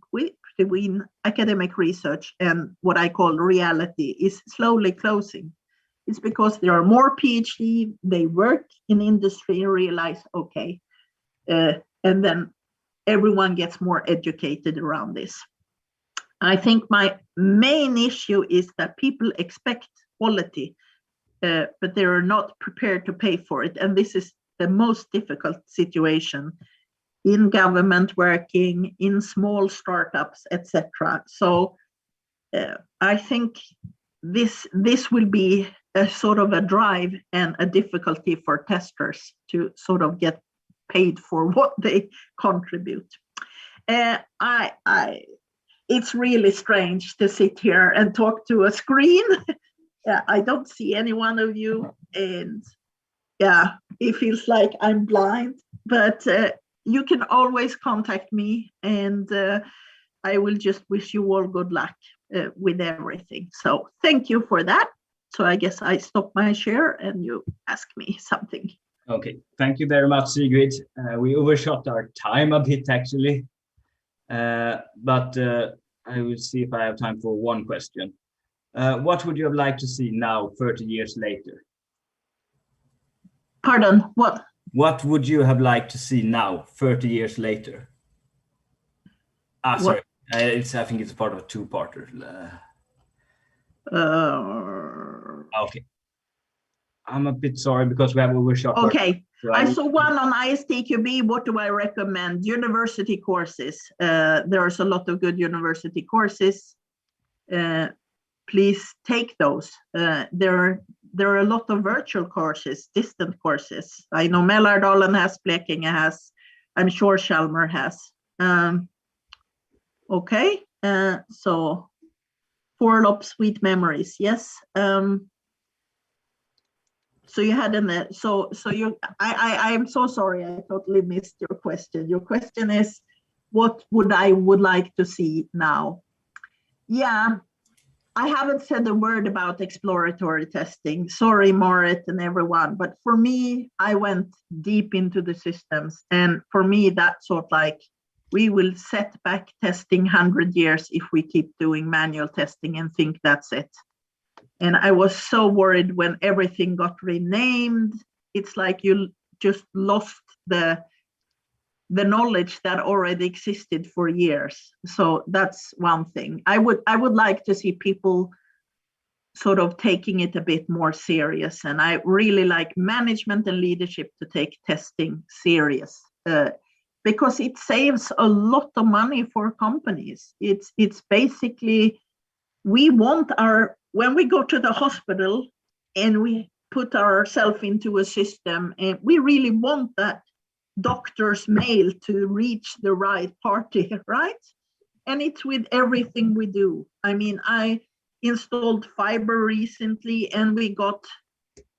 between academic research and what I call reality is slowly closing. It's because there are more PhD, they work in industry and realize, okay, and then everyone gets more educated around this. I think my main issue is that people expect quality, but they are not prepared to pay for it. And this is the most difficult situation in government working, in small startups, etc. So I think this will be a sort of a drive and a difficulty for testers to sort of get paid for what they contribute. It's really strange to sit here and talk to a screen. I don't see any one of you, and yeah, it feels like I'm blind, but you can always contact me, and I will just wish you all good luck with everything. So thank you for that. So I guess I stop my share and you ask me something. Okay, thank you very much, Sigrid. We overshot our time a bit, actually. But I will see if I have time for one question. What would you have liked to see now, 30 years later? Pardon, what? What would you have liked to see now, 30 years later? Sorry, I think it's part of a two-parter. Okay. I'm a bit sorry because we have overshot. Okay, so I saw one on ISTQB. What do I recommend? University courses. There's a lot of good university courses. Please take those. There are a lot of virtual courses, distant courses. I know Mälardalen has, Blekinge has, I'm sure Chalmers has. Okay, so Forlop, sweet memories, yes. So you had I'm so sorry, I totally missed your question. Your question is, what would I like to see now? Yeah, I haven't said a word about exploratory testing. Sorry, Marit and everyone. But for me, I went deep into the systems. And for me, that's sort of like, we will set back testing 100 years if we keep doing manual testing and think that's it. And I was so worried when everything got renamed. It's like you just lost the knowledge that already existed for years. So that's one thing. I would like to see people sort of taking it a bit more serious. And I really like management and leadership to take testing serious, because it saves a lot of money for companies. It's basically, we want when we go to the hospital and we put ourselves into a system, and we really want that doctor's mail to reach the right party, right? And it's with everything we do. I mean, I installed fiber recently and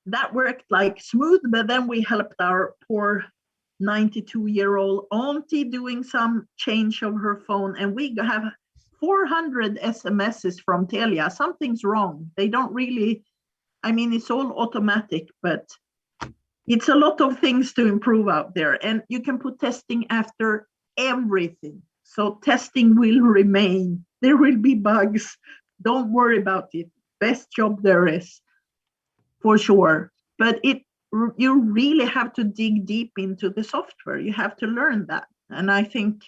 that worked like smooth, but then we helped our poor 92-year-old auntie doing some change of her phone, and we have 400 SMSs from Telia. Something's wrong. They don't really, I mean, it's all automatic, but it's a lot of things to improve out there, and you can put testing after everything. So testing will remain. There will be bugs. Don't worry about it. Best job there is, for sure. But you really have to dig deep into the software. You have to learn that. And I think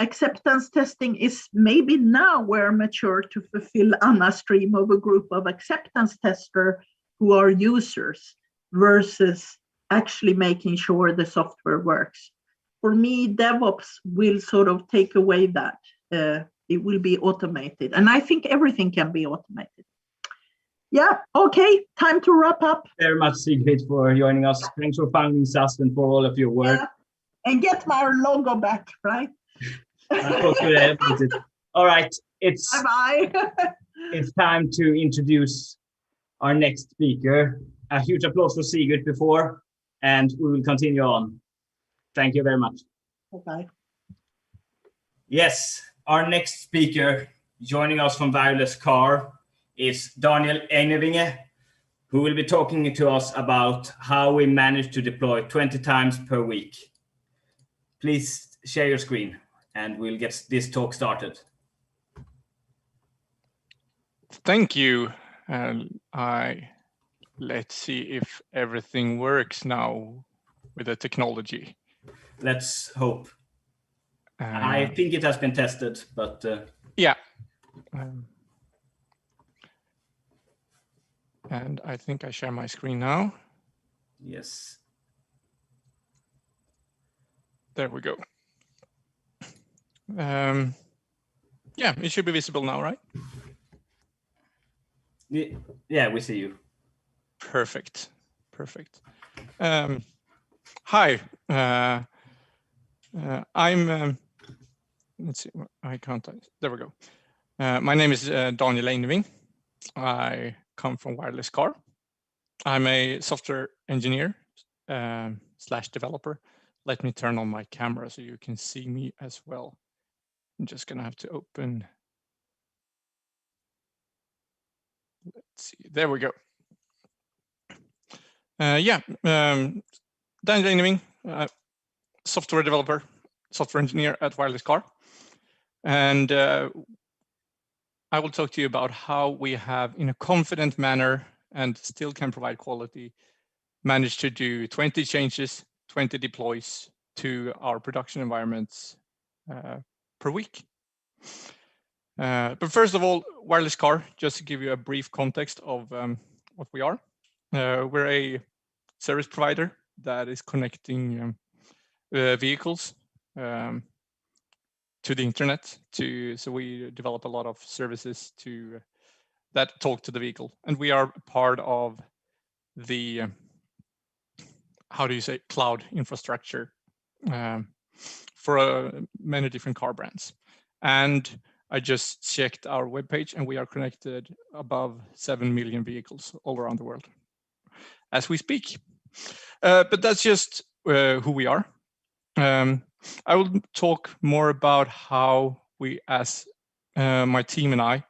acceptance testing is maybe now we're mature to fulfill Anna's dream of a group of acceptance testers who are users, versus actually making sure the software works. For me, DevOps will sort of take away that. It will be automated. And I think everything can be automated. Yeah, okay, time to wrap up. Very much, Sigrid, for joining us. Thanks for founding SAS and for all of your work. Yeah. And get my logo back, right? All right, it's bye-bye. It's time to introduce our next speaker. A huge applause for Sigrid before, and we will continue on. Thank you very much. Okay. Yes, our next speaker joining us from Wireless Car is Daniel Einevinge, who will be talking to us about how we manage to deploy 20 times per week. Please share your screen and we'll get this talk started. Thank you. Let's see if everything works now with the technology. Let's hope. I think it has been tested, but yeah. And I think I share my screen now. Yes. There we go. Yeah, it should be visible now, right? Yeah, we see you. Perfect. Perfect. Hi. I'm. Let's see. I can't. There we go. My name is Daniel Einevinge. I come from Wireless Car. I'm a software engineer / developer. Let me turn on my camera so you can see me as well. I'm just gonna have to open. Let's see. There we go. Yeah, Daniel Einevinge, software developer, software engineer at Wireless Car. And I will talk to you about how we have, in a confident manner and still can provide quality, managed to do 20 changes, 20 deploys to our production environments per week. But first of all, Wireless Car, just to give you a brief context of what we are. We're a service provider that is connecting vehicles to the internet. So we develop a lot of services that talk to the vehicle, and we are part of the how do you say, cloud infrastructure for many different car brands. And I just checked our webpage, and we are connected above 7 million vehicles all around the world as we speak. But that's just who we are. I will talk more about how we, as my team and I,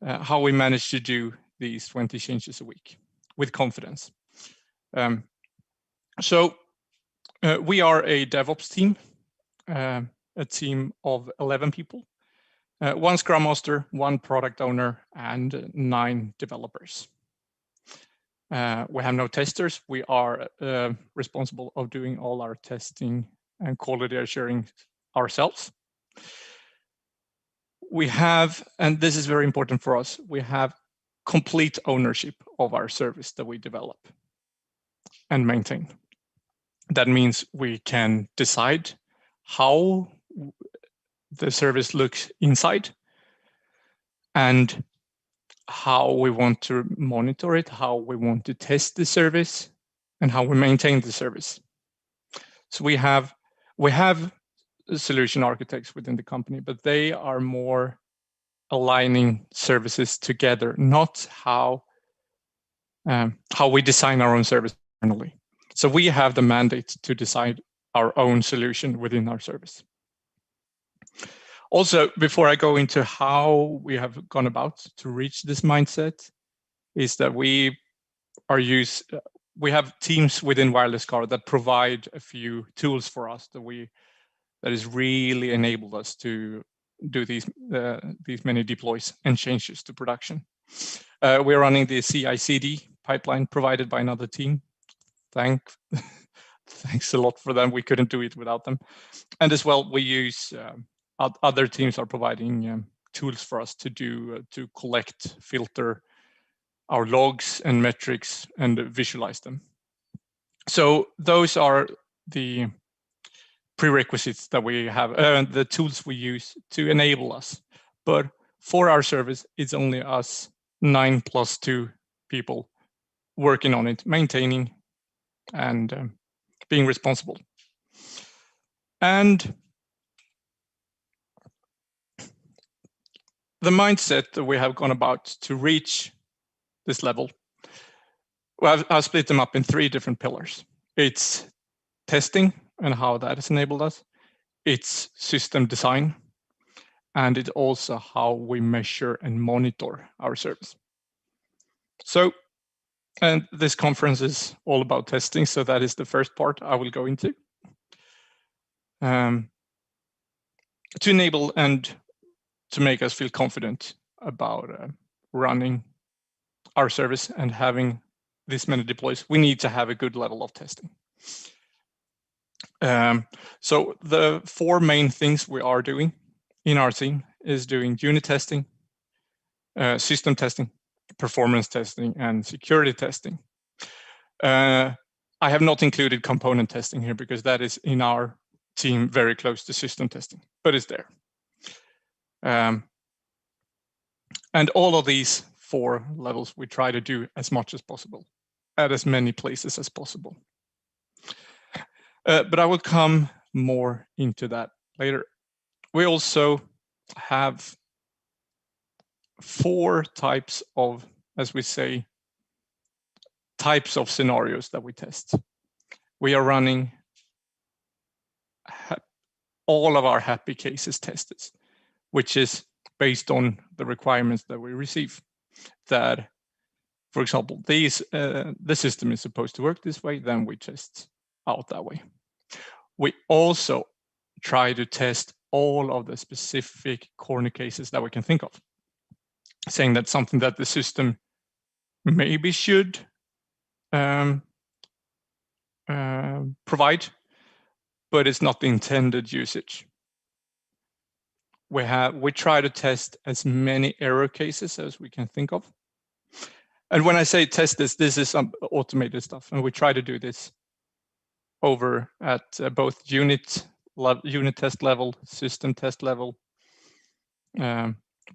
how we manage to do these 20 changes a week with confidence. So we are a DevOps team, a team of 11 people, 1 Scrum Master, 1 product owner, and 9 developers. We have no testers. We are responsible of doing all our testing and quality assuring ourselves. We have, and this is very important for us, we have complete ownership of our service that we develop and maintain. That means we can decide how the service looks inside and how we want to monitor it, how we want to test the service, and how we maintain the service. So we have solution architects within the company, but they are more aligning services together, not how we design our own service internally. So we have the mandate to decide our own solution within our service. Also, before I go into how we have gone about to reach this mindset, is that we have teams within Wireless Car that provide a few tools for us that has really enabled us to do these many deploys and changes to production. We're running the CI/CD pipeline provided by another team. Thanks a lot for them. We couldn't do it without them. And as well, we use other teams are providing tools for us to collect, filter our logs and metrics and visualize them. So those are the prerequisites that we have, the tools we use to enable us. But for our service, it's only us 9 + 2 people working on it, maintaining and being responsible. And the mindset that we have gone about to reach this level, well, I've split them up in 3 different pillars. It's testing and how that has enabled us. It's system design, and it's also how we measure and monitor our service. So, and this conference is all about testing, so that is the first part I will go into. To enable and to make us feel confident about running our service and having this many deploys, we need to have a good level of testing. So the 4 main things we are doing in our team is doing unit testing, system testing, performance testing, and security testing. I have not included component testing here because that is in our team very close to system testing, but it's there. And all of these 4 levels we try to do as much as possible at as many places as possible. But I will come more into that later. We also have 4 types of, as we say, types of scenarios that we test. We are running all of our happy cases tested, which is based on the requirements that we receive. That, for example, the system is supposed to work this way, then we test out that way. We also try to test all of the specific corner cases that we can think of, saying that something that the system maybe should provide, but it's not the intended usage. We try to test as many error cases as we can think of. And when I say test this is some automated stuff, and we try to do this over at both unit test level, system test level,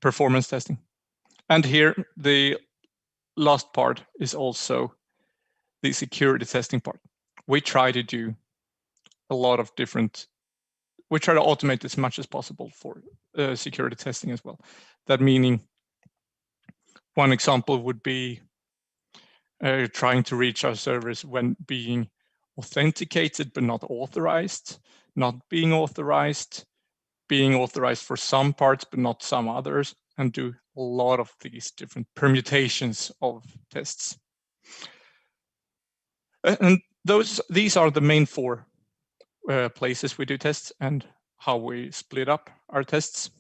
performance testing. And here, the last part is also the security testing part. We try to do a lot of we try to automate as much as possible for security testing as well. That meaning, one example would be trying to reach our servers when being authenticated but not authorized, not being authorized for some parts but not some others, and do a lot of these different permutations of tests. And these are the main four places we do tests and how we split up our tests.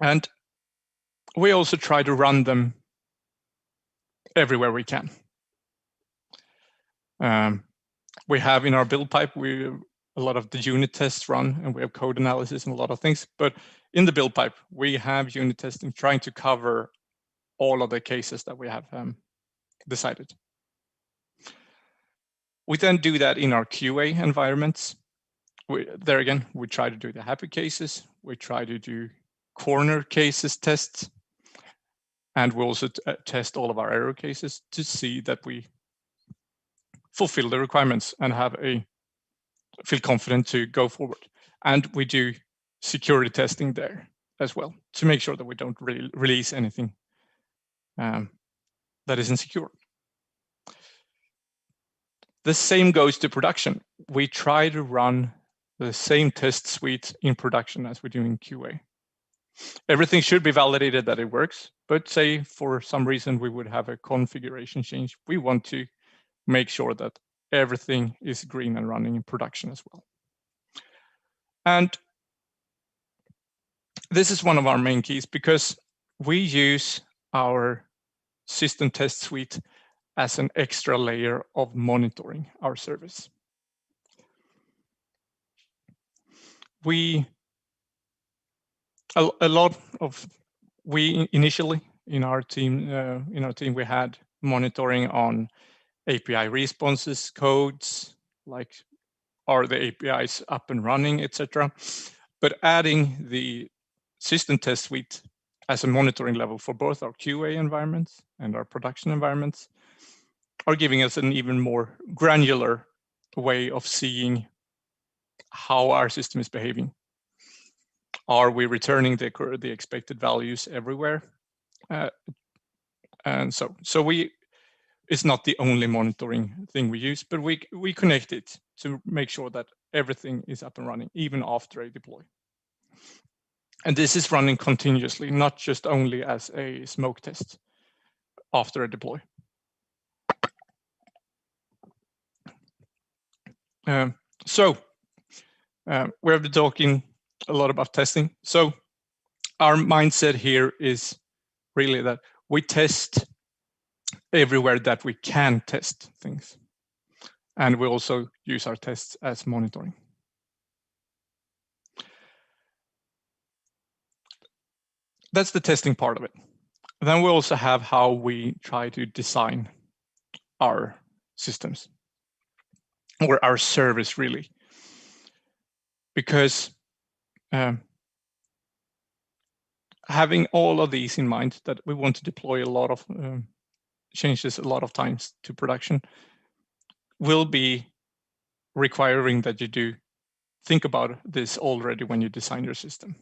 And we also try to run them everywhere we can. We have in our build pipe, a lot of the unit tests run, and we have code analysis and a lot of things. But in the build pipe, we have unit testing trying to cover all of the cases that we have decided. We then do that in our QA environments. There again, we try to do the happy cases. We try to do corner cases tests. And we also test all of our error cases to see that we fulfill the requirements and feel confident to go forward. And we do security testing there as well to make sure that we don't really release anything that is insecure. The same goes to production. We try to run the same test suite in production as we do in QA. Everything should be validated that it works, but say for some reason we would have a configuration change, we want to make sure that everything is green and running in production as well. And this is one of our main keys because we use our system test suite as an extra layer of monitoring our service. Initially in our team we had monitoring on API responses, codes, like are the APIs up and running, etc. But adding the system test suite as a monitoring level for both our QA environments and our production environments are giving us an even more granular way of seeing how our system is behaving. Are we returning the expected values everywhere? And so it's not the only monitoring thing we use, but we connect it to make sure that everything is up and running, even after a deploy. And this is running continuously, not just only as a smoke test after a deploy. We have been talking a lot about testing. So our mindset here is really that we test everywhere that we can test things. And we also use our tests as monitoring. That's the testing part of it. Then we also have how we try to design our systems or our service really. Because having all of these in mind, that we want to deploy a lot of changes a lot of times to production, will be requiring that you do think about this already when you design your system.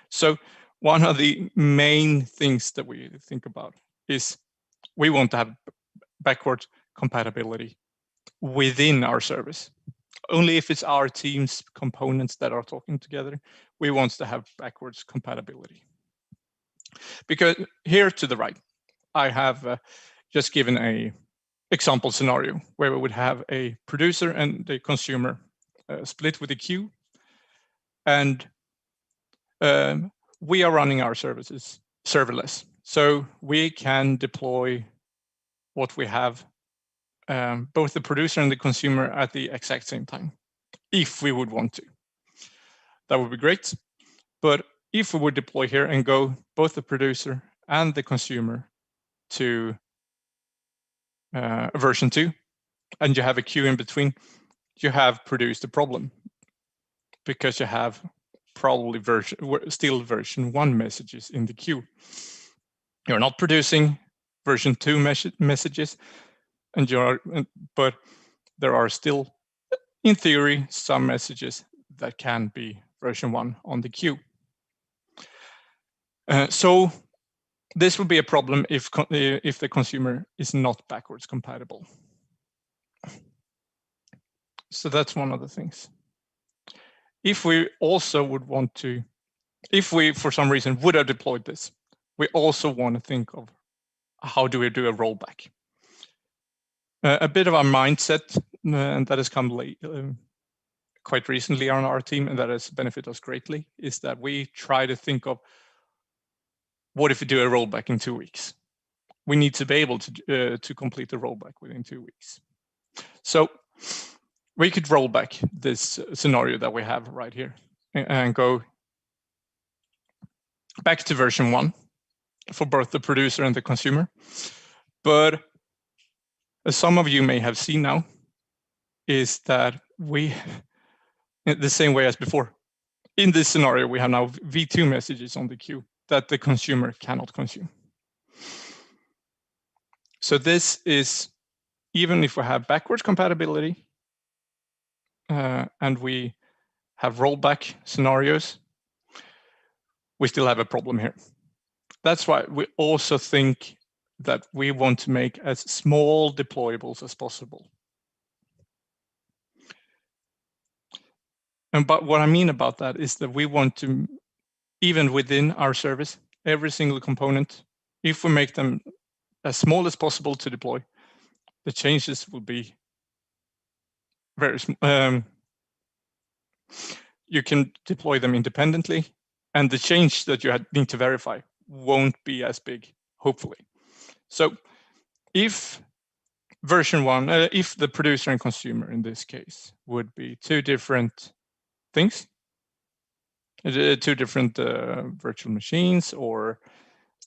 So one of the main things that we think about is we want to have backward compatibility within our service. Only if it's our team's components that are talking together, we want to have backwards compatibility. Because here to the right, I have just given a example scenario where we would have a producer and a consumer split with a queue. And we are running our services serverless. So we can deploy what we have, both the producer and the consumer at the exact same time, if we would want to. That would be great. But if we would deploy here and go both the producer and the consumer to version 2, and you have a queue in between, you have produced a problem because you have probably still version 1 messages in the queue. You're not producing version 2 messages, but there are still, in theory, some messages that can be version 1 on the queue. So this will be a problem if the consumer is not backwards compatible. So that's one of the things. If we also would want to if we, for some reason, would have deployed this, we also want to think of how do we do a rollback. A bit of our mindset, and that has come late, quite recently on our team, and that has benefited us greatly, is that we try to think of what if we do a rollback in 2 weeks? We need to be able to complete the rollback within 2 weeks. So we could roll back this scenario that we have right here and go back to version 1 for both the producer and the consumer. But as some of you may have seen now, is that we, the same way as before, in this scenario, we have now v2 messages on the queue that the consumer cannot consume. So this is, even if we have backwards compatibility and we have rollback scenarios, we still have a problem here. That's why we also think that we want to make as small deployables as possible. But what I mean about that is that we want to, even within our service, every single component, if we make them as small as possible to deploy, the changes will be very small. You can deploy them independently, and the change that you need to verify won't be as big, hopefully. So if version 1, if the producer and consumer in this case would be 2 different things, 2 different virtual machines or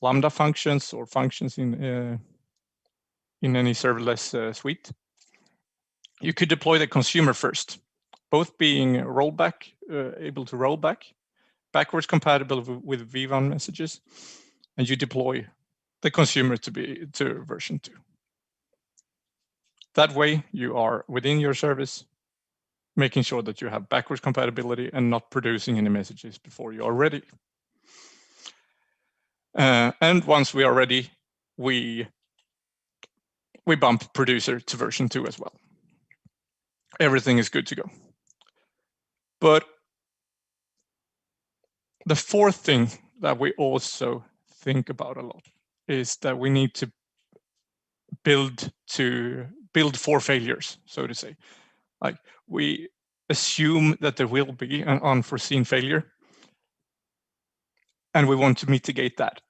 Lambda functions or functions in any serverless suite, you could deploy the consumer first, both being rollback, able to roll back, backwards compatible with V1 messages, and you deploy the consumer to version 2. That way, you are within your service, making sure that you have backwards compatibility and not producing any messages before you are ready. And once we are ready, we bump producer to version 2 as well. Everything is good to go. But the fourth thing that we also think about a lot is that we need to build for failures, so to say. Like, we assume that there will be an unforeseen failure, and we want to mitigate that.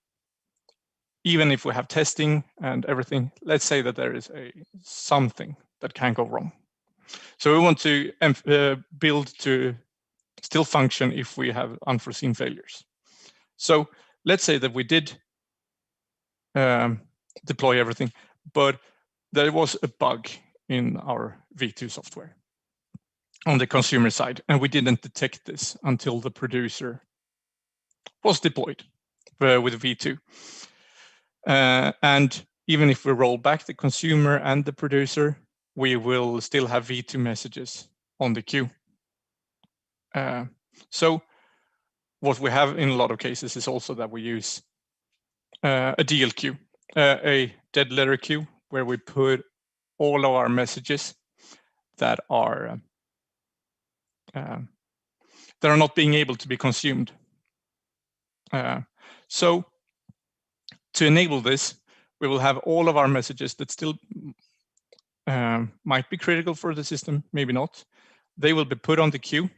Even if we have testing and everything, let's say that there is something that can go wrong. So we want to build to still function if we have unforeseen failures. So let's say that we did deploy everything, but there was a bug in our V2 software on the consumer side, and we didn't detect this until the producer was deployed with V2. And even if we roll back the consumer and the producer, we will still have V2 messages on the queue. So what we have in a lot of cases is also that we use a DL queue, a dead letter queue, where we put all of our messages that are not being able to be consumed. So to enable this, we will have all of our messages that still might be critical for the system, maybe not. They will be put on the queue,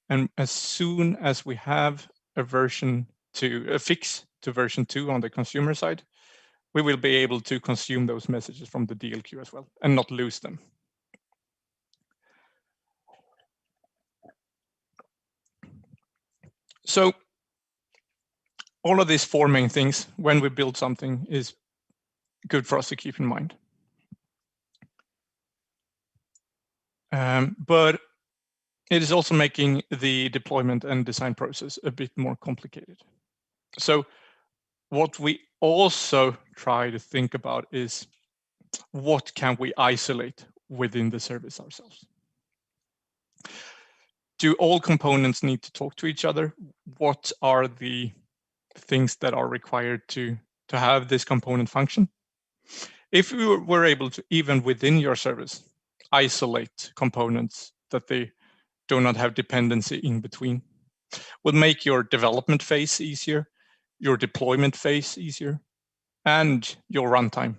and as soon as we have a fix to version 2 on the consumer side, we will be able to consume those messages from the DL queue as well and not lose them. So all of these 4 main things, when we build something, is good for us to keep in mind. But it is also making the deployment and design process a bit more complicated. So what we also try to think about is, what can we isolate within the service ourselves? Do all components need to talk to each other? What are the things that are required to have this component function? If we were able to, even within your service, isolate components that they do not have dependency in between, will make your development phase easier, your deployment phase easier, and your runtime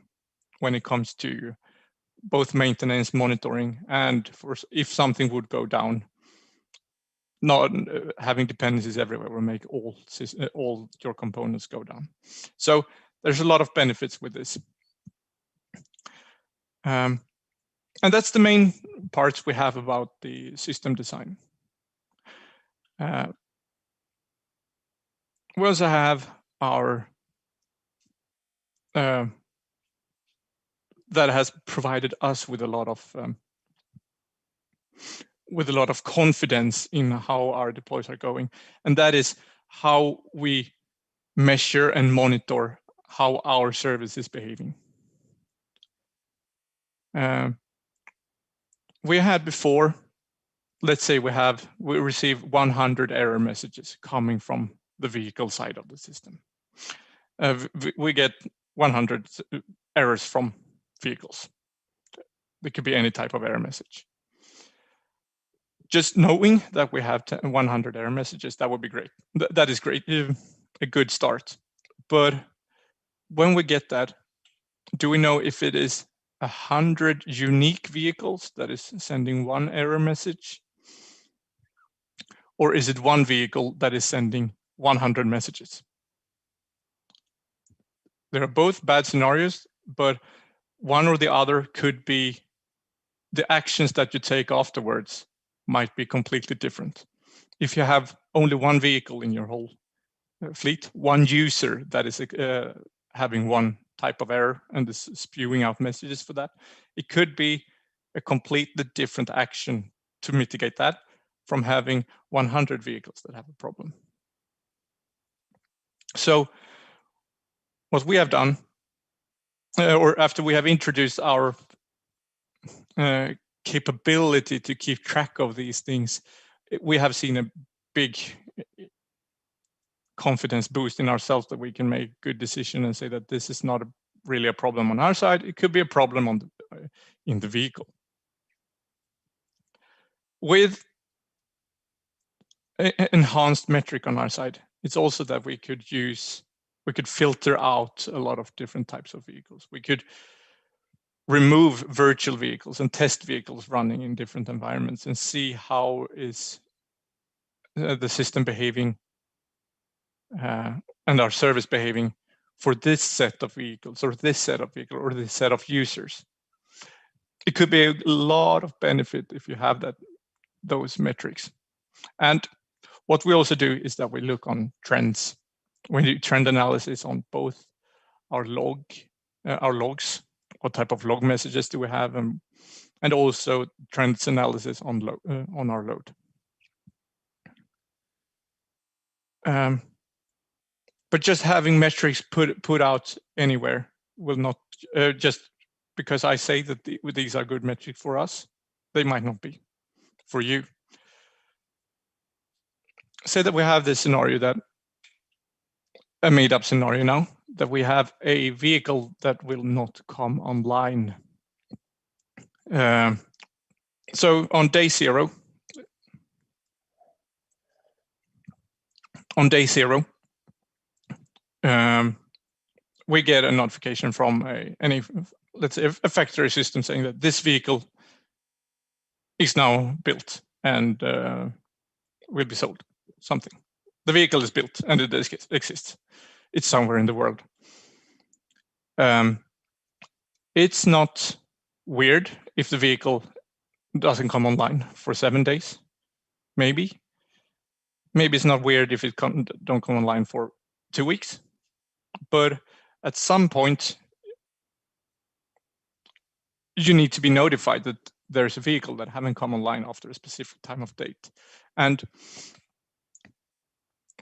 when it comes to both maintenance, monitoring, and if something would go down, not having dependencies everywhere will make all your components go down. So there's a lot of benefits with this. And that's the main parts we have about the system design. We also have our that has provided us with a lot of confidence in how our deploys are going, and that is how we measure and monitor how our service is behaving. We had before, let's say we receive 100 error messages coming from the vehicle side of the system. We get 100 errors from vehicles. It could be any type of error message. Just knowing that we have 100 error messages, that would be great. That is great, a good start. But when we get that, do we know if it is 100 unique vehicles that is sending one error message? Or is it one vehicle that is sending 100 messages? There are both bad scenarios, but one or the other could be the actions that you take afterwards might be completely different. If you have only one vehicle in your whole fleet, one user that is having one type of error and is spewing out messages for that, it could be a completely different action to mitigate that from having 100 vehicles that have a problem. So what we have done, or after we have introduced our capability to keep track of these things, we have seen a big confidence boost in ourselves that we can make good decisions and say that this is not really a problem on our side. It could be a problem on in the vehicle. With enhanced metric on our side, it's also that we could filter out a lot of different types of vehicles. We could remove virtual vehicles and test vehicles running in different environments and see how is the system behaving and our service behaving for this set of vehicles or this set of vehicles or this set of users. It could be a lot of benefit if you have those metrics. And what we also do is that we look on trends. We do trend analysis on both our logs, what type of log messages do we have, and also trends analysis on our load. But just having metrics put out anywhere will not, just because I say that these are good metrics for us, they might not be for you. Say that we have this scenario, that a made up scenario now, that we have a vehicle that will not come online. So on day zero, we get a notification from let's say a factory system saying that this vehicle is now built and will be sold. Something. The vehicle is built and it exists. It's somewhere in the world. It's not weird if the vehicle doesn't come online for 7 days. Maybe it's not weird if it don't come online for 2 weeks. But at some point, you need to be notified that there's a vehicle that haven't come online after a specific time of date. And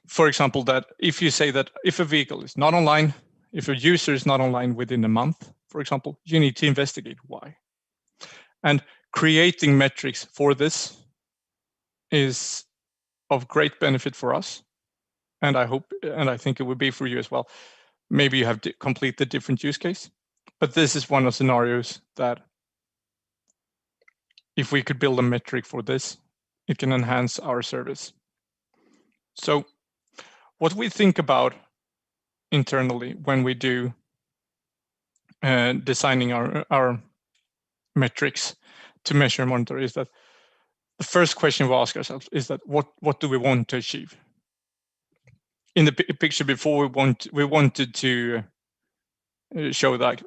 for example, that if you say that if a vehicle is not online, if a user is not online within a month, for example, you need to investigate why. And creating metrics for this is of great benefit for us. And I hope, and I think it would be for you as well. Maybe you have completely different use case, but this is one of the scenarios that if we could build a metric for this, it can enhance our service. So what we think about internally when we do designing our metrics to measure and monitor is that the first question we ask ourselves is that what do we want to achieve? In the picture before, we wanted to show that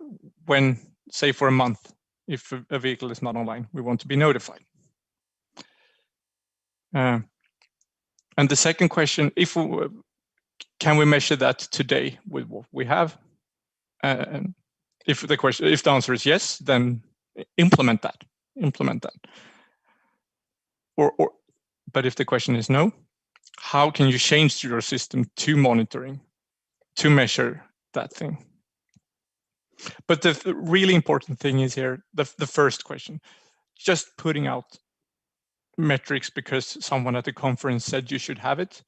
when, say for a month, if a vehicle is not online, we want to be notified. And the second question, can we measure that today with what we have? If the answer is yes, then implement that. But if the question is no, how can you change your system to monitoring, to measure that thing? But the really important thing is here, the first question, just putting out metrics because someone at the conference said you should have it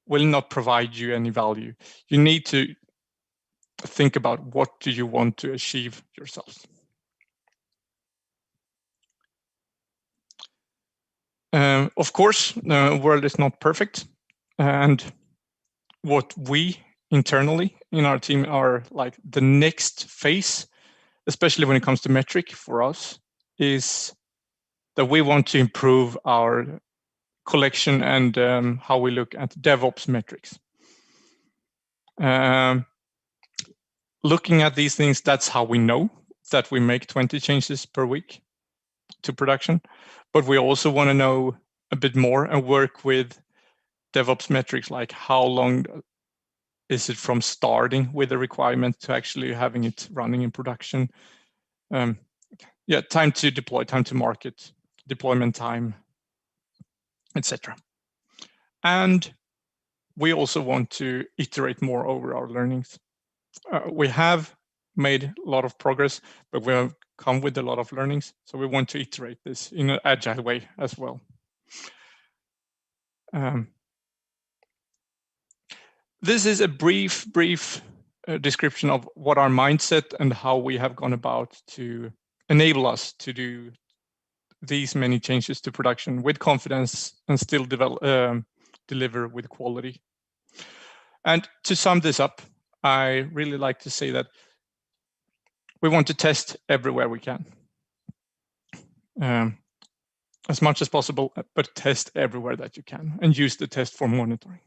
will not provide you any value. You need to think about what do you want to achieve yourselves. Of course, the world is not perfect, and what we internally in our team are like the next phase, especially when it comes to metric for us, is that we want to improve our collection and how we look at DevOps metrics. Looking at these things, that's how we know that we make 20 changes per week to production. But we also want to know a bit more and work with DevOps metrics, like how long is it from starting with a requirement to actually having it running in production. Time to deploy, time to market, deployment time, etc. And we also want to iterate more over our learnings. We have made a lot of progress, but we have come with a lot of learnings. So we want to iterate this in an agile way as well. This is a brief description of what our mindset and how we have gone about to enable us to do these many changes to production with confidence and still deliver with quality. And to sum this up, I really like to say that we want to test everywhere we can. As much as possible, but test everywhere that you can and use the test for monitoring.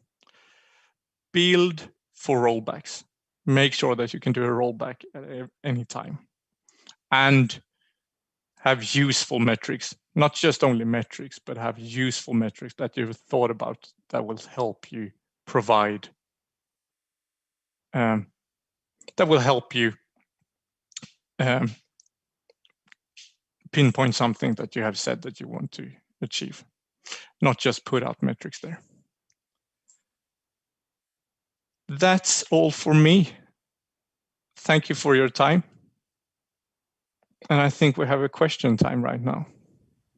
Build for rollbacks. Make sure that you can do a rollback at any time. And have useful metrics, not just only metrics, but have useful metrics that you've thought about that will help you provide, that will help you pinpoint something that you have said that you want to achieve, not just put out metrics there. That's all for me. Thank you for your time. And I think we have a question time right now.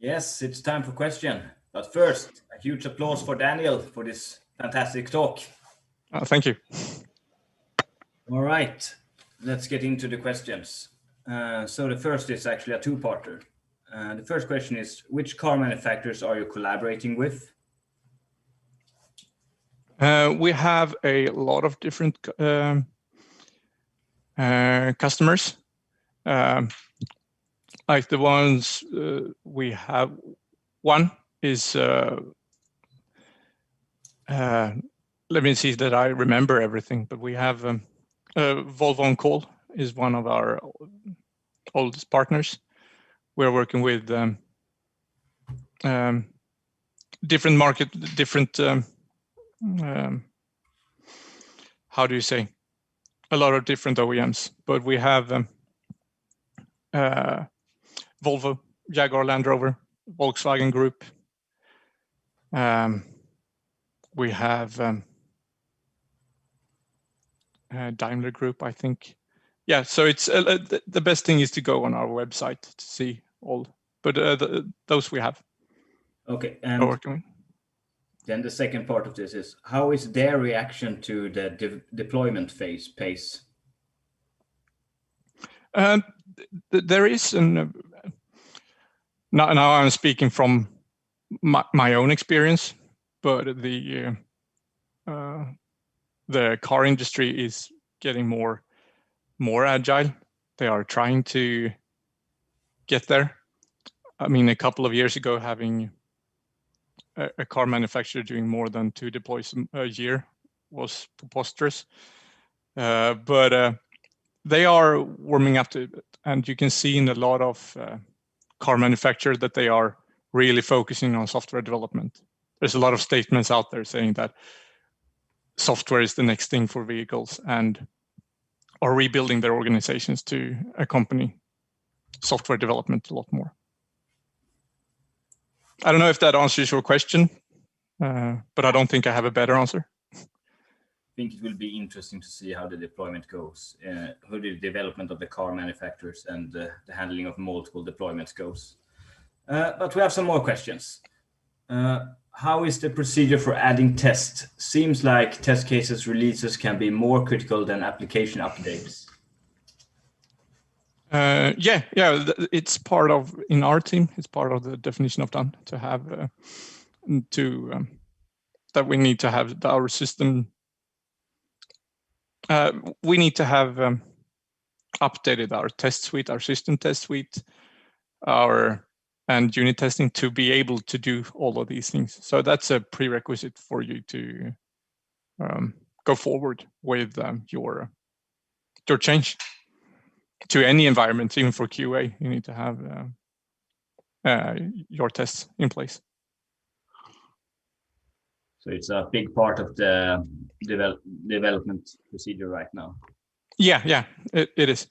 Yes, it's time for question. But first, a huge applause for Daniel for this fantastic talk. Thank you. All right, let's get into the questions. So the first is actually a two-parter. The first question is, which car manufacturers are you collaborating with? We have a lot of different customers. Like the ones we have, one is, let me see that I remember everything, but we have Volvo on Call is one of our oldest partners. We're working with different market, different, how do you say, a lot of different OEMs, but we have Volvo, Jaguar Land Rover, Volkswagen Group. We have Daimler Group, I think. Yeah, so it's the best thing is to go on our website to see all, but those we have. Okay, and then the second part of this is, how is their reaction to the deployment phase pace? There is now I'm speaking from my own experience, but the car industry is getting more agile. They are trying to get there. I mean, a couple of years ago, having a car manufacturer doing more than 2 deploys a year was preposterous. But they are warming up to it, and you can see in a lot of car manufacturers that they are really focusing on software development. There's a lot of statements out there saying that software is the next thing for vehicles, and are rebuilding their organizations to accompany software development a lot more. I don't know if that answers your question, but I don't think I have a better answer. I think it will be interesting to see how the deployment goes, how the development of the car manufacturers and the handling of multiple deployments goes. But we have some more questions. How is the procedure for adding tests? Seems like test cases releases can be more critical than application updates. Yeah, it's part of, in our team, it's part of the definition of done to have that we need to have our system. We need to have updated our test suite, our system test suite, and unit testing to be able to do all of these things. So that's a prerequisite for you to go forward with your change to any environment. Even for QA, you need to have your tests in place. So it's a big part of the development procedure right now. Yeah, it is.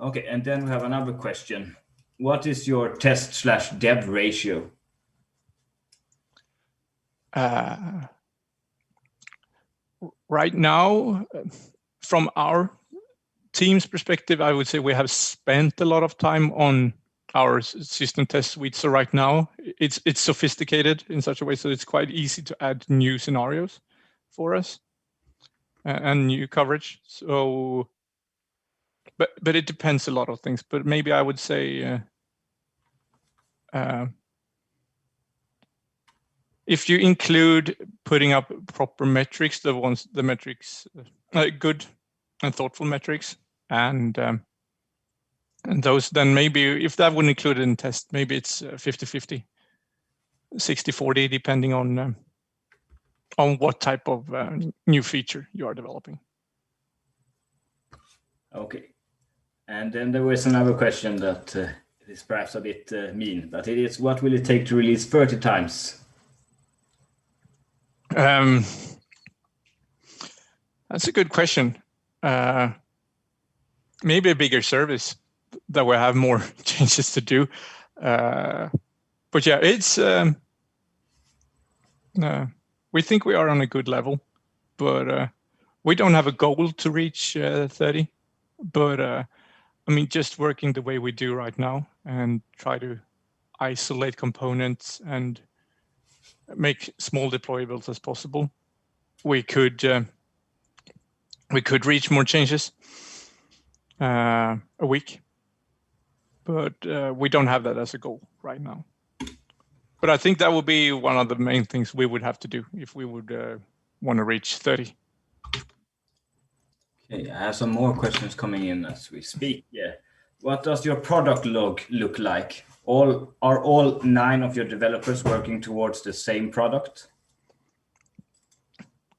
Okay, and then we have another question. What is your test/dev ratio? Right now, from our team's perspective, I would say we have spent a lot of time on our system test suite. So right now, it's sophisticated in such a way so it's quite easy to add new scenarios for us and new coverage. So, but it depends a lot of things. But maybe I would say if you include putting up proper metrics, the metrics, good and thoughtful metrics, and those, then maybe if that wouldn't include it in test, maybe it's 50-50, 60-40, depending on what type of new feature you are developing. Okay, and then there was another question that is perhaps a bit mean, but it is: what will it take to release 30 times? That's a good question. Maybe a bigger service that will have more changes to do. But yeah, it's we think we are on a good level, but we don't have a goal to reach 30. But I mean, just working the way we do right now and try to isolate components and make small deployables as possible, we could reach more changes a week, but we don't have that as a goal right now. But I think that would be one of the main things we would have to do if we would want to reach 30. Okay, I have some more questions coming in as we speak. Yeah, what does your product look like? Are all 9 of your developers working towards the same product?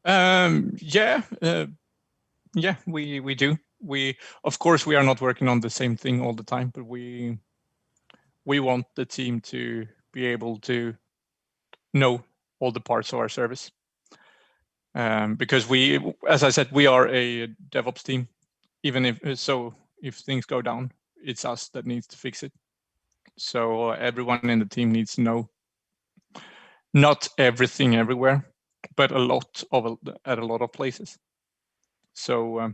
Yeah, we do. Of course we are not working on the same thing all the time, but we want the team to be able to know all the parts of our service, because as I said, we are a DevOps team. Even if things go down, it's us that needs to fix it. So everyone in the team needs to know not everything everywhere, but a lot at a lot of places. So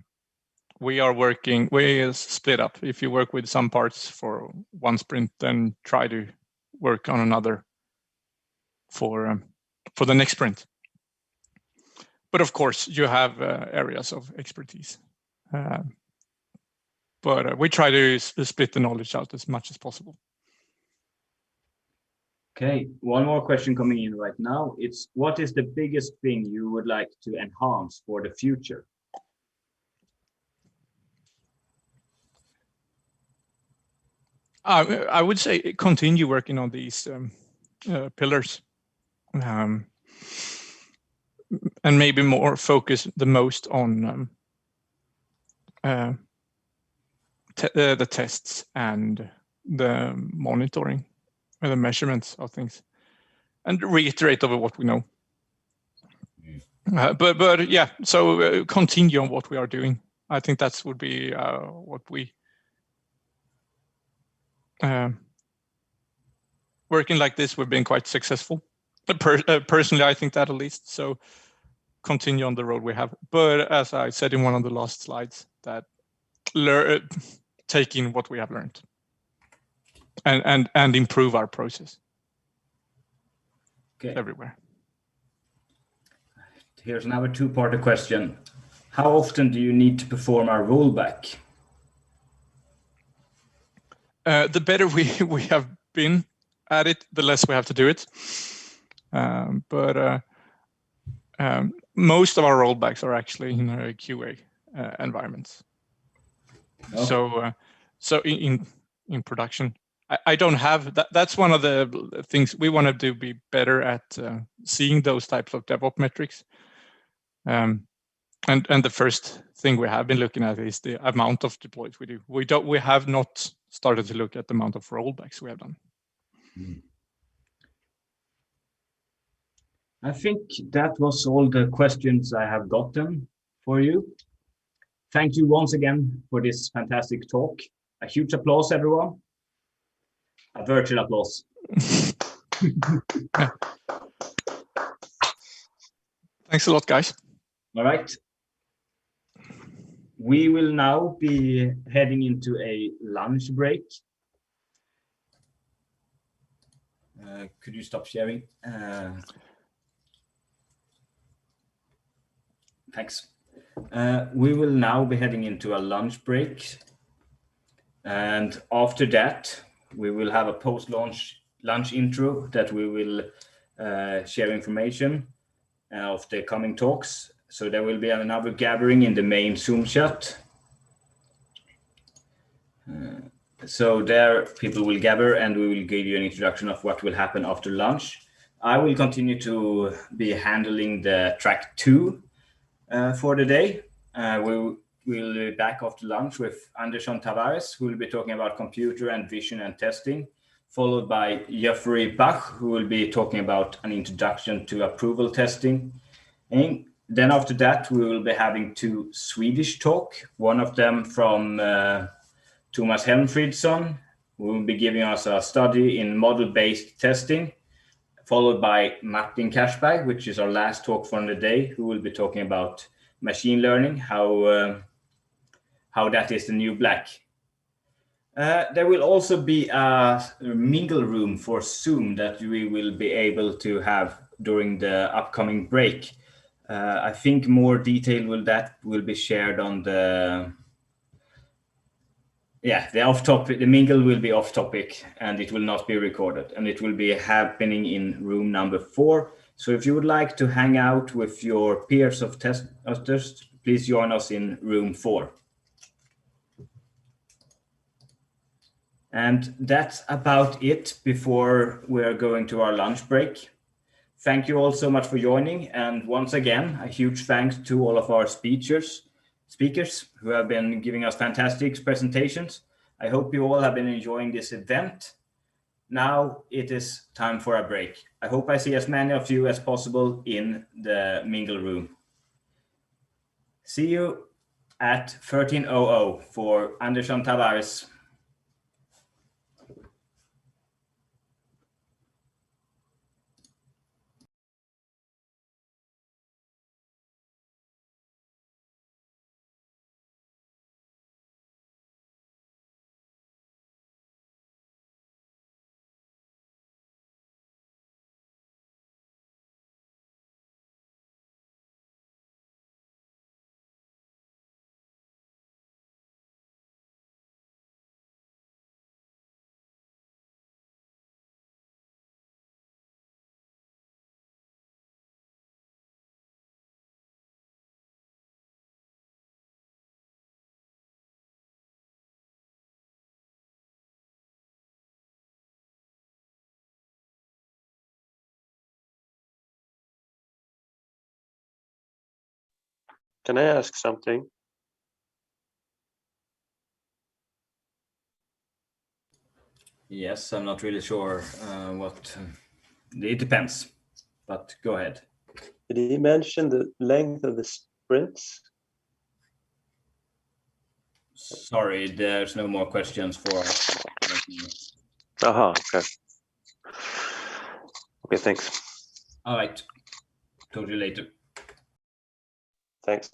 we split up. If you work with some parts for one sprint, then try to work on another for the next sprint. But of course, you have areas of expertise. But we try to split the knowledge out as much as possible. Okay, one more question coming in right now. It's what is the biggest thing you would like to enhance for the future? I would say continue working on these pillars, and maybe more focus the most on the tests and the monitoring and the measurements of things, and reiterate over what we know. But yeah, so continue on what we are doing. I think that would be what we working like this. We've been quite successful. Personally, I think that at least. So continue on the road we have. But as I said in one of the last slides, that take in what we have learned and improve our process. Okay. Everywhere. Here's another two-part question. How often do you need to perform our rollback? The better we have been at it, the less we have to do it. But most of our rollbacks are actually in QA environments. Oh. So in production, I don't have that. That's one of the things we want to do, be better at seeing those types of DevOps metrics. And the first thing we have been looking at is the amount of deploys we do. We have not started to look at the amount of rollbacks we have done. I think that was all the questions I have gotten for you. Thank you once again for this fantastic talk. A huge applause, everyone. A virtual applause. Thanks a lot, guys. All right. We will now be heading into a lunch break. Could you stop sharing? Thanks. We will now be heading into a lunch break. And after that, we will have a post-launch lunch intro that we will share information of the coming talks. So there will be another gathering in the main Zoom chat. So there people will gather and we will give you an introduction of what will happen after lunch. I will continue to be handling the track 2 for the day. We will be back after lunch with Anderson Tavares, who will be talking about computer and vision and testing, followed by Jeffrey Bach, who will be talking about an introduction to approval testing. And then after that, we will be having 2 Swedish talk, one of them from Thomas Helmfridsson, who will be giving us a study in model-based testing, followed by Martin Cashbag, which is our last talk from the day, who will be talking about machine learning, how that is the new black. There will also be a mingle room for Zoom that we will be able to have during the upcoming break. I think more detail will be shared on the the mingle will be off topic and it will not be recorded, and it will be happening in room number 4. So if you would like to hang out with your peers of testers, please join us in room 4. And that's about it before we're going to our lunch break. Thank you all so much for joining. And once again, a huge thanks to all of our speakers who have been giving us fantastic presentations. I hope you all have been enjoying this event. Now it is time for a break. I hope I see as many of you as possible in the mingle room. See you at 13:00 for Anderson Tavares. Can I ask something? Yes, I'm not really sure what. It depends, but go ahead. Did he mention the length of the sprints? Sorry, there's no more questions for. Okay. Okay, thanks. All right. Talk to you later. Thanks.